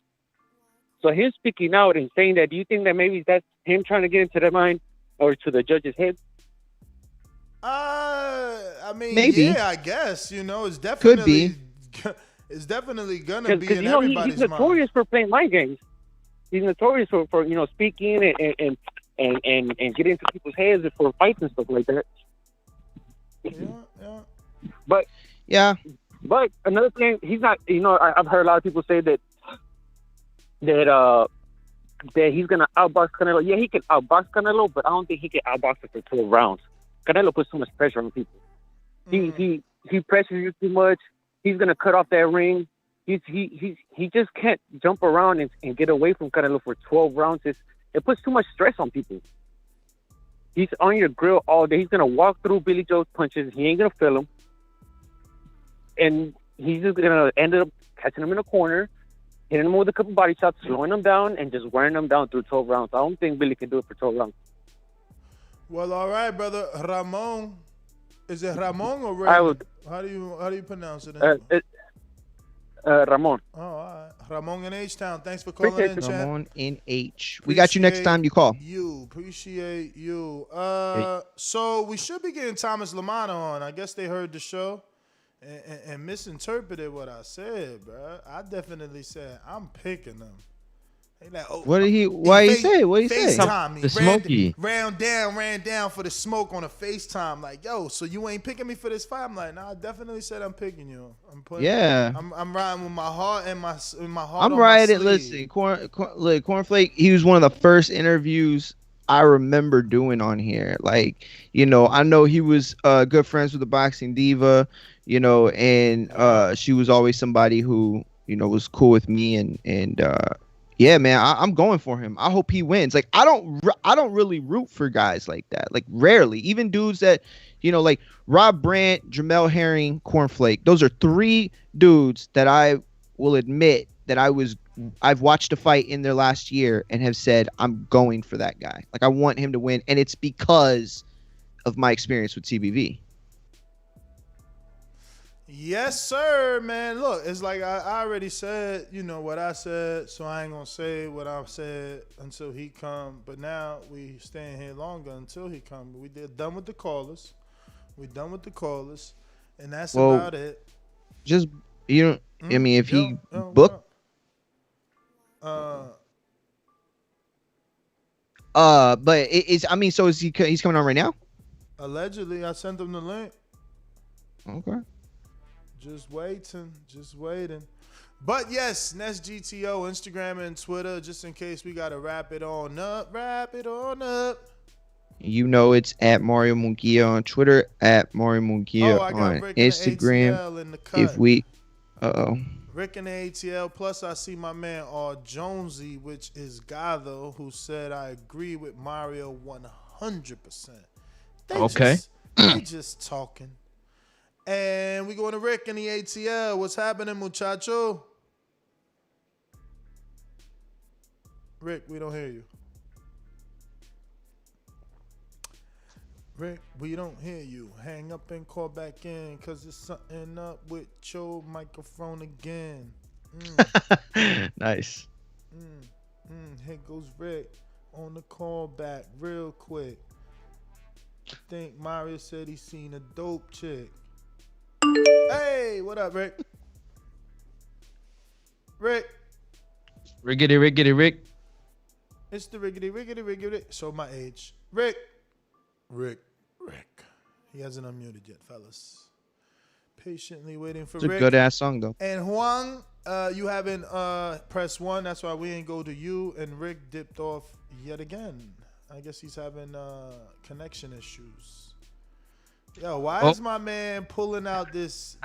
So him speaking out and saying that, do you think that maybe that's him trying to get into their mind or to the judge's head? I mean, maybe. Yeah, I guess, it's definitely could be. It's definitely gonna be in everybody's mind. He's notorious for playing mind games. He's notorious for speaking and getting into people's heads for fights and stuff like that. Yeah. But yeah. But another thing, he's not. I've heard a lot of people say that he's gonna outbox Canelo. Yeah, he can outbox Canelo, but I don't think he can outbox him for 12 rounds. Canelo puts too much pressure on people. He pressures you too much. He's gonna cut off that ring. He just can't jump around and get away from Canelo for 12 rounds. It puts too much stress on people. He's on your grill all day. He's gonna walk through Billy Joe's punches. He ain't gonna feel them, and he's just gonna end up catching him in a corner, hitting him with a couple body shots, slowing him down, and just wearing him down through 12 rounds. I don't think Billy can do it for 12 rounds. Well, all right, brother. Ramon. Is it Ramon or Raymond? How do you pronounce it? Ramon. Oh, all right. Ramon in H-Town. Thanks for calling in, chat. Ramon in H. We got you next time you call. Appreciate you. So we should be getting Thomas Lamanna on. I guess they heard the show and misinterpreted what I said, bro. I definitely said I'm picking them. Like, why did he say? What did he say? FaceTime. The smoky. Ran down for the smoke on a FaceTime. Like, yo, so you ain't picking me for this fight? I'm like, nah, I definitely said I'm picking you. I'm riding with my heart and my heart. I'm riding. Listen, Cornflake. He was one of the first interviews I remember doing on here. Like, I know he was good friends with the boxing diva. And she was always somebody who was cool with me and Yeah, man, I'm going for him. I hope he wins. Like, I don't really root for guys like that. Like, rarely. Even dudes that, like Rob Brandt, Jermall Herring, Cornflake. Those are 3 dudes that I will admit that I've watched a fight in their last year and have said, I'm going for that guy. Like, I want him to win. And it's because of my experience with TBV. Yes, sir, man. Look, it's like I already said, what I said, so I ain't gonna say what I said until he come. But now we staying here longer until he come. Done with the callers. We done with the callers, and that's about it. Just I mean, if he booked. But it's. I mean, so is he? He's coming on right now. Allegedly, I sent him the link. Okay. Just waiting. But yes, Nest GTO, Instagram and Twitter, just in case we gotta wrap it on up. It's at Mario Munguia on Twitter, at Mario Munguia on Instagram. If we, Rick in the ATL. Plus, I see my man Jonesy, which is Gatho, who said I agree with Mario 100%. They just talking. And we going to Rick in the ATL. What's happening, muchacho? Rick, we don't hear you. Rick, we don't hear you. Hang up and call back in, because there's something up with your microphone again. Nice. Here goes Rick on the call back real quick. I think Mario said he seen a dope chick. Hey, what up, Rick? Rick. Rick. It's the riggedy. Show my age. Rick. He hasn't unmuted yet, fellas. Patiently waiting for Rick. It's a good ass song though. And Huang, you haven't pressed 1. That's why we ain't go to you. And Rick dipped off yet again. I guess he's having connection issues. Yo, why is my man pulling out this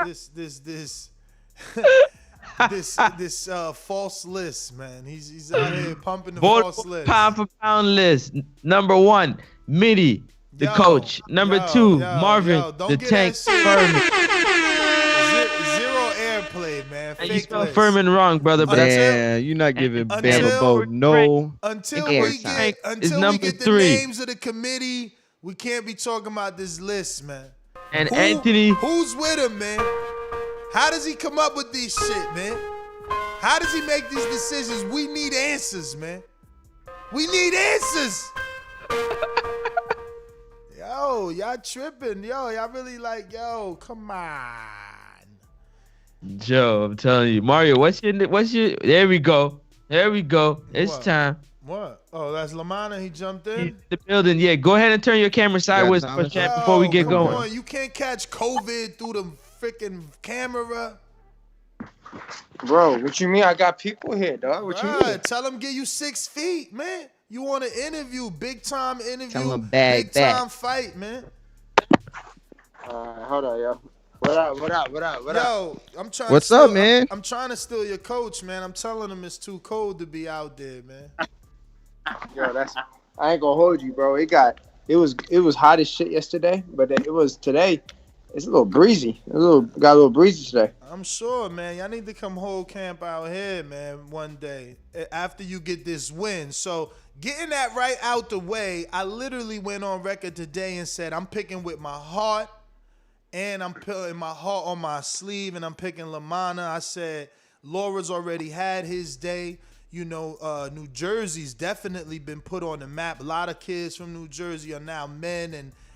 false list, man? He's out here pumping the false list. Pound for pound list. Number 1, Mitty, the coach. Number 2, Marvin, the tank. Furman. Zero airplay, man. And you spelled Furman wrong, brother. But you're not giving Bama Bo no until we get the names of the committee. We can't be talking about this list, man. And Anthony. Who's with him, man? How does he come up with these shit, man? How does he make these decisions? We need answers, man. We need answers. Yo, y'all tripping. Yo, y'all really come on. Joe, I'm telling you. Mario, what's your there we go. It's What? time. What? Oh, that's Lamanna. He jumped in. He's in the building. Yeah, go ahead and turn your camera sideways for chat before we get going. On. You can't catch COVID through the freaking camera. Bro, what you mean? I got people here, dog. What you mean? Tell them give you 6 feet, man. You want an interview, big time interview, Tell 'em big time fight, man. Hold on, yo. What up? Yo, I'm trying. What's up, man? I'm trying to steal your coach, man. I'm telling him it's too cold to be out there, man. Yo, I ain't gonna hold you, bro. It was hot as shit yesterday, but it was today. It's a little breezy. Got a little breezy today. I'm sure, man. Y'all need to come hold camp out here, man, one day after you get this win. So getting that right out the way, I literally went on record today and said I'm picking with my heart, and I'm putting my heart on my sleeve, and I'm picking Lamanna. I said Laura's already had his day. New Jersey's definitely been put on the map. A lot of kids from New Jersey are now men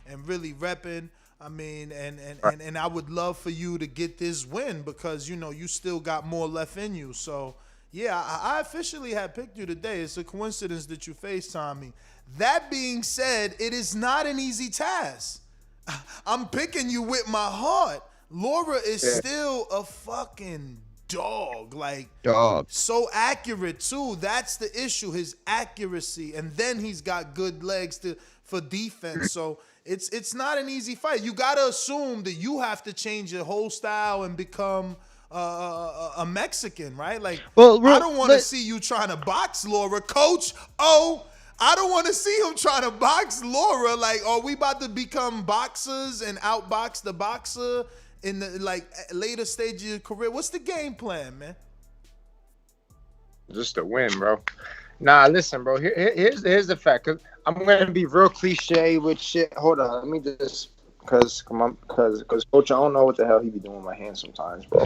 and really repping. I mean, and I would love for you to get this win because, you still got more left in you. So, yeah, I officially had picked you today. It's a coincidence that you FaceTime me. That being said, it is not an easy task. I'm picking you with my heart. Laura is still a fucking dog. So accurate, too. That's the issue, his accuracy. And then he's got good legs for defense. So it's not an easy fight. You got to assume that you have to change your whole style and become a Mexican, right? Like, Well, I don't want to see you trying to box Laura, Coach. I don't want to see him trying to box Laura. Like, are we about to become boxers and outbox the boxer in the later stage of your career? What's the game plan, man? Just to win, bro. Nah, listen, bro. Here's the fact. Cause I'm gonna be real cliche with shit. Hold on, let me just because Coach, I don't know what the hell he be doing with my hands sometimes, bro.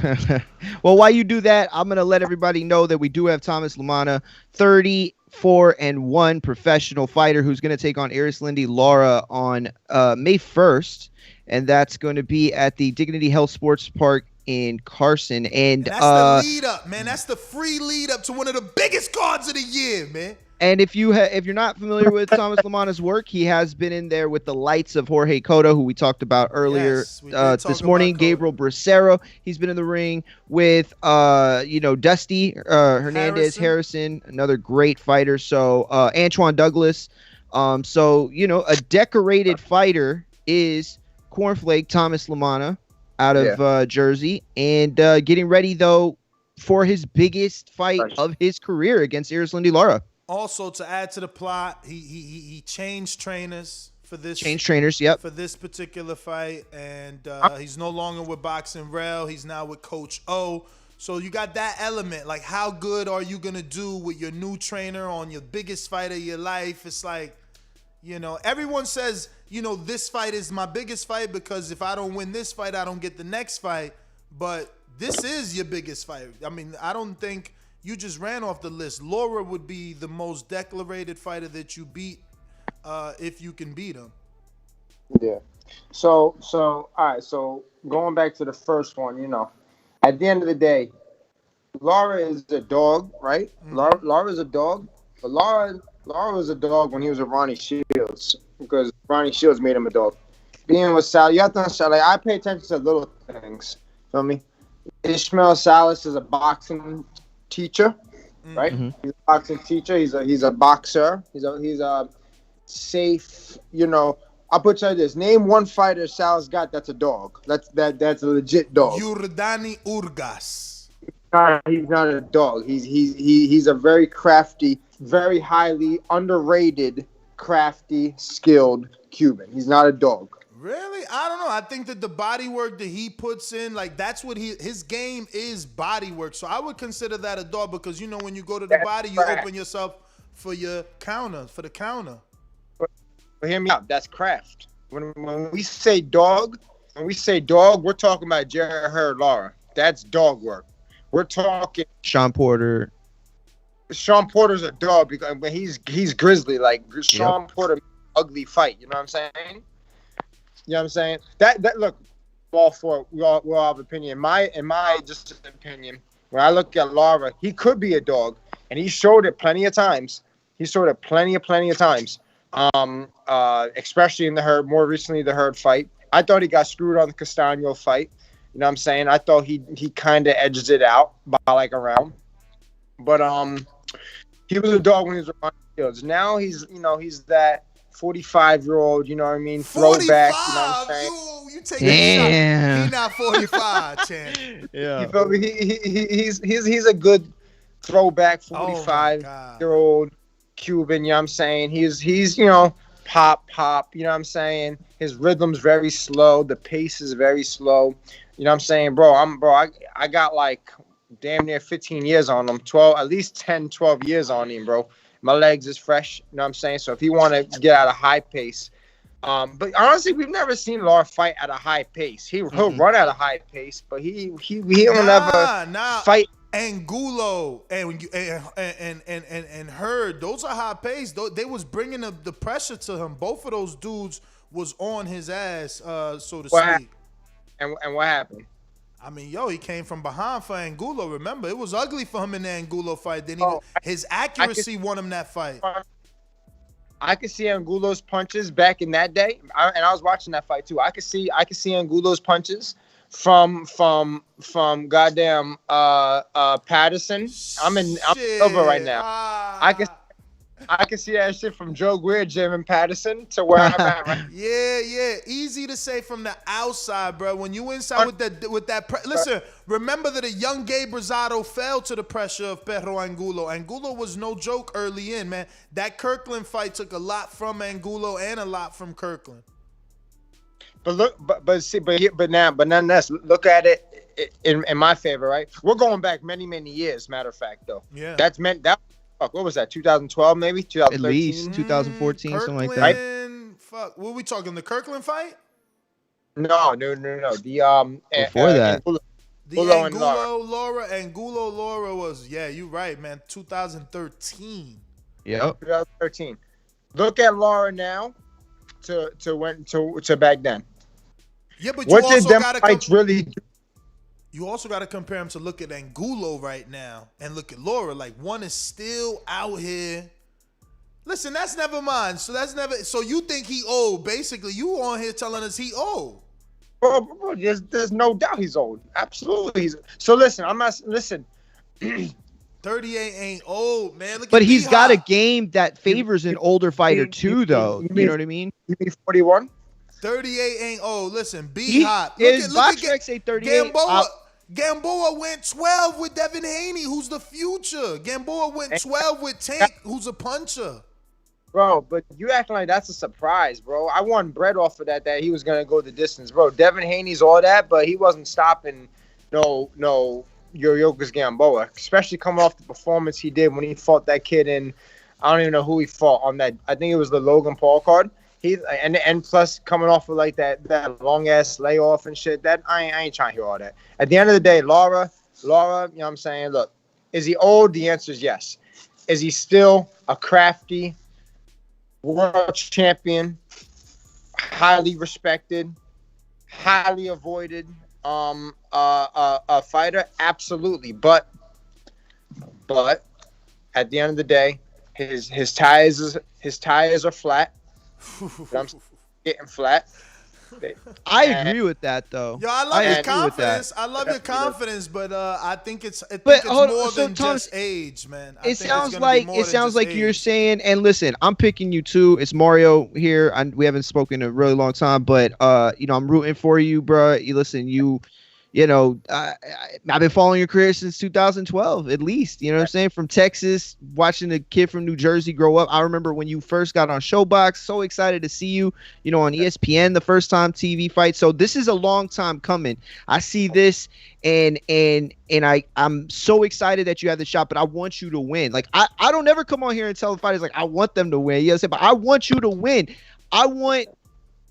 Well, while you do that, I'm gonna let everybody know that we do have Thomas Lamanna, 34-1 professional fighter who's gonna take on Erislandy Lara on May 1st, and that's going to be at the Dignity Health Sports Park in Carson. And that's the lead up, man. That's the free lead up to one of the biggest cards of the year, man. And if you're not familiar with Thomas Lamanna's work, he has been in there with the lights of Jorge Cotto, who we talked about earlier this morning. Gabriel Bracero, he's been in the ring with Dusty Hernandez Harrison, another great fighter. So Antoine Douglas. So a decorated fighter is Cornflake Thomas Lamanna out of Jersey, and getting ready though for his biggest fight of his career against Erislandy Lara. Also, to add to the plot, he changed trainers for this. For this particular fight, and he's no longer with Boxing Rail. He's now with Coach O. So you got that element. Like, how good are you gonna do with your new trainer on your biggest fight of your life? It's like, everyone says, this fight is my biggest fight because if I don't win this fight, I don't get the next fight. But this is your biggest fight. I mean, I don't think. You just ran off the list. Lara would be the most decorated fighter that you beat if you can beat him. Yeah. So all right. So going back to the first one, at the end of the day, Lara is a dog, right? Mm-hmm. Lara is a dog. But Lara was a dog when he was with Ronnie Shields because Ronnie Shields made him a dog. Being with Sal, you have to understand, like, I pay attention to little things. Feel me? Ishmael Salas is a boxing teacher, right? Mm-hmm. He's a boxing teacher. He's a boxer. He's a safe. I'll put you like this: name one fighter Sal's got that's a dog. That's a legit dog. Yurdani Urgas. He's not a dog. He's a very crafty, very highly underrated, crafty, skilled Cuban. He's not a dog. Really? I don't know. I think that the body work that he puts in, like, that's what his game is, body work. So I would consider that a dog because, when you go to the body, you open yourself for the counter. But hear me out. That's craft. When we say dog, we're talking about Jerry Hearn Lara. That's dog work. We're talking Sean Porter. Sean Porter's a dog because he's grizzly. Like, Sean Porter, ugly fight. You know what I'm saying? You know what I'm saying? That look, all for we all have opinion. In my just opinion, when I look at Lara, he could be a dog, and he showed it plenty of times. Especially in the Hearn, more recently the Hearn fight. I thought he got screwed on the Castano fight. You know what I'm saying? I thought he kind of edged it out by like a round. But he was a dog when he was with Ronnie Shields. Now he's that 45-year-old, you know what I mean? Throwback, 45? You know what I'm saying? You take a shot. He's not 45, Chan. Yeah. You feel me? He's a good throwback 45-year-old Cuban, you know what I'm saying? He's pop, you know what I'm saying? His rhythm's very slow, the pace is very slow. You know what I'm saying? I got like damn near 15 years on him, at least 10, 12 years on him, bro. My legs is fresh, you know what I'm saying? So if you want to get at a high pace, but honestly, we've never seen Lara fight at a high pace. He'll run at a high pace, but he don't ever fight. Angulo and Hearn, those are high pace. They was bringing the pressure to him. Both of those dudes was on his ass, so to speak. And what happened? I mean, he came from behind for Angulo. Remember, it was ugly for him in the Angulo fight. Then his accuracy won him that fight. I could see Angulo's punches back in that day, and I was watching that fight too. I could see Angulo's punches from goddamn Patterson. I'm over right now. I can see that shit from Joe Greer, Jim, and Patterson to where I'm at right. Yeah. Easy to say from the outside, bro. When you inside with that. Listen, remember that a young Gabe Rosado fell to the pressure of Perro Angulo. Angulo was no joke early in, man. That Kirkland fight took a lot from Angulo and a lot from Kirkland. But look, but nonetheless, look at it in my favor, right? We're going back many years. Matter of fact, though. Yeah. That's meant that. Fuck, what was that? 2012, maybe 2013. At least 2014, something like that. Kirkland, fuck. What are we talking? The Kirkland fight? No. The Before that. The Angulo and Angulo Laura was, yeah, you right, man. 2013. Yep. 2013. Look at Laura now to back then. Yeah, but what you did also them gotta fights really do? You also got to compare him to look at Angulo right now and look at Laura. Like, one is still out here. Listen, that's never mind. So you think he old? Basically, you on here telling us he old. Bro, there's no doubt he's old. Absolutely. So listen, I'm not listen. 38 ain't old, man. Look but at he's B-Hop. got a game that favors an older fighter too, though. You know what I mean? You mean 41? 38 ain't old. Listen, B-Hop. Is Boxrec say 38? Gamboa went 12 with Devin Haney, who's the future. Gamboa went 12 with Tank, who's a puncher. Bro, but you acting like that's a surprise, bro. I won bread off of that he was gonna go the distance, bro. Devin Haney's all that, but he wasn't stopping no Yorgos Gamboa, especially coming off the performance he did when he fought that kid in. I don't even know who he fought on that. I think it was the Logan Paul card. And plus coming off of like that long ass layoff and shit. That I ain't trying to hear all that. At the end of the day, Laura, you know what I'm saying? Look, is he old? The answer is yes. Is he still a crafty world champion, highly respected, highly avoided a fighter? Absolutely. But at the end of the day, his tires are flat. I'm getting flat. I agree with that, though. Yo, I love your confidence. I love your confidence, but I think it's more than just age, man. It sounds like you're saying, and listen, I'm picking you too. It's Mario here. We haven't spoken in a really long time, but I'm rooting for you, bro. I've been following your career since 2012, at least. You know what I'm saying? From Texas, watching a kid from New Jersey grow up. I remember when you first got on Showbox. So excited to see you, on ESPN the first time TV fight. So this is a long time coming. I see this, and I'm so excited that you have the shot. But I want you to win. Like I don't ever come on here and tell the fighters like I want them to win. You know what I'm saying? But I want you to win. I want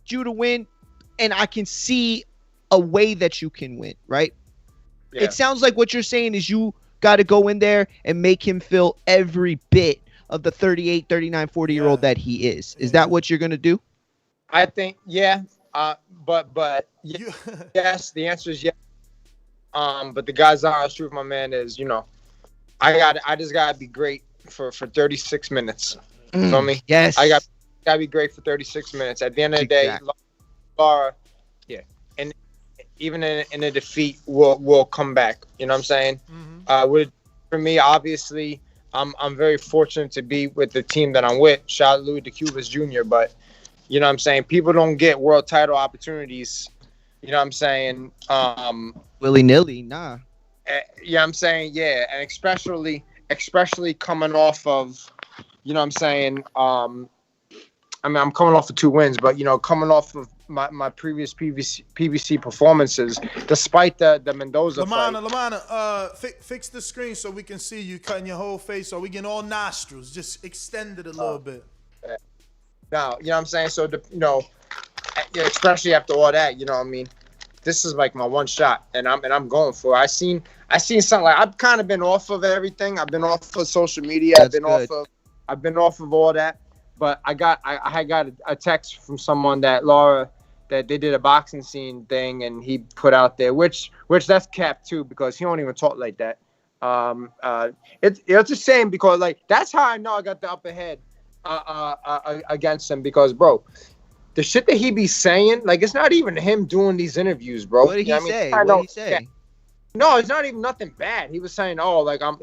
you to win, and I can see a way that you can win, right? Yeah. It sounds like what you're saying is you got to go in there and make him feel every bit of the 38, 39, 40-year-old that he is. Is that what you're going to do? I think, yeah. But yes, the answer is yes. But the guy's honest truth, my man, is, I just got to be great for 36 minutes. You know me? Yes. I got to be great for 36 minutes. At the end of the day, Laura, and even in a defeat, will come back. You know what I'm saying? Mm-hmm. For me, obviously, I'm very fortunate to be with the team that I'm with. Shout out Louis DeCubas Jr. But you know what I'm saying? People don't get world title opportunities. You know what I'm saying? Willy-nilly, nah. Yeah, I'm saying, yeah, and especially coming off of, you know what I'm saying? I'm coming off of 2 wins, but coming off of my previous PBC performances, despite the Mendoza fight. Lamanna, fix the screen so we can see you cutting your whole face, so we get all nostrils. Just extend it a little bit. Now, you know what I'm saying? So, especially after all that, you know what I mean? This is like my one shot, and I'm going for it. I seen something like I've kind of been off of everything. I've been off of social media. I've been off of all that. But I got a text from someone that Laura, that they did a boxing scene thing, and he put out there, which that's cap too, because he don't even talk like that. It's a shame, because like that's how I know I got the upper head against him, because bro, the shit that he be saying, like it's not even him doing these interviews, bro. What did he say? What did he say? No, it's not even nothing bad. He was saying, oh, like I'm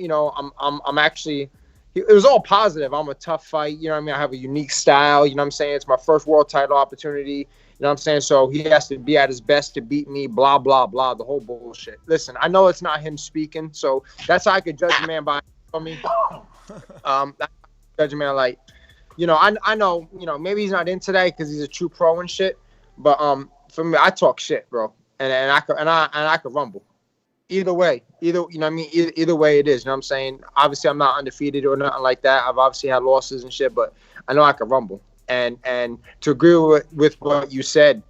actually, it was all positive. I'm a tough fight. You know what I mean? I have a unique style. You know what I'm saying? It's my first world title opportunity. You know what I'm saying? So he has to be at his best to beat me, blah, blah, blah, the whole bullshit. Listen, I know it's not him speaking, so that's how I could judge a man by, judge a man like, you know, I know, you know, maybe he's not in today because he's a true pro and shit, but for me, I talk shit, bro, and I could rumble. Either way, you know what I mean? Either way it is, you know what I'm saying? Obviously, I'm not undefeated or nothing like that. I've obviously had losses and shit, but I know I can rumble. And to agree with what you said,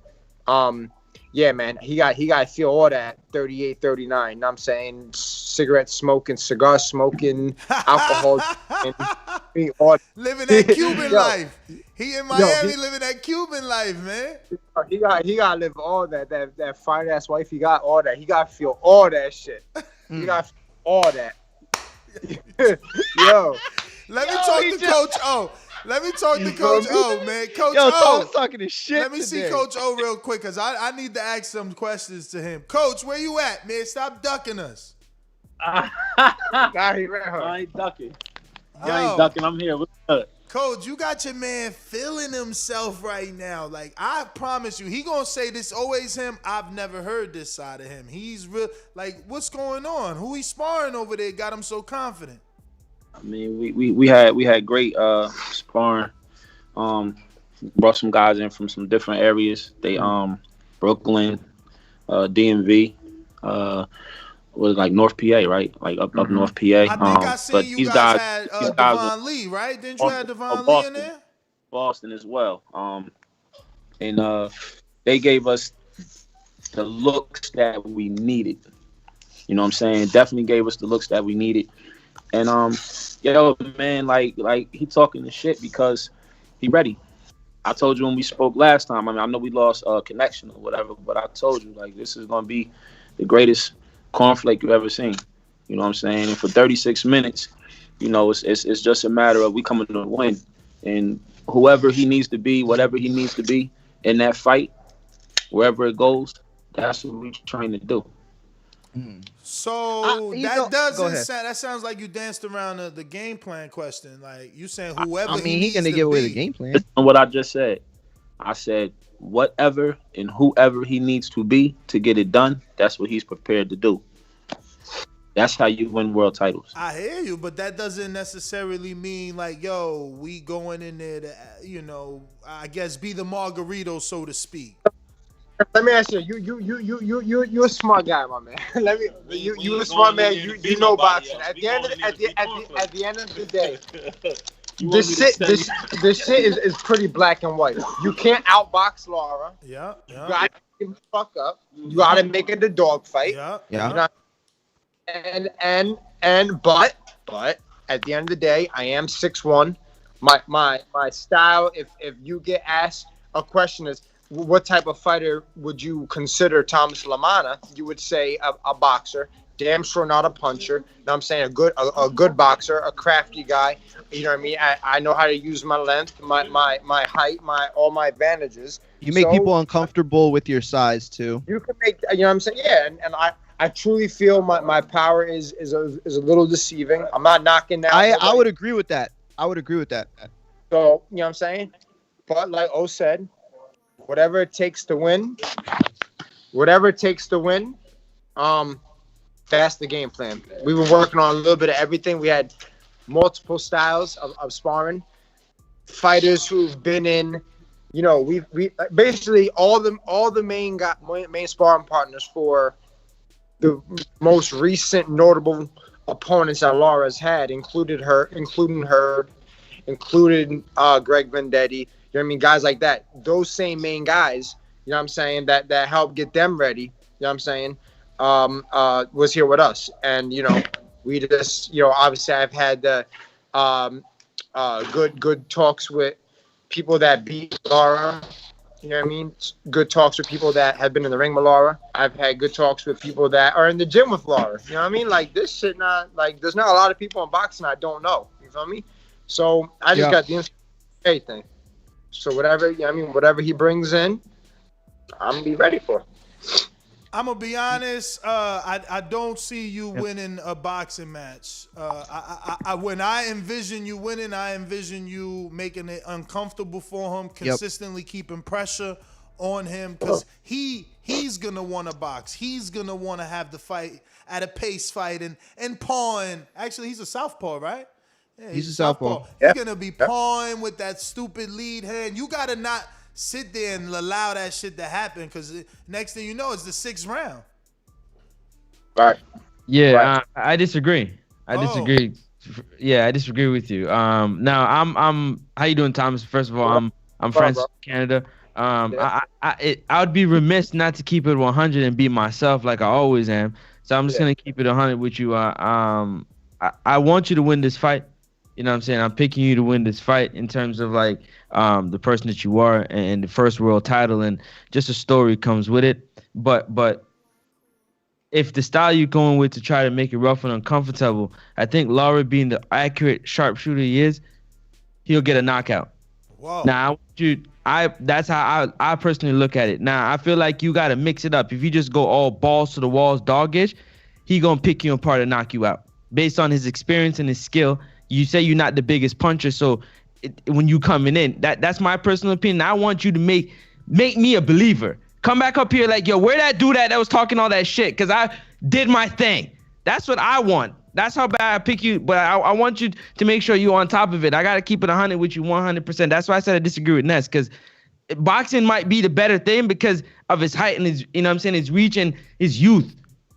yeah, man, he got to feel all that 38, 39. You know what I'm saying? Cigarette smoking, cigar smoking, alcohol, and living that Cuban life. He in Miami living that Cuban life, man. He got to live all that fine ass wife. He got all that. He got to feel all that shit. He got to feel all that. Yo, let me talk to Coach O. Let me talk to Coach O, man. Coach O. Tom's talking his shit. Let me see Coach O real quick, because I need to ask some questions to him. Coach, where you at, man? Stop ducking us. I ain't ducking. Yo, I ain't ducking. I'm here. What's up? Coach, you got your man feeling himself right now. Like, I promise you, he gonna say this always him. I've never heard this side of him. He's real. Like, what's going on? Who he sparring over there got him so confident? I mean, we had great sparring. Brought some guys in from some different areas. They Brooklyn, DMV, was like North PA, right? Like up North PA. I think I seen you guys had Devon Lee, right? Didn't you have Devon Lee in there? Boston as well. And they gave us the looks that we needed. You know what I'm saying? Definitely gave us the looks that we needed. And yo, man, like he talking the shit because he ready. I told you when we spoke last time. I mean, I know we lost connection or whatever, but I told you like this is gonna be the greatest cornflake you've ever seen. You know what I'm saying? And for 36 minutes, you know, it's just a matter of we coming to win. And whoever he needs to be, whatever he needs to be in that fight, wherever it goes, that's what we're trying to do. So that sounds like you danced around the game plan question. Like you saying whoever. I mean, he's gonna give away the game plan. Listen to what I just said. I said whatever and whoever he needs to be to get it done. That's what he's prepared to do. That's how you win world titles. I hear you, but that doesn't necessarily mean like, yo, we going in there to, you know, I guess be the Margarito, so to speak. Let me ask you. You a smart guy, my man. You a smart man. You know boxing. At the end of the day, this shit is pretty black and white. You can't outbox Lara. Yeah. You gotta give the fuck up. You gotta make it a dog fight. Yeah. You know? But at the end of the day, I am 6'1". My style. If you get asked a question is, what type of fighter would you consider Thomas Lamanna? You would say a boxer, damn sure not a puncher. You know what I'm saying? A good boxer, a crafty guy. You know what I mean? I know how to use my length, my height, all my advantages. You make people uncomfortable with your size too. You can make, you know what I'm saying? Yeah, and I truly feel my power is a little deceiving. I'm not knocking that. I would agree with that. So, you know what I'm saying? But like O said, whatever it takes to win, that's the game plan. We were working on a little bit of everything. We had multiple styles of sparring. Fighters who've been in, you know, we basically all the main sparring partners for the most recent notable opponents that Lara's had, including Hearn, including Greg Vendetti. You know what I mean? Guys like that. Those same main guys, you know what I'm saying, that helped get them ready, you know what I'm saying, was here with us. And, you know, we just, you know, obviously I've had the good talks with people that beat Lara, you know what I mean? Good talks with people that have been in the ring with Lara. I've had good talks with people that are in the gym with Lara. You know what I mean? Like, this shit not, like, there's not a lot of people in boxing I don't know. You feel me? So I just got the thing. So whatever he brings in, I'm gonna be ready for. I'm gonna be honest. I don't see you winning a boxing match. When I envision you winning, I envision you making it uncomfortable for him, consistently keeping pressure on him, because he's gonna want to box. He's gonna want to have the fight at a pace fight and pawing. Actually, he's a southpaw, right? Yeah, he's a southpaw. He's gonna be pawing with that stupid lead hand. You gotta not sit there and allow that shit to happen, because next thing you know, it's the 6th round. Right. Yeah, Right. I disagree. I disagree. Yeah, I disagree with you. Now I'm. How you doing, Thomas? First of all, I'm Francis, Canada. I would be remiss not to keep it 100 and be myself like I always am. So I'm just gonna keep it 100 with you. I want you to win this fight. You know what I'm saying? I'm picking you to win this fight in terms of like the person that you are and the first world title, and just a story comes with it. But if the style you're going with to try to make it rough and uncomfortable, I think Lara, being the accurate sharpshooter he is, he'll get a knockout. Whoa. Now, that's how I personally look at it. Now, I feel like you got to mix it up. If you just go all balls to the walls, doggish, he going to pick you apart and knock you out. Based on his experience and his skill, you say you're not the biggest puncher, so when you coming in, that's my personal opinion. I want you to make me a believer. Come back up here like, yo, where that dude that was talking all that shit? Because I did my thing. That's what I want. That's how bad I pick you. But I want you to make sure you're on top of it. I got to keep it 100 with you 100%. That's why I said I disagree with Ness, because boxing might be the better thing because of his height and his, you know what I'm saying, his reach and his youth.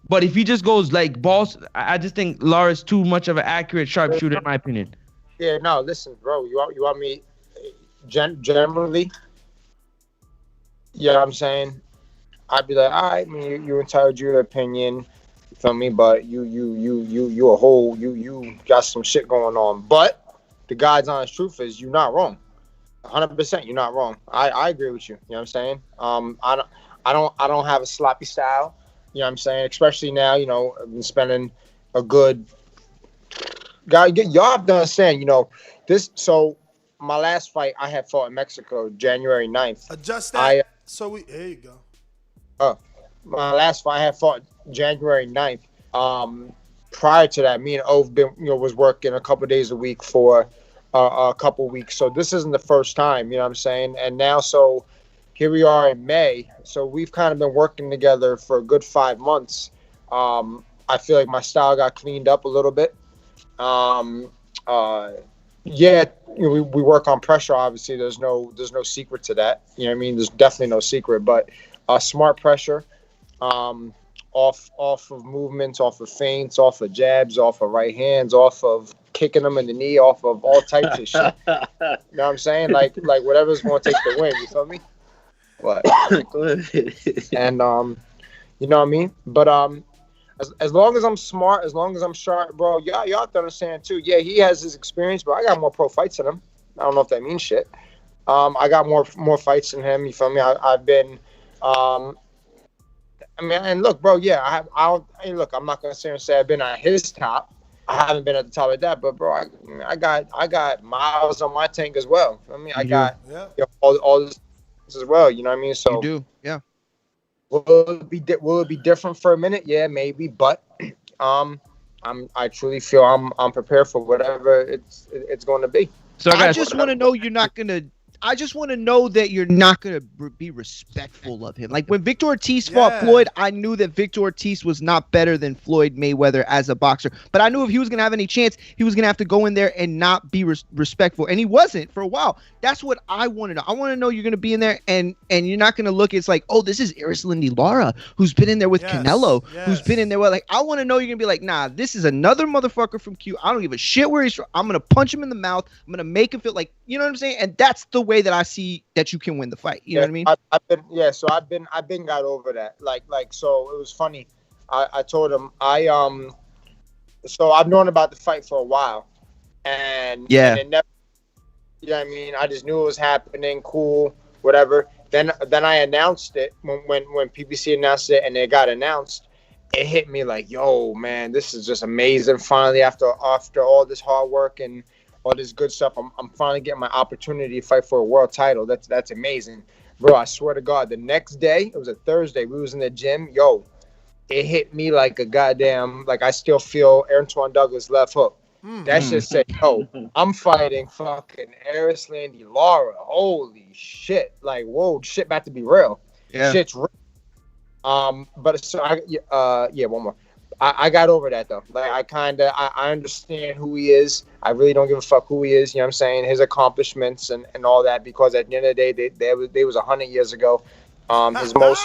But if he just goes like balls, I just think Lara's too much of an accurate sharpshooter, in my opinion. Yeah, no, listen, bro. You want me generally? Yeah, I'm saying, I'd be like, all right, I mean, you entitled to your opinion, you feel me? But you a whole, you got some shit going on. But the God's honest truth is, you're not wrong. 100%, you're not wrong. I agree with you. You know what I'm saying? I don't have a sloppy style. You know what I'm saying? Especially now, you know, I've been spending a good. Y'all have to understand, you know, this. So my last fight I had fought in Mexico, January 9th. Adjust that. Here you go. My last fight I had fought January 9th. Prior to that, me and Ove was working a couple days a week for a couple weeks. So this isn't the first time, you know what I'm saying? And now, so here we are in May. So we've kind of been working together for a good 5 months. I feel like my style got cleaned up a little bit. Yeah, we work on pressure. Obviously, there's no secret to that. You know what I mean? There's definitely no secret. But smart pressure, off of movements, off of feints, off of jabs, off of right hands, off of kicking them in the knee, off of all types of shit. You know what I'm saying? Like whatever's going to take the win. You feel me? What? And you know what I mean? But as long as I'm smart, as long as I'm sharp, bro, y'all have to understand too. Yeah, he has his experience, but I got more pro fights than him. I don't know if that means shit. I got more fights than him. You feel me? I've been, I mean, and look, bro, yeah, look, I'm not gonna sit here and say I've been at his top. I haven't been at the top of that, but bro, I got miles on my tank as well. I mean, I got all this as well. You know what I mean? So you do, yeah. Will it be different for a minute? Yeah, maybe, but I truly feel I'm prepared for whatever it's going to be. So I just want to know you're not gonna. I just want to know that you're not going to be respectful of him. Like when Victor Ortiz fought Floyd, I knew that Victor Ortiz was not better than Floyd Mayweather as a boxer. But I knew if he was going to have any chance, he was going to have to go in there and not be respectful. And he wasn't for a while. That's what I want to know. I want to know you're going to be in there and you're not going to look. It's like, oh, this is Arislandi Lara, who's been in there with Canelo, who's been in there with, like, I want to know you're going to be like, nah, this is another motherfucker from Q. I don't give a shit where he's from. I'm going to punch him in the mouth. I'm going to make him feel like, you know what I'm saying? And that's the way that I see that you can win the fight. You know what I mean? I've been got over that. Like, so it was funny. I told him so I've known about the fight for a while, and it never, you know what I mean? I just knew it was happening. Cool, whatever. Then I announced it when PBC announced it, and it got announced. It hit me like, yo, man, this is just amazing. Finally, after all this hard work and all this good stuff, I'm finally getting my opportunity to fight for a world title. That's amazing. Bro, I swear to God, the next day, it was a Thursday, we was in the gym. Yo, it hit me like a goddamn, like I still feel Antoine Douglas left hook. That shit said, yo, I'm fighting fucking Eris Landy Lara. Holy shit. Like, whoa, shit about to be real. Yeah. Shit's real. But so one more. I got over that though. Like I understand who he is. I really don't give a fuck who he is. You know what I'm saying? His accomplishments and all that, because at the end of the day, they was 100 years ago. His most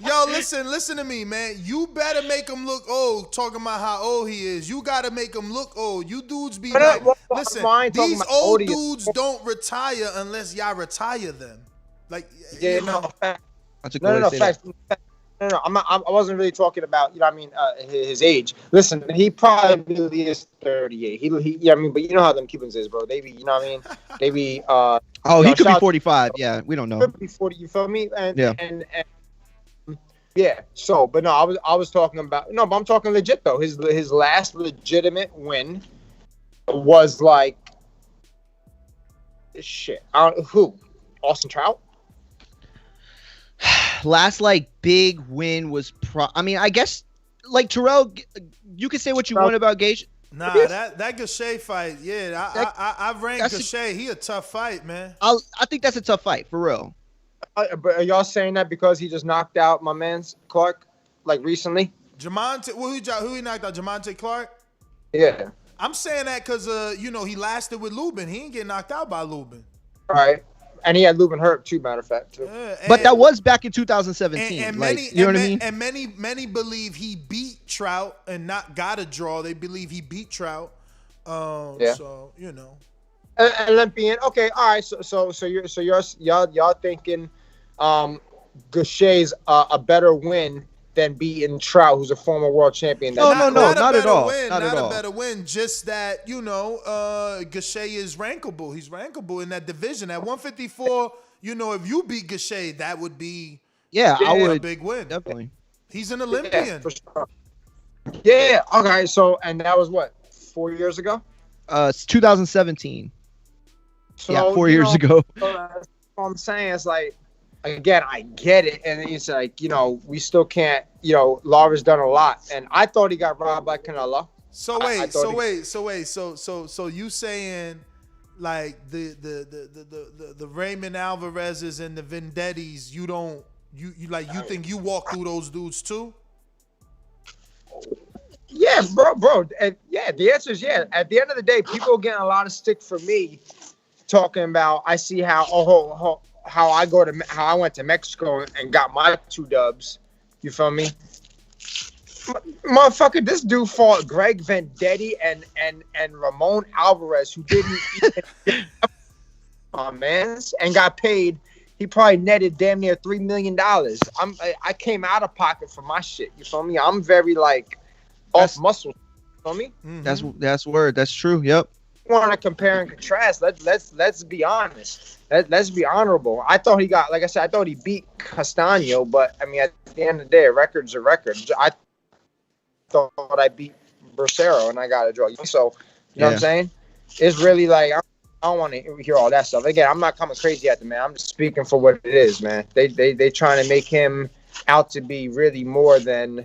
Yo, listen to me, man. You better make him look old. Talking about how old he is, you gotta make him look old. You dudes be like, listen, these old dudes don't retire unless y'all retire them. Like, yeah, no, That's a good way to say that. No, I wasn't really talking about, you know what I mean, his age. Listen, he probably is 38. He yeah, I mean, but you know how them Cubans is, bro. They be, you know what I mean? They be oh, he could be 45. Yeah, we don't know. Could be 40, you feel me? And yeah. And yeah, so, but no, I was talking about, no, but I'm talking legit though. His last legitimate win was like shit. Who? Austin Trout? Last like big win was I mean, I guess like Terrell, you can say what you want about Gage. Nah, that Gachet fight, yeah, I ranked Gachet. He a tough fight, man. I think that's a tough fight for real. But are y'all saying that because he just knocked out my man's Clark like recently? Jamonte, who he knocked out? Jamonte Clark. Yeah, I'm saying that because you know, he lasted with Lubin. He ain't get knocked out by Lubin. All right. And he had Lubin hurt too, matter of fact, too. But that was back in 2017. And like, many, you know what I mean? And many believe he beat Trout and not got a draw. They believe he beat Trout. Yeah. So you know. And Olympian. Okay. All right. So y'all thinking, Gachet's a better win than beating Trout, who's a former world champion. No, not at all. Not at all. A better win. Just that, you know, Gachet is rankable. He's rankable in that division. At 154, you know, if you beat Gachet, that would be I would a big win. Definitely. He's an Olympian. Yeah, for sure. Yeah. Okay. So, and that was what, 4 years ago? It's 2017. So, yeah, 4 years ago. That's what I'm saying. It's like, again, I get it, and it's like, you know, we still can't, you know, Lara's done a lot, and I thought he got robbed by Canelo. So you saying like the Raymond Alvarez's and the Vendettis, you think you walk through those dudes too? Yeah, bro, and yeah, the answer is yeah. At the end of the day, people are getting a lot of stick for me talking about. I see how how I went to Mexico and got my 2 dubs. You feel me? Motherfucker, this dude fought Greg Vendetti and Ramon Alvarez, who didn't even and got paid. He probably netted damn near $3 million. I came out of pocket for my shit. You feel me? I'm very like off muscle. You feel me? Mm-hmm. That's word. That's true. Yep. Want to compare and contrast? Let's be honest. Let's be honorable. I thought he got, like I said, I thought he beat Castaño, but I mean, at the end of the day, a record's a record. I thought I beat Bracero and I got a draw. So, you know what I'm saying? It's really like I don't want to hear all that stuff. Again, I'm not coming crazy at the man. I'm just speaking for what it is, man. They trying to make him out to be really more than.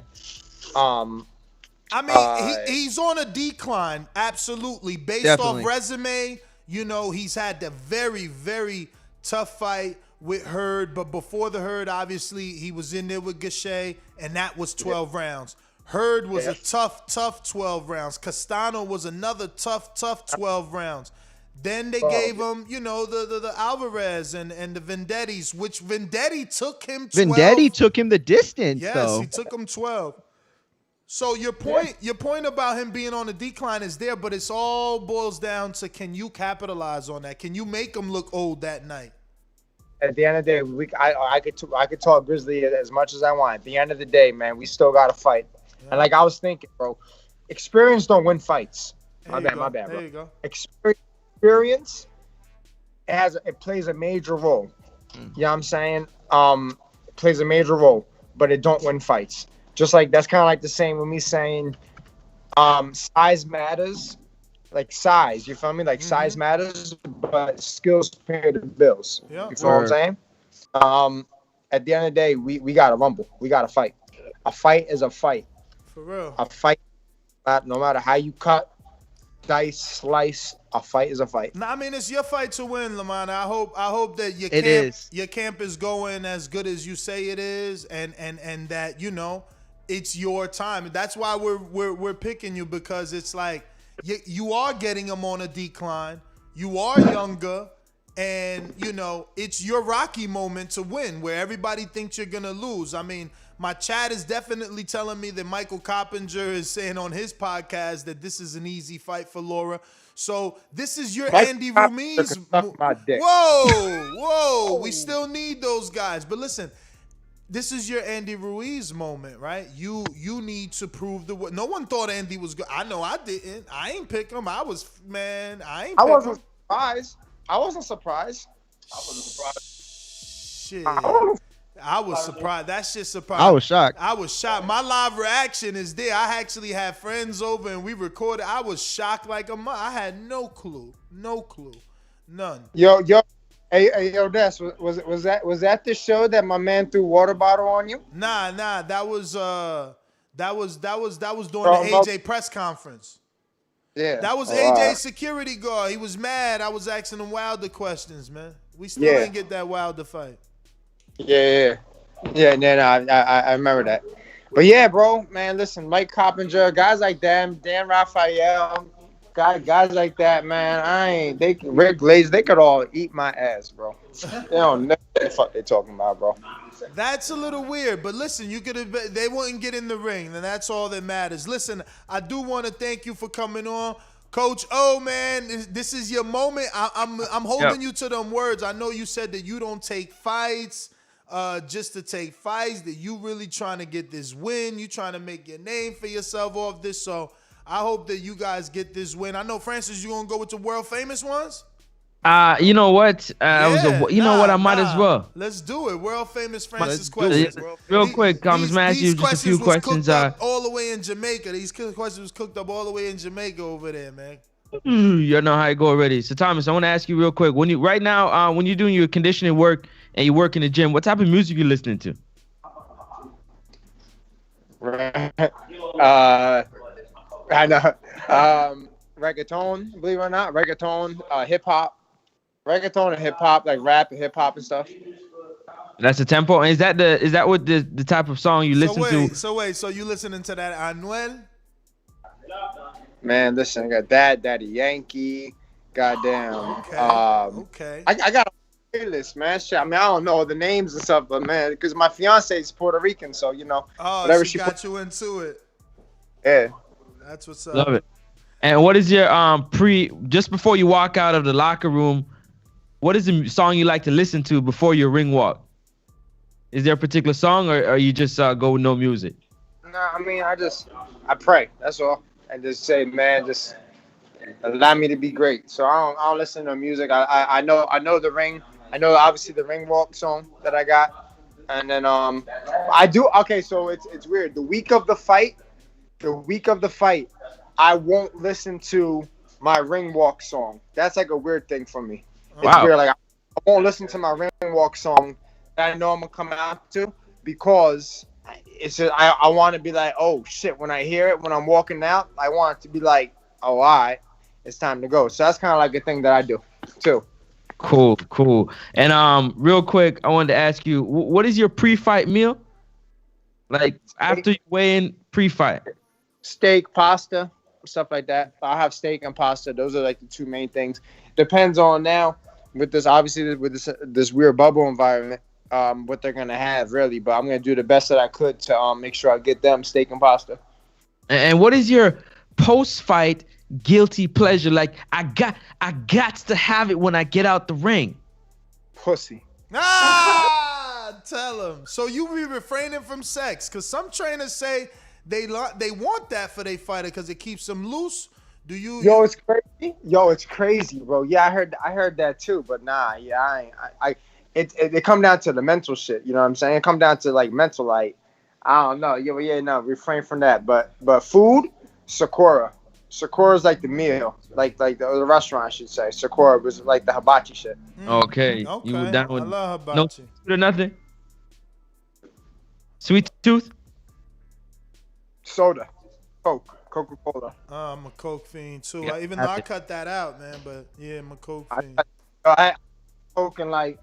I mean, he's on a decline, absolutely. Based off resume, you know, he's had the very, very tough fight with Hearn. But before the Hearn, obviously, he was in there with Gachet, and that was 12 rounds. Hearn was a tough 12 rounds. Castano was another tough 12 rounds. Then they gave him, you know, the Alvarez and the Vendettis, which Vendetti took him 12. Vendetti took him the distance, yes, he took him 12. So your point about him being on the decline is there, but it's all boils down to, can you capitalize on that? Can you make him look old that night? At the end of the day, I could talk Grizzly as much as I want. At the end of the day, man, we still got to fight. Yeah. And like I was thinking, bro, experience don't win fights. My bad, bro. There you go. Experience it plays a major role. You know what I'm saying? It plays a major role, but it don't win fights. Just like that's kind of like the same with me saying size matters, like size. You feel me? Like size matters, but skills pay the bills. Yeah. You feel what I'm saying? At the end of the day, we got to rumble. We got to fight. A fight is a fight. For real. A fight, no matter how you cut, dice, slice, a fight is a fight. No, I mean it's your fight to win, Lamanna. I hope that your camp is going as good as you say it is, and that it's your time. That's why we're picking you, because it's like you are getting them on a decline. You are younger, and it's your Rocky moment to win, where everybody thinks you're gonna lose. I mean, my chat is definitely telling me that Michael Coppinger is saying on his podcast that this is an easy fight for Laura. So this is your Andy Ruiz. Whoa! We still need those guys. But listen, this is your Andy Ruiz moment, right? You need to prove the. No one thought Andy was good. I know I didn't. I ain't pick him. I wasn't surprised. I wasn't surprised. Shit. I was surprised. That shit surprised. I was shocked. My live reaction is there. I actually had friends over and we recorded. I was shocked like a mother. I had no clue. None. Yo, hey, Des, was that the show that my man threw water bottle on you? Nah. That was during the AJ press conference. Yeah. That was AJ's security guard. He was mad. I was asking him Wilder questions, man. We still didn't get that Wilder fight. Yeah. I remember that. But yeah, bro, man, listen, Mike Coppinger, guys like them, Dan Raphael, guys like that, man. Rick Glaze, they could all eat my ass, bro. They don't know what the fuck they talking about, bro. That's a little weird, but listen, they wouldn't get in the ring, and that's all that matters. Listen, I do want to thank you for coming on. Coach O, man, this is your moment. I'm holding you to them words. I know you said that you don't take fights just to take fights, that you really trying to get this win. You trying to make your name for yourself off this. So I hope that you guys get this win. I know, Francis, you going to go with the world famous ones? You know what? I might as well. Let's do it. World famous Francis questions. Real quick, Thomas Matthews, just a few questions. All the way in Jamaica. These questions was cooked up all the way in Jamaica over there, man. You know how I go already. So Thomas, I want to ask you real quick. When you're doing your conditioning work and you work in the gym, what type of music you listening to? I know. Reggaeton, believe it or not, hip hop. Reggaeton and hip hop, like rap and hip hop and stuff. That's the tempo. And is that what the type of song you listen to? So you listening to that Anuel? Man, listen, I got that, Daddy Yankee, goddamn. Okay. I got a playlist, man. Shit, I mean, I don't know the names and stuff, but man, because my fiance is Puerto Rican, so whatever she got you into it. Yeah. That's what's up. Love it. And what is your just before you walk out of the locker room, what is the song you like to listen to before your ring walk? Is there a particular song, or you just go with no music? No, I mean, I pray. That's all. And just say, man, just allow me to be great. So I don't listen to music. I know the ring. I know obviously the ring walk song that I got, and then I do. Okay, so it's weird. The week of the fight, I won't listen to my ring walk song. That's like a weird thing for me. It's weird. Like I won't listen to my ring walk song that I know I'm gonna come out to, because it's just, I want to be like, oh shit, when I hear it when I'm walking out, I want it to be like, oh, all right, it's time to go. So that's kind of like a thing that I do too. Cool. And real quick, I wanted to ask you, what is your pre-fight meal? Like after you weigh in, pre-fight? Steak, pasta, stuff like that. I have steak and pasta. Those are like the two main things. Depends on now with this, obviously with this weird bubble environment, what they're gonna have really. But I'm gonna do the best that I could to make sure I get them steak and pasta. And what is your post-fight guilty pleasure? Like I got to have it when I get out the ring. Pussy. Tell them. So you be refraining from sex, because some trainers say they want that for their fighter because it keeps them loose. Do you? Yo, it's crazy. It's crazy, bro. Yeah, I heard that too. But nah, yeah, it come down to the mental shit. You know what I'm saying? It come down to like mental, like I don't know. Yeah, no, refrain from that. But food, Sakura Sakura's like the meal, like the restaurant, I should say. Sakura was like the hibachi shit. Okay. You were down with I love no hibachi. sweet or nothing? Sweet tooth? Soda, Coca-Cola. I'm a Coke fiend too. Yeah, Even though I cut that out, man, but yeah, I'm a Coke fiend. I Coke in like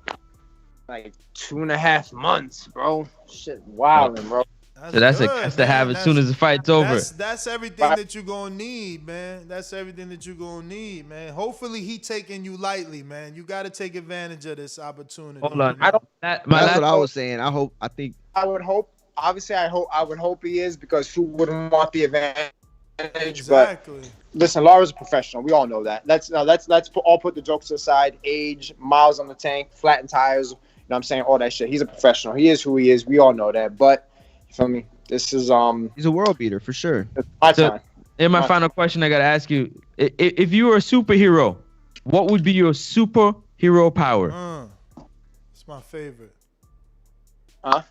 2.5 months, bro. Shit, wildin', bro. So that's to have as soon as the fight's over. That's everything that you're gonna need, man. That's everything that you're gonna need, man. Hopefully he taking you lightly, man. You got to take advantage of this opportunity. Hold on. I don't. That's what I was saying. I think. I would hope. Obviously, I would hope he is, because who wouldn't want the advantage? Exactly. But listen, Laura's a professional. We all know that. Let's put the jokes aside. Age, miles on the tank, flattened tires. You know what I'm saying? All that shit. He's a professional. He is who he is. We all know that. But you feel me? This is He's a world beater for sure. My time. And my final question, I gotta ask you: if you were a superhero, what would be your superhero power? It's my favorite. Huh?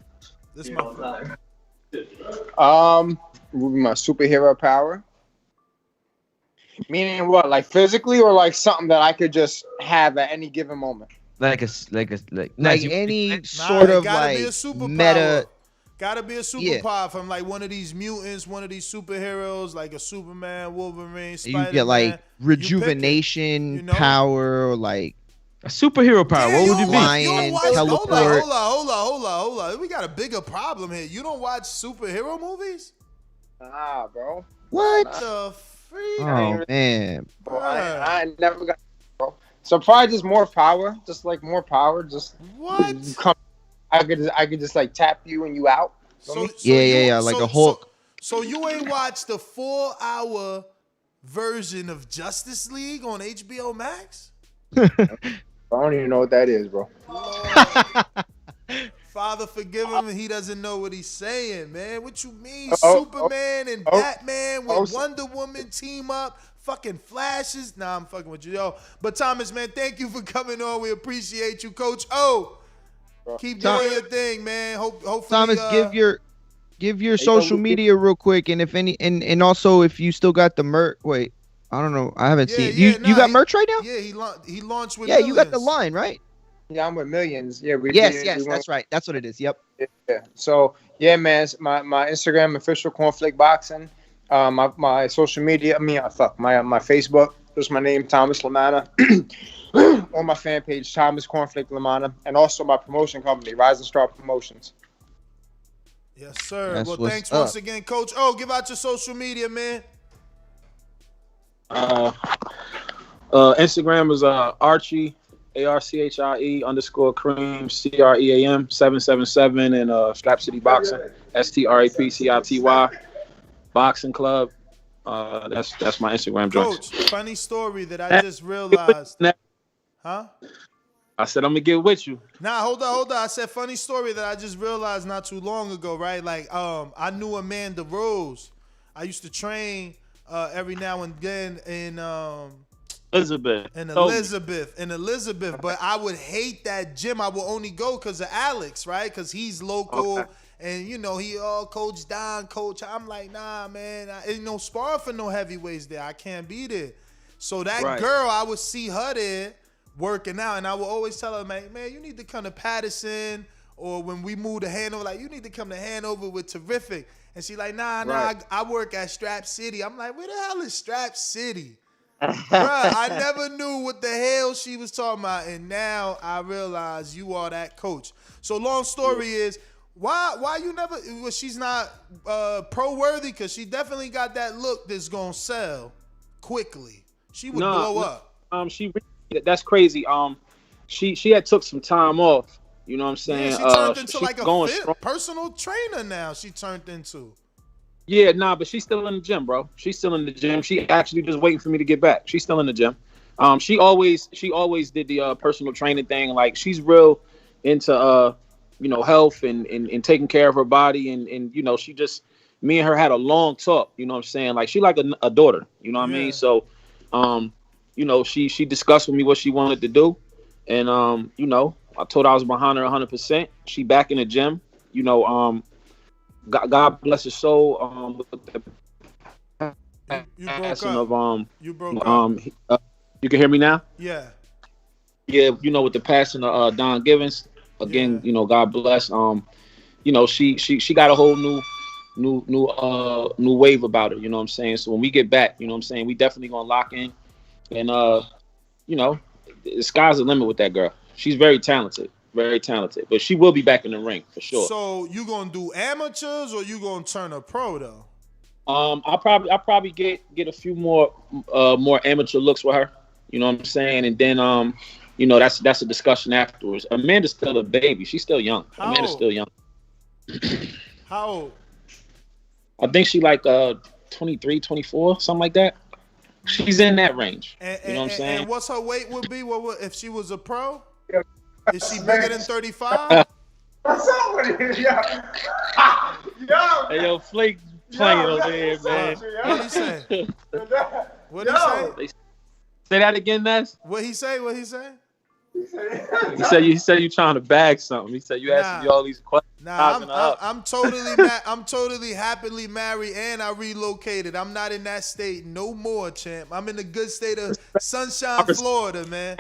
This is my favorite. Would be my superhero power. Meaning what? Like physically, or like something that I could just have at any given moment? Like any Sort of gotta like be a superpower. meta. Gotta be a superpower from like one of these mutants, one of these superheroes, like a Superman, Wolverine, Spider-Man. You get like rejuvenation power, or like a superhero power. What would it be? Flying, teleport. Hold on. We got a bigger problem here. You don't watch superhero movies? Nah, bro. What? The freak? Oh man. Bro, I never got, bro. So probably just more power, just like more power. Just what? I could just like tap you and you out. Yeah, like a Hulk. So you ain't watched the 4-hour version of Justice League on HBO Max? I don't even know what that is, bro. Father, forgive him, and he doesn't know what he's saying, man. What you mean? Superman and Batman with Wonder Woman team up? Fucking flashes? Nah, I'm fucking with you, yo. But Thomas, man, thank you for coming on. We appreciate you, Coach O. Keep doing your thing, man. Hopefully, Thomas, give your social media real quick, and if any, and also if you still got the merch. Wait, I don't know. I haven't seen it. You got merch right now? Yeah, he launched with. Yeah, Millions. You got the line right. Yeah, I'm with Millions. Yeah, yes, that's right. That's what it is. Yep. Yeah. So yeah, man, my Instagram, official Cornflake Boxing. My social media. My Facebook. Just my name, Thomas Lamanna. On my fan page, Thomas Cornflake Lamanna, and also my promotion company, Rising Star Promotions. Yes, sir. That's well, what's thanks up. once again, Coach. Oh, give out your social media, man. Instagram is Archie ARCHIE _Cream CREAM 777, and Strap City Boxing STRAPCITY Boxing Club. That's my Instagram joint. Coach, funny story that I just realized. Huh? I said I'm gonna get with you. Nah, hold on. I said funny story that I just realized not too long ago, right? Like, I knew Amanda Rose. I used to train every now and then in Elizabeth. But I would hate that gym. I would only go because of Alex, right? Because he's local. Okay. And, you know, he Coach Don, Coach. I'm like, nah, man. Ain't no sparring for no heavyweights there. I can't be there. So that girl, I would see her there working out. And I would always tell her, man, you need to come to Patterson. Or when we move to Hanover, like, you need to come to Hanover with Terrific. And she like, nah, I work at Strap City. I'm like, where the hell is Strap City? Bruh, I never knew what the hell she was talking about. And now I realize you are that coach. So long story is, why you never? Well, she's not pro worthy, because she definitely got that look that's gonna sell quickly. She would blow up. That's crazy. She had took some time off. You know what I'm saying? Yeah, she turned into like a personal trainer now. She turned into. Yeah, but she's still in the gym, bro. She's still in the gym. She actually just waiting for me to get back. She's still in the gym. She always did the personal training thing. Like, she's real into health and taking care of her body, and you know, she just, me and her had a long talk, you know what I'm saying? Like, she like a daughter, you know what I mean? So you know, she discussed with me what she wanted to do, and you know, I told her I was behind her 100%. She back in the gym, you know, God bless her soul. You broke passing up. of You broke up. You can hear me now? Yeah. Yeah, with the passing of Don Givens again, God bless. She got a whole new wave about her. You know what I'm saying? So when we get back, you know what I'm saying, we definitely gonna lock in, and the sky's the limit with that girl. She's very talented, but she will be back in the ring for sure. So you gonna do amateurs or you gonna turn a pro though? I'll probably get a few more amateur looks with her. You know what I'm saying? And then that's a discussion afterwards. Amanda's still a baby. She's still young. Amanda's still young. How old? I think she like 23, 24, something like that. She's in that range. You know what I'm saying? And what's her weight would be? What if she was a pro? Is she bigger than 35? What's up with it, yo? Hey, yo, Flake playing over there, man. What he say? What he say? Say that again, Ness. What he say? He said you trying to bag something. He said you asking me all these questions. Nah, I'm totally I'm totally happily married and I relocated. I'm not in that state no more, champ. I'm in the good state of Sunshine, Florida, man.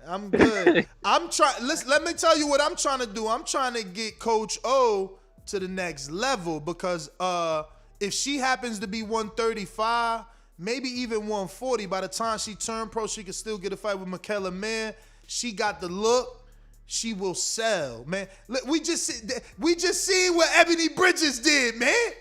I'm good. Let me tell you what I'm trying to do. I'm trying to get Coach O to the next level because if she happens to be 135, maybe even 140, by the time she turned pro, she could still get a fight with Michaela Mann. She got the look. She will sell, man. Look, we just seen what Ebony Bridges did, man.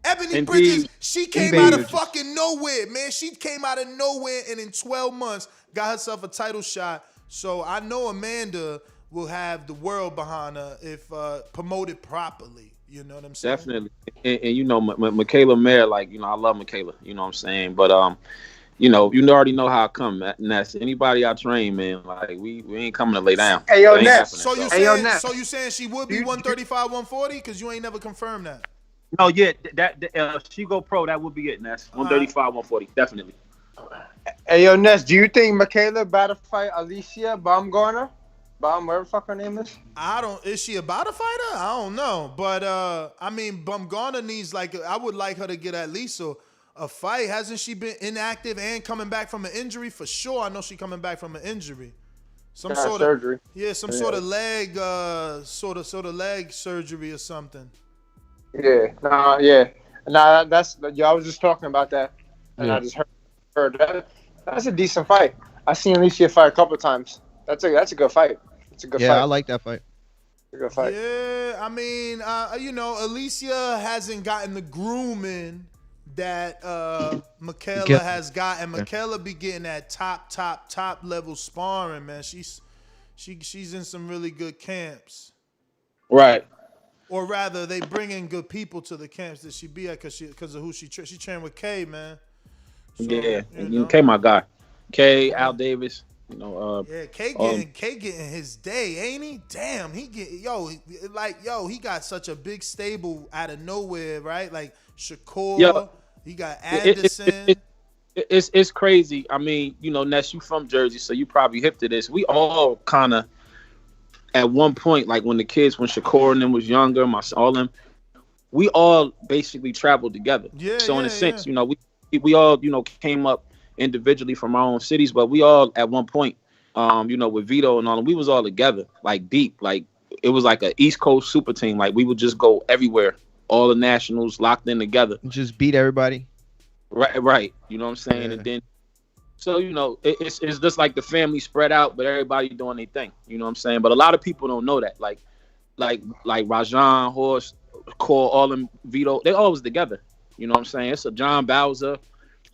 Ebony Bridges, she came out of fucking nowhere, man. She came out of nowhere and in 12 months got herself a title shot. So I know Amanda will have the world behind her if promoted properly. You know what I'm saying? Definitely. And Michaela Mayer, I love Michaela. You know what I'm saying? But you already know how I come. And that's anybody I train, man. Like we ain't coming to lay down. Hey, yo, Ness. So you saying she would be 135, 140? Because you ain't never confirmed that. No, yeah, that she go pro, that would be it, Ness. 135, 140, definitely. Hey, yo, Ness, do you think Michaela about to fight Alicia Baumgartner? Whatever the fuck her name is? Is she about to fight her? I don't know. But, Baumgartner needs, I would like her to get at least a fight. Hasn't she been inactive and coming back from an injury? For sure, I know she coming back from an injury. Some sort of surgery. Yeah, sort of leg, sort of leg surgery or something. Yeah. Nah, that's I was just talking about that, and I just heard that. That's a decent fight. I've seen Alicia fight a couple of times. That's a good fight. It's a good fight. Yeah, I like that fight. It's a good fight. Yeah, I mean, Alicia hasn't gotten the grooming that Michaela has got, and Michaela be getting that top level sparring, man. She's in some really good camps. Right. Or rather, they bring in good people to the camps that she be at because of who she trained with K, man. So, K, my guy. K, Al Davis. K getting his day, ain't he? Damn, he got such a big stable out of nowhere, right? Like Shakur, he got Anderson. It's crazy. I mean, Ness, you from Jersey, so you probably hip to this. We all kind of, at one point, like when Shakur and them was younger, all them, we all basically traveled together. So in a sense, we all, came up individually from our own cities, but we all at one point, with Vito and all them, we was all together, like deep, like it was like an East Coast super team. Like we would just go everywhere, all the nationals locked in together, just beat everybody. Right. You know what I'm saying? Yeah. And then, so it's just like the family spread out, but everybody doing their thing. You know what I'm saying? But a lot of people don't know that. Like Rajan, Horst, Core, all them, Vito, they always together. You know what I'm saying? It's a John Bowser.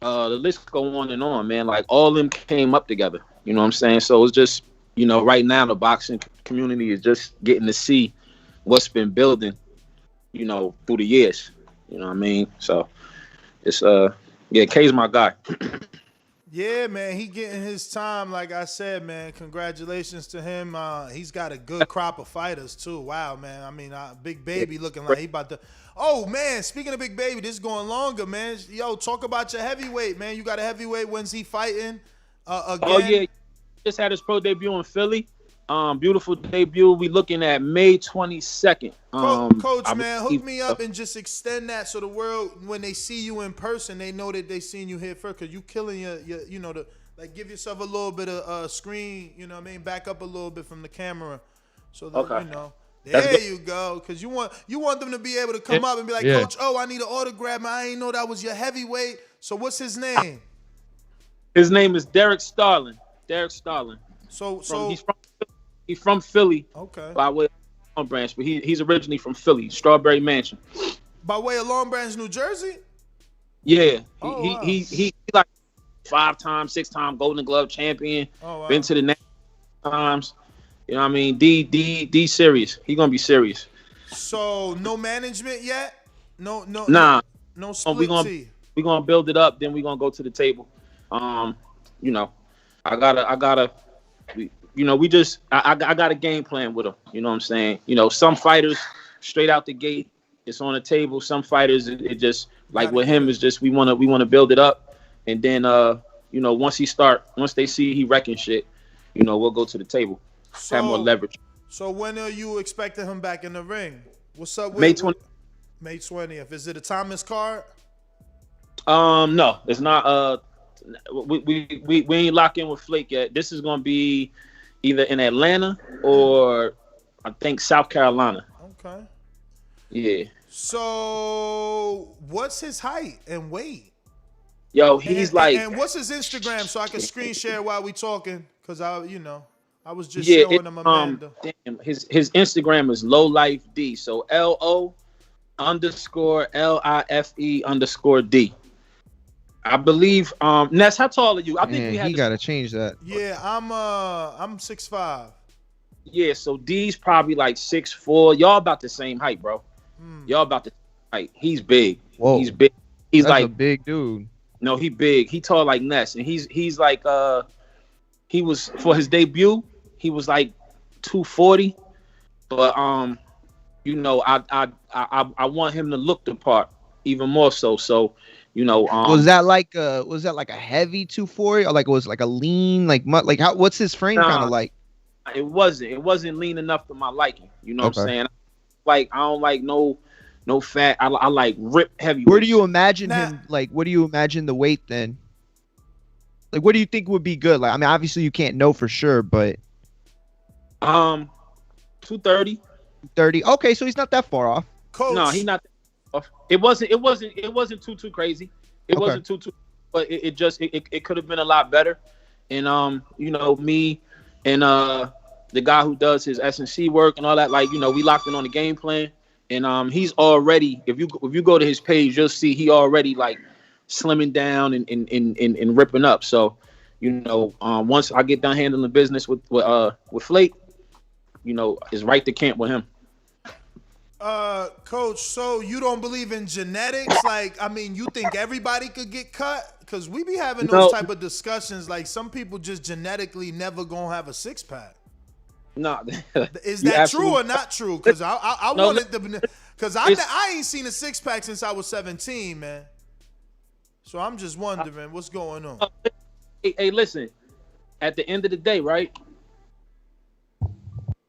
The list go on, man. Like all of them came up together. You know what I'm saying? So it's just, right now the boxing community is just getting to see what's been building, through the years. You know what I mean? So it's K's my guy. Yeah, man, he getting his time. Like I said, man, congratulations to him. He's got a good crop of fighters too. Wow, man. I mean, Big Baby looking like he about to. Oh man, speaking of Big Baby, this is going longer, man. Yo, talk about your heavyweight, man. You got a heavyweight. When's he fighting? Again? Oh yeah, just had his pro debut in Philly. Beautiful debut. We looking at May 22nd. Coach, man, hook me up and just extend that so the world, when they see you in person, they know that they seen you here first. Cause you killing your you know, like give yourself a little bit of screen. You know what I mean? Back up a little bit from the camera, so that you know. There you go. Cause you want them to be able to come up and be like, Coach, I need an autograph. Man, I ain't know that was your heavyweight. So what's his name? His name is Derek Starling. Derek Starling. He's from Philly. Okay. By way of Long Branch, but he's originally from Philly, Strawberry Mansion. By way of Long Branch, New Jersey? Yeah. He like 5-time, 6-time Golden Glove champion. Oh, wow. Been to the national times. You know what I mean? D serious. He gonna be serious. So no management yet? No split. We gonna build it up, then we gonna go to the table. You know, I got a game plan with him. You know what I'm saying? You know, some fighters straight out the gate, it's on the table. Some fighters, it just like with him is just we wanna build it up, and then you know, once they see he wrecking shit, you know, we'll go to the table, have more leverage. So when are you expecting him back in the ring? What's up with May 20th? May 20th. Is it a Thomas card? No, it's not. We ain't locked in with Flake yet. This is gonna be either in Atlanta or I think South Carolina. Okay. Yeah. So what's his height and weight? Yo, he's and what's his Instagram so I can screen share while we talking? Cause I was just showing him Amanda. Damn, his Instagram is LowLifeD. So LO_LIFE_D. I believe. Ness, how tall are you? I think he got to change that. Yeah, I'm 6'5". Yeah, so D's probably like 6'4". Y'all about the same height, bro. Y'all about the same height. He's big. Whoa. He's big. He's That's like a big dude. No, he big. He tall like Ness, and he's like he was for his debut. He was like 240, but you know, I want him to look the part even more so. So. You know, was that like a heavy 240 or like it was like a lean like how what's his frame kind of like? It wasn't lean enough for my liking. You know what I'm saying? Like I don't like no fat. I like rip heavy. Where do you imagine him? Like, what do you imagine the weight then? Like, what do you think would be good? Like, I mean, obviously you can't know for sure, but 230. 30. Okay, so he's not that far off. Coach. No, he's not. It wasn't too crazy. It wasn't too, but it could have been a lot better. And you know, me and the guy who does his S&C work and all that, like, you know, we locked in on the game plan. And he's already, if you go to his page, you'll see he already like slimming down and ripping up. So, you know, once I get done handling business with Flake, you know, it's right to camp with him. Coach, so you don't believe in genetics? Like, I mean, you think everybody could get cut? Because we be having those type of discussions. Like, some people just genetically never gonna have a 6-pack. No. Is that true or not true? Because I wanted to, because I ain't seen a 6-pack since I was 17, man. So I'm just wondering what's going on. Hey, listen. At the end of the day, right?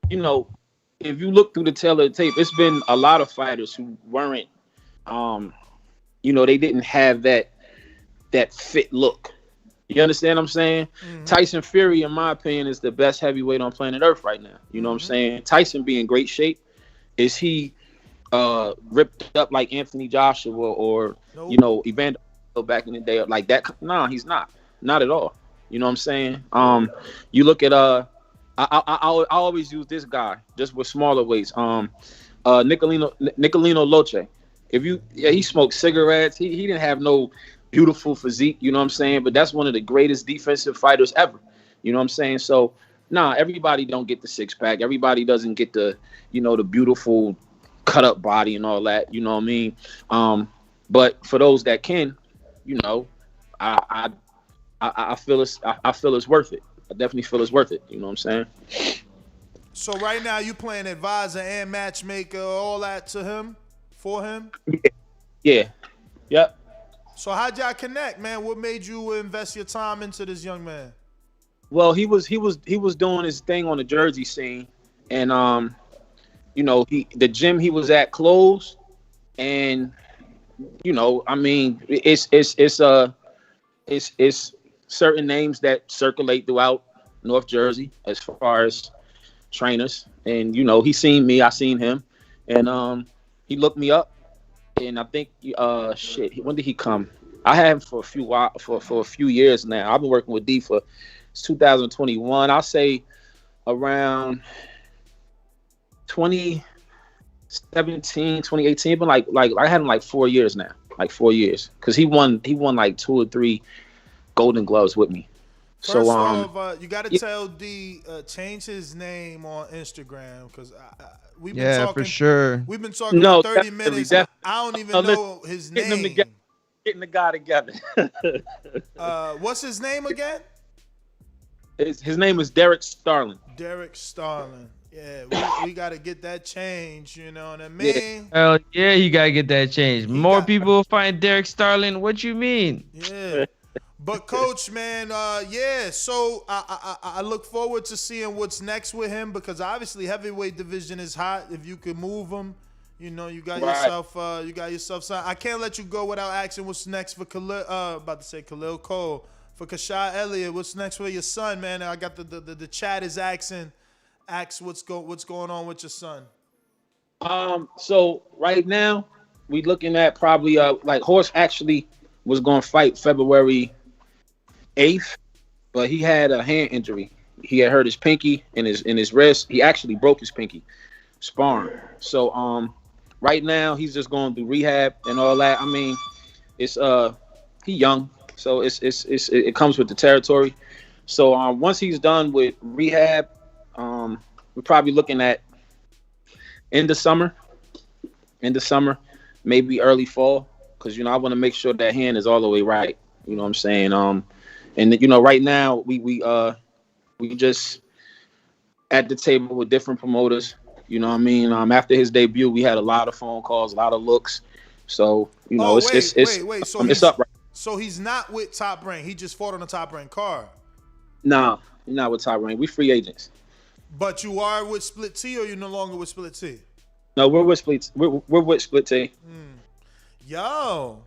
You know, if you look through the tail of the tape, it's been a lot of fighters who weren't, you know, they didn't have that fit look. You understand what I'm saying? Mm-hmm. Tyson Fury, in my opinion, is the best heavyweight on planet Earth right now. You know what I'm saying? Tyson be in great shape. Is he ripped up like Anthony Joshua or you know, Evander back in the day like that? Nah, he's not. Not at all. You know what I'm saying? You look at I always use this guy just with smaller weights. Nicolino Loche. He smoked cigarettes. He didn't have no beautiful physique, you know what I'm saying? But that's one of the greatest defensive fighters ever. You know what I'm saying? So, nah, everybody don't get the 6-pack. Everybody doesn't get the, you know, the beautiful cut up body and all that, you know what I mean? But for those that can, you know, I feel it's worth it. I definitely feel it's worth it. You know what I'm saying? So right now you playing advisor and matchmaker, all that to him, for him? Yeah. Yep. So how'd y'all connect, man? What made you invest your time into this young man? Well, he was doing his thing on the Jersey scene, and the gym he was at closed, and I mean, it's certain names that circulate throughout North Jersey as far as trainers, and he seen me, I seen him, and he looked me up, and I think when did he come? I had him for a few years now. I've been working with D for 2021. I'll say around 2017, 2018. But like I had him like 4 years now, like 4 years, because he won like 2 or 3 Golden Gloves with me. First off, you got to tell D change his name on Instagram, because we've been talking. For sure. We've been talking for 30 minutes. I don't even know his name. Getting the guy together. What's his name again? His name is Derek Starling. Derek Starling. Yeah, we got to get that changed. You know what I mean? Hell yeah, you gotta get that changed. More people find Derek Starling. What you mean? Yeah. But Coach, man, so I look forward to seeing what's next with him, because obviously heavyweight division is hot. If you could move him, you got yourself something. I can't let you go without asking what's next for Khalil Cole. For Kashad Elliott, what's next for your son, man? I got the chat is asking what's going on with your son. So right now we looking at probably like Horse actually was going to fight February 8th, but he had a hand injury. He had hurt his pinky in his wrist. He actually broke his pinky sparring. So right now he's just going through rehab and all that. I mean, it's he young, so it comes with the territory. So once he's done with rehab, we're probably looking at end of summer, maybe early fall, because I want to make sure that hand is all the way right. You know what I'm saying? And right now we just at the table with different promoters. You know what I mean? After his debut, we had a lot of phone calls, a lot of looks. So it's up right. So he's not with Top Rank. He just fought on the Top Rank card. Nah, you're not with Top Rank. We free agents. But you are with Split T, or you're no longer with Split T? No, we're with Split. We're with Split T. Yo,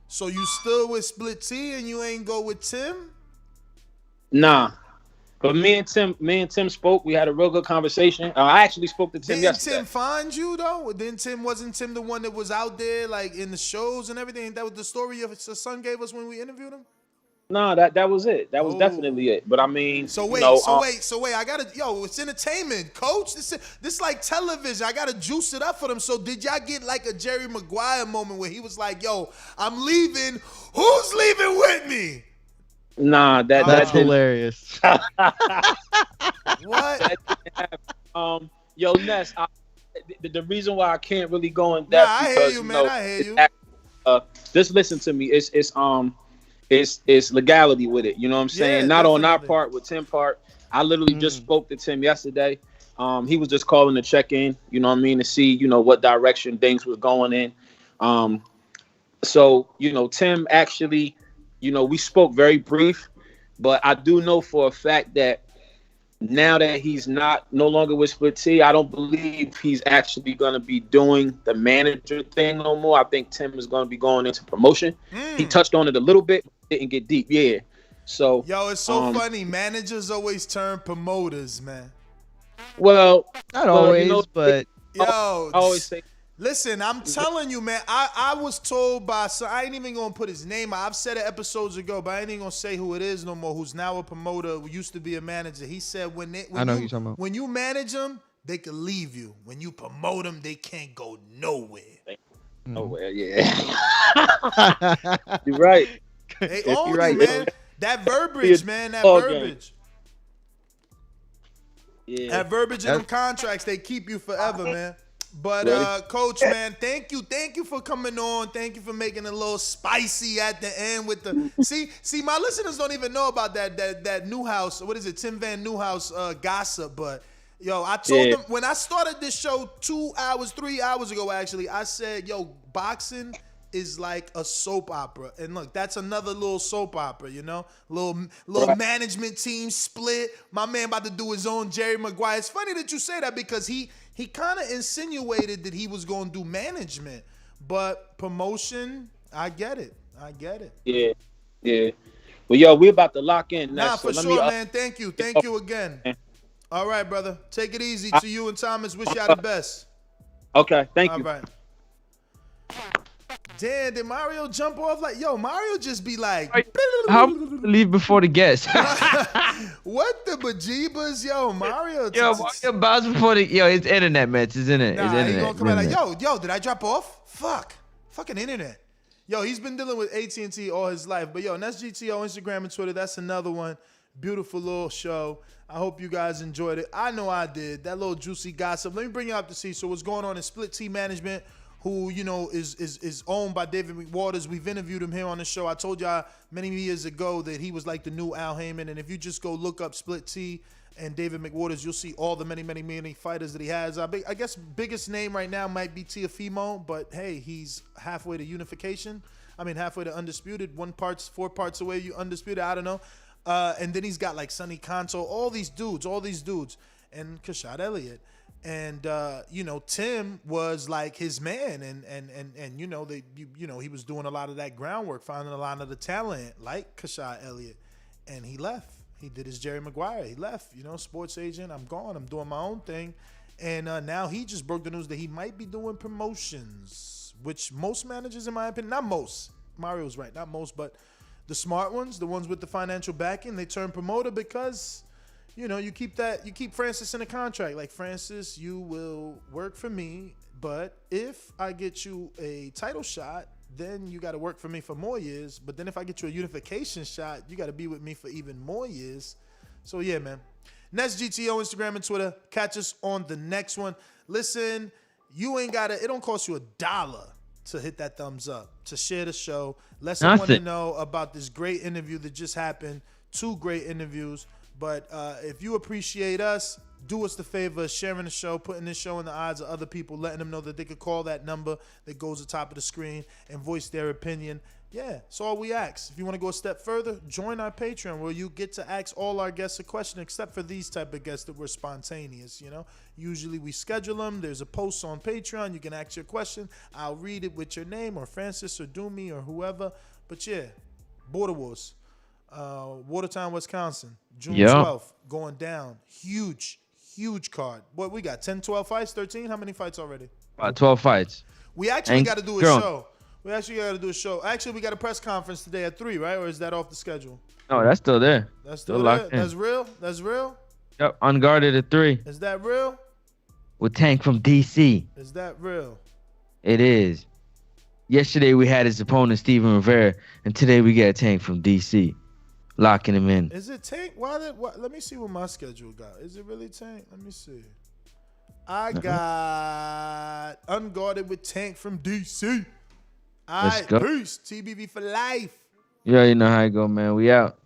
so you still with Split T and you ain't go with Tim? Nah, but me and Tim spoke. We had a real good conversation. I actually spoke to Tim yesterday. Didn't Tim find you though? Wasn't Tim the one that was out there like in the shows and everything? That was the story your son gave us when we interviewed him. No, that was it. That was definitely it. But I mean, wait. I gotta, it's entertainment, Coach. This like television. I gotta juice it up for them. So did y'all get like a Jerry Maguire moment where he was like, "Yo, I'm leaving. Who's leaving with me?" Nah, that's hilarious. What? Yo, Ness, the reason why I can't really go in depth. I hear you, man. I hear you. Just listen to me. It's legality with it. You know what I'm saying? Not definitely. On our part, with Tim's part. I literally just spoke to Tim yesterday. He was just calling to check in, you know what I mean, to see, what direction things was going in. So, Tim actually, we spoke very brief, but I do know for a fact that now that he's no longer with Split T, I don't believe he's actually going to be doing the manager thing no more. I think Tim is going to be going into promotion. He touched on it a little bit, didn't get deep. Yeah. So it's so funny. Managers always turn promoters, man. Well, not always, but I always say. Listen, I'm telling you, man. I was told by, so I ain't even gonna put his name out. I've said it episodes ago, but I ain't even gonna say who it is no more. Who's now a promoter? Who used to be a manager. He said when I know who you're talking about. When you manage them, they can leave you. When you promote them, they can't go nowhere. Nowhere, yeah. You're right. They own you, man. That verbiage, man. That verbiage. Yeah. That verbiage in them contracts, they keep you forever, man. But Coach, man, thank you for coming on. Thank you for making it a little spicy at the end with the see. My listeners don't even know about that Newhouse. What is it, Tim Van Newhouse gossip? But I told them when I started this show 3 hours ago. Actually, I said, boxing is like a soap opera. And look, that's another little soap opera, you know? Little Right. management team split. My man about to do his own Jerry Maguire. It's funny that you say that because he kind of insinuated that he was going to do management. But promotion, I get it. Yeah, yeah. Well, yo, we about to lock in. Nah, So for let sure, me, man. Thank you again. All right, brother. Take it easy to you and Thomas. Wish y'all the best. Okay, thank you. All right. Damn, did Mario jump off? Like, yo, Mario just be like, How leave before the guest? what the bejeebas? Yo, Mario. Yo, Mario bounce before the his internet, man. It's internet. Nah, His he internet. gonna come out like, yo, did I drop off? Fucking internet. Yo, he's been dealing with AT&T all his life. But yo, and that's GTO, Instagram and Twitter. That's another one. Beautiful little show. I hope you guys enjoyed it. I know I did. That little juicy gossip. Let me bring you up to see. So what's going on in Split T Management, who, you know, is owned by David McWaters. We've interviewed him here on the show. I told y'all many years ago that he was like the new Al Heyman. And if you just go look up Split T and David McWaters, you'll see all the many fighters that he has. I guess biggest name right now might be Teofimo, but hey, he's halfway to unification. I mean, halfway to undisputed. 4 parts away, you undisputed. I don't know. And then he's got like Sonny Kanto, all these dudes, and Kashad Elliott. And you know, Tim was like his man, and you know, he was doing a lot of that groundwork, finding a lot of the talent like Kashad Elliott, and he left. He did his Jerry Maguire. He left, you know, sports agent. I'm gone. I'm doing my own thing. And now he just broke the news that he might be doing promotions, which most managers, in my opinion, not most, Mario's right, not most, but the smart ones, the ones with the financial backing, they turn promoter because, you know, you keep Francis in a contract. Like, Francis, you will work for me, but if I get you a title shot, then you got to work for me for more years. But then if I get you a unification shot, you got to be with me for even more years. So yeah, man. Next GTO, Instagram and Twitter. Catch us on the next one. Listen, it don't cost you $1 to hit that thumbs up, to share the show. Let someone know about this great interview that just happened. 2 great interviews. But if you appreciate us, do us the favor of sharing the show, putting this show in the eyes of other people, letting them know that they could call that number that goes at the top of the screen and voice their opinion. Yeah, that's all we ask. If you want to go a step further, join our Patreon where you get to ask all our guests a question, except for these type of guests that were spontaneous, you know. Usually we schedule them. There's a post on Patreon. You can ask your question. I'll read it with your name or Francis or Doomy or whoever. But yeah, Border Wars. Watertown, Wisconsin, June 12th, going down. Huge card. What we got? 10, 12 fights, 13? How many fights already? 12 fights. We actually got to do a show. Actually, we got a press conference today at 3, right? Or is that off the schedule? No, that's still there. That's still there. That's real? Yep, Unguarded at 3. Is that real? With Tank from DC. Is that real? It is. Yesterday we had his opponent, Steven Rivera, and today we got Tank from DC. Locking him in. Is it Tank? Let me see what my schedule got. Is it really Tank? Let me see. I got Unguarded with Tank from DC. All right, peace. TBV for life. You already know how it go, man. We out.